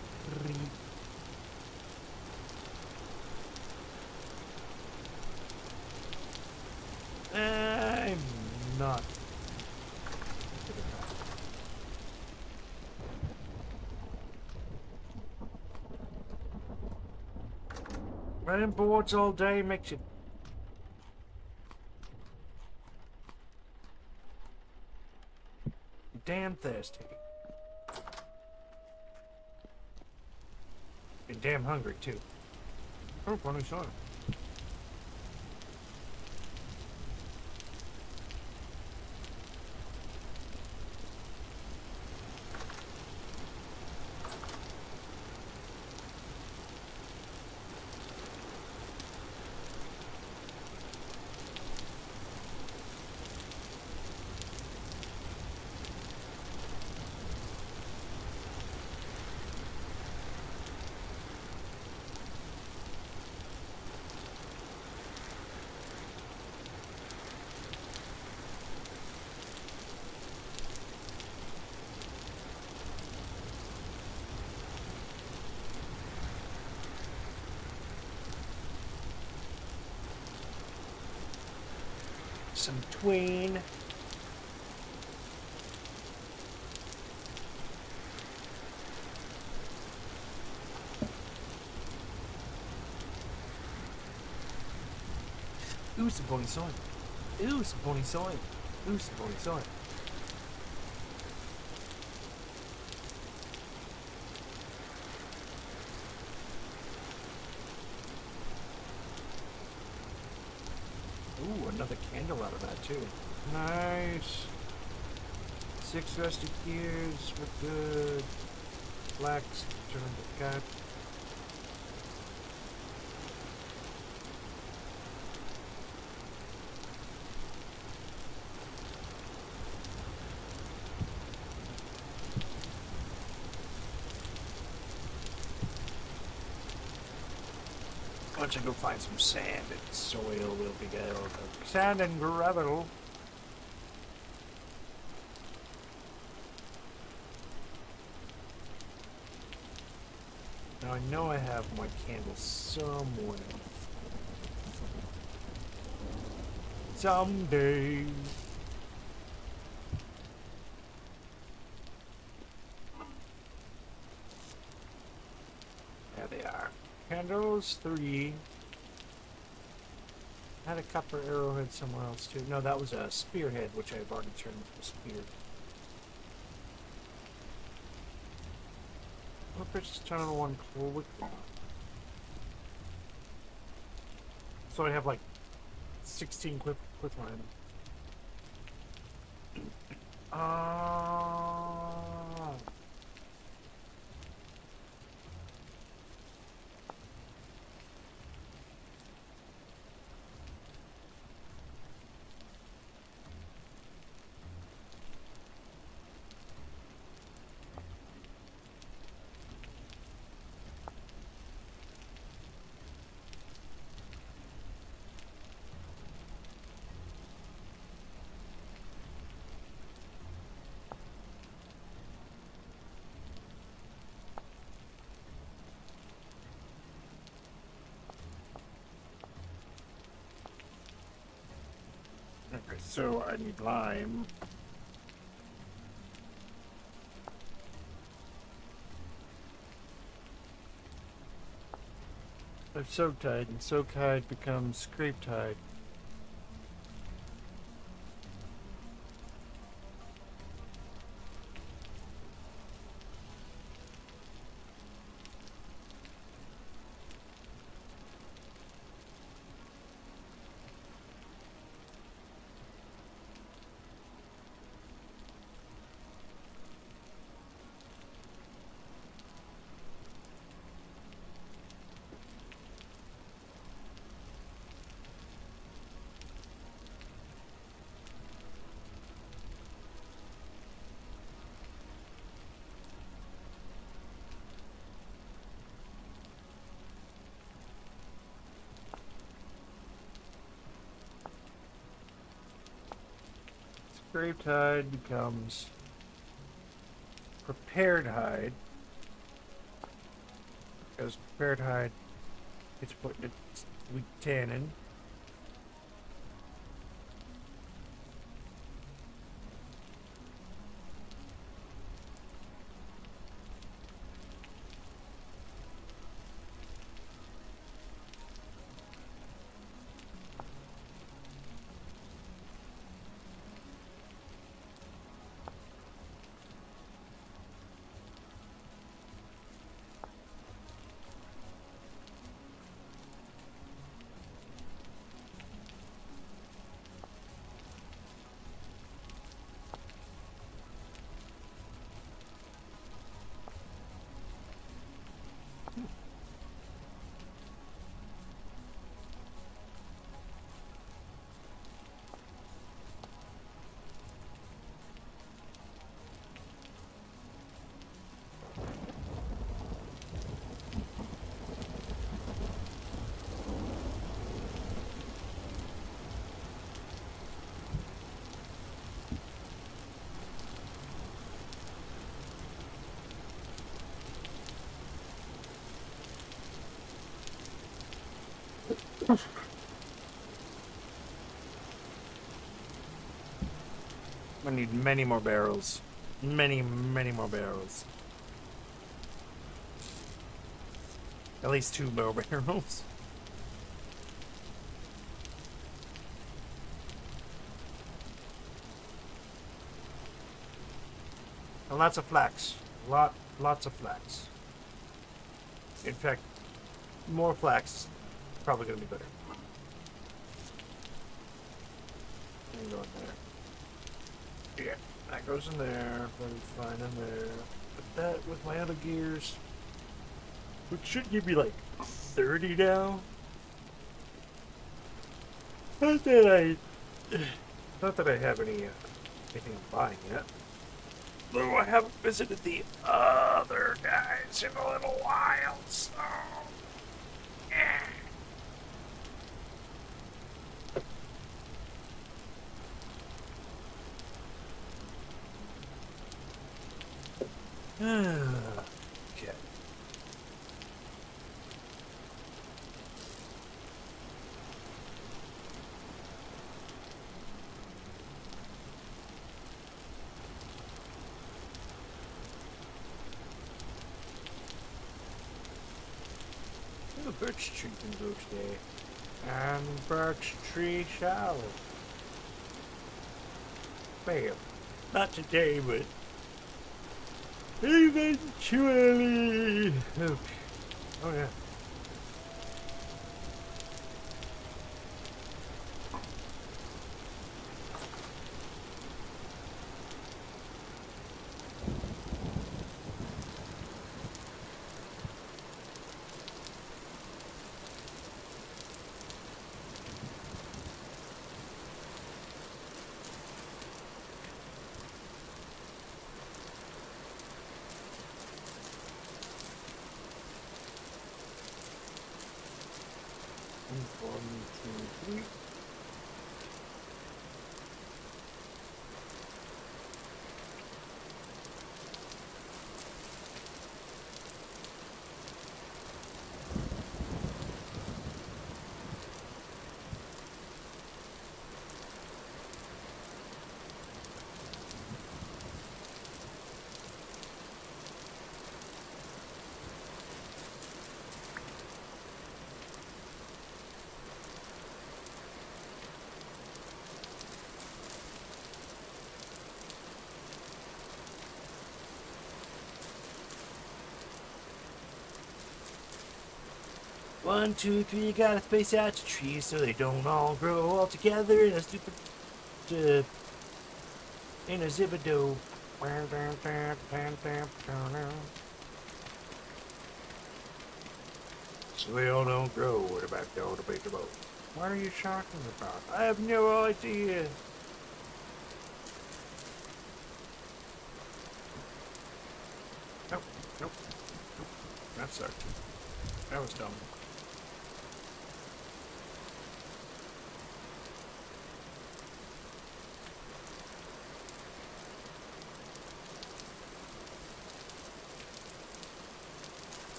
I'm not. Running boards all day makes you damn thirsty. And damn hungry too. Oh, funny song. Some tween. Ooh, some bony soy. Ooh, some bony soy. Ooh, some bony soy. Ooh, another candle out of that too. Nice. 6 rusty gears with good flax turned to cut. Why don't you go find some sand and soil will be good. Sand and gravel. Now I know I have my candle somewhere. Someday. There they are. Candles 3. I had a copper arrowhead somewhere else too. No, that was a spearhead, which I've already turned into a spear. What if I just turn on one quickly? So I have like 16 quick line. Okay, so I need lime. I've soaked hide, and soaked hide becomes scraped hide. Scraped hide becomes prepared hide. Because prepared hide, it's put it's with tannin. I need many more barrels. Many, many more barrels. At least 2 more barrels. And lots of flax. Lots of flax. In fact, more flax is probably going to be better. And go in there. Yeah, that goes in there. That'll be fine in there. Put that with my other gears, which should give me like 30 now. Not that I have anything I'm buying yet. Though I haven't visited the other guys in a little while, so yeah. Okay. The birch tree can go today. And birch tree shall. Well, not today, but eventually. Okay. Oh yeah. One, two, three. One, two, three, gotta space out the trees so they don't all grow all together in a stupid, in a zibido. So they all don't grow. What about the old debatable? What are you talking about? I have no idea. Nope, nope, nope. That sucked. That was dumb.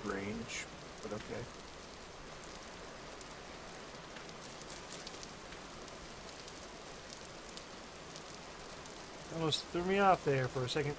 range, but okay. Almost threw me off there for a second.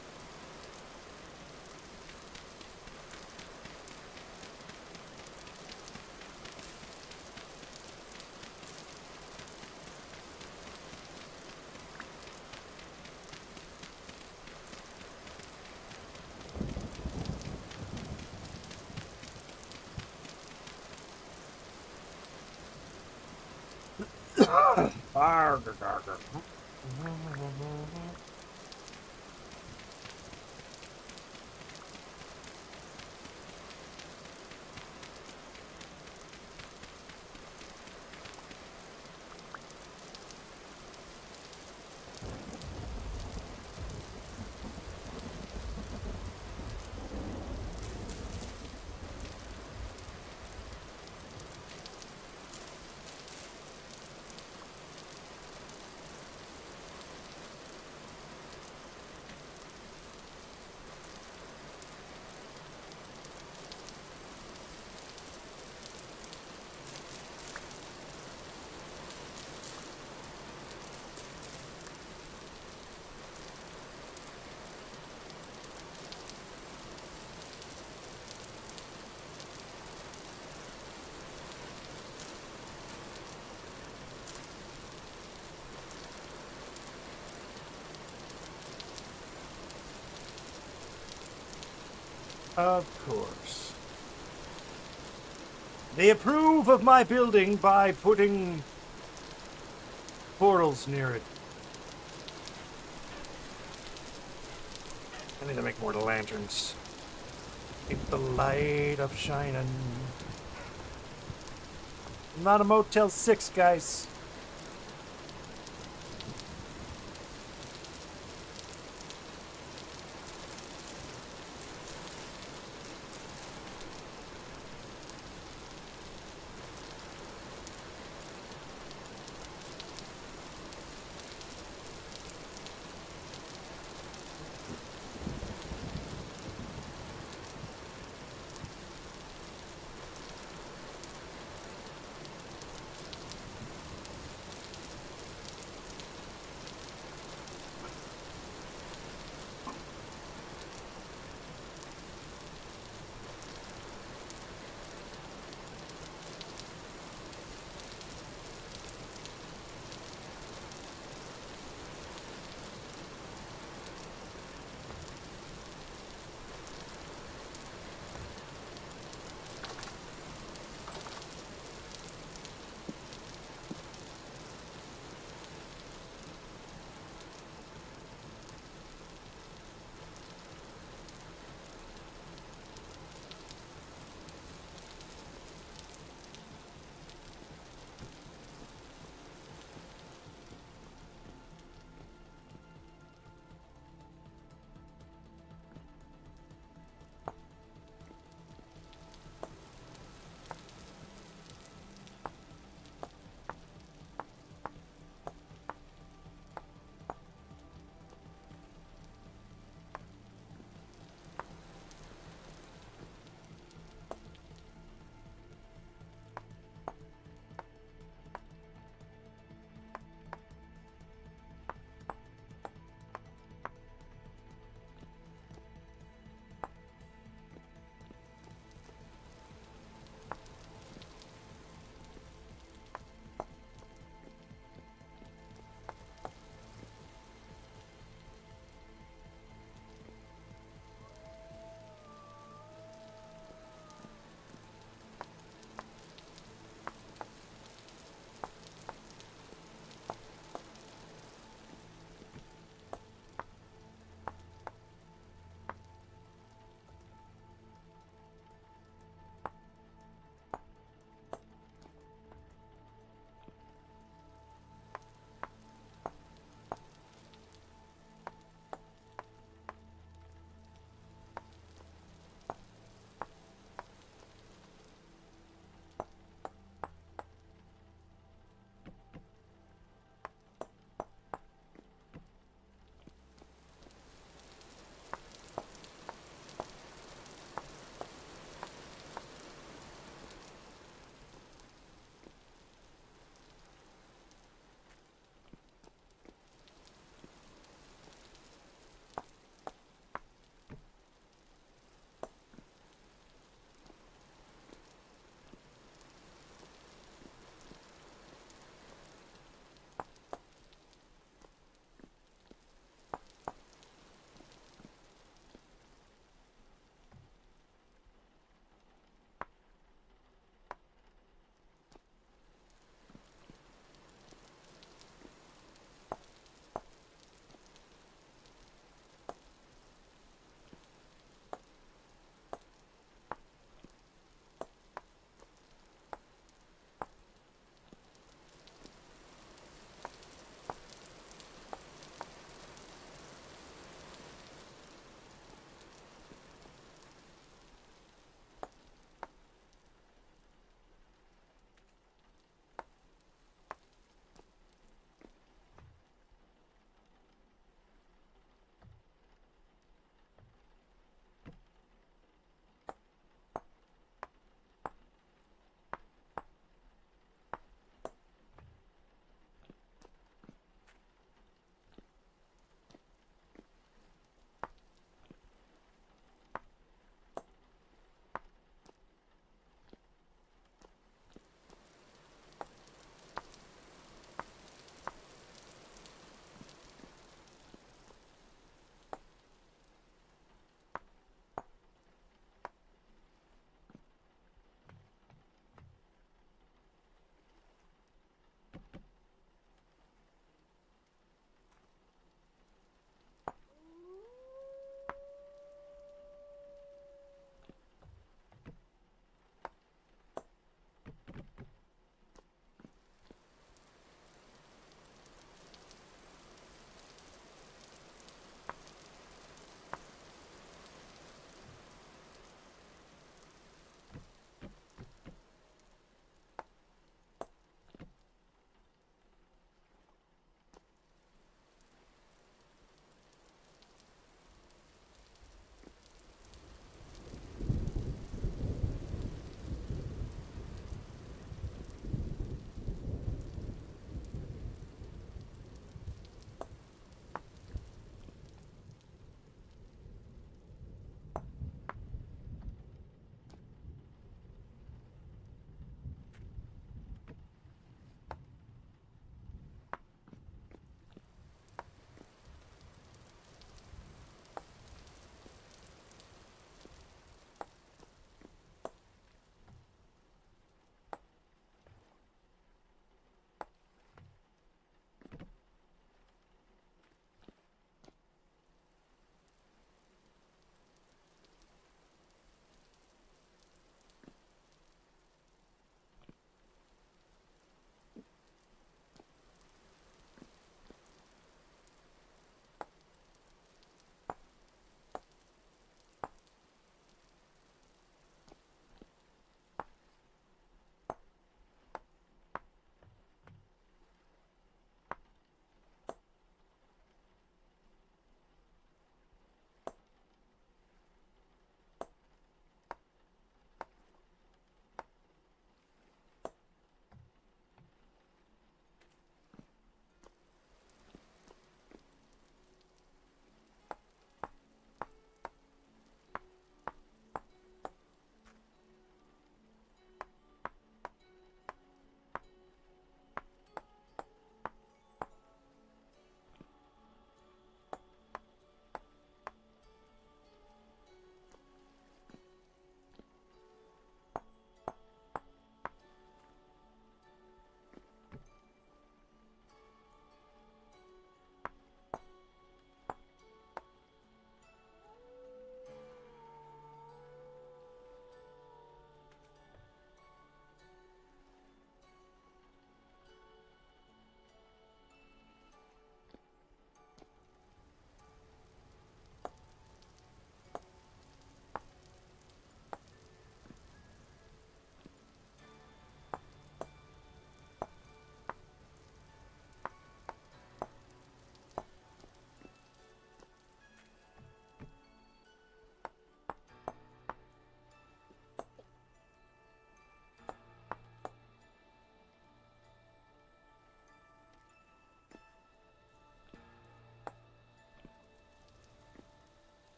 Of course. They approve of my building by putting portals near it. I need to make more lanterns. Keep the light up shining. I'm not a Motel 6, guys.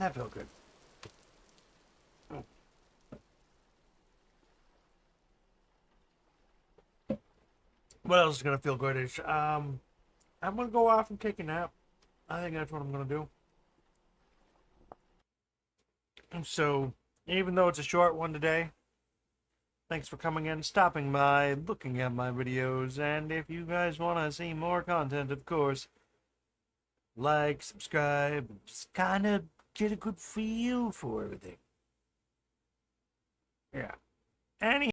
That felt good. What else is gonna feel goodish? I'm gonna go off and take a nap. I think that's what I'm gonna do. So, even though it's a short one today, thanks for coming in, stopping by, looking at my videos, and if you guys want to see more content, of course, like, subscribe, just kind of get a good feel for everything. Yeah. Any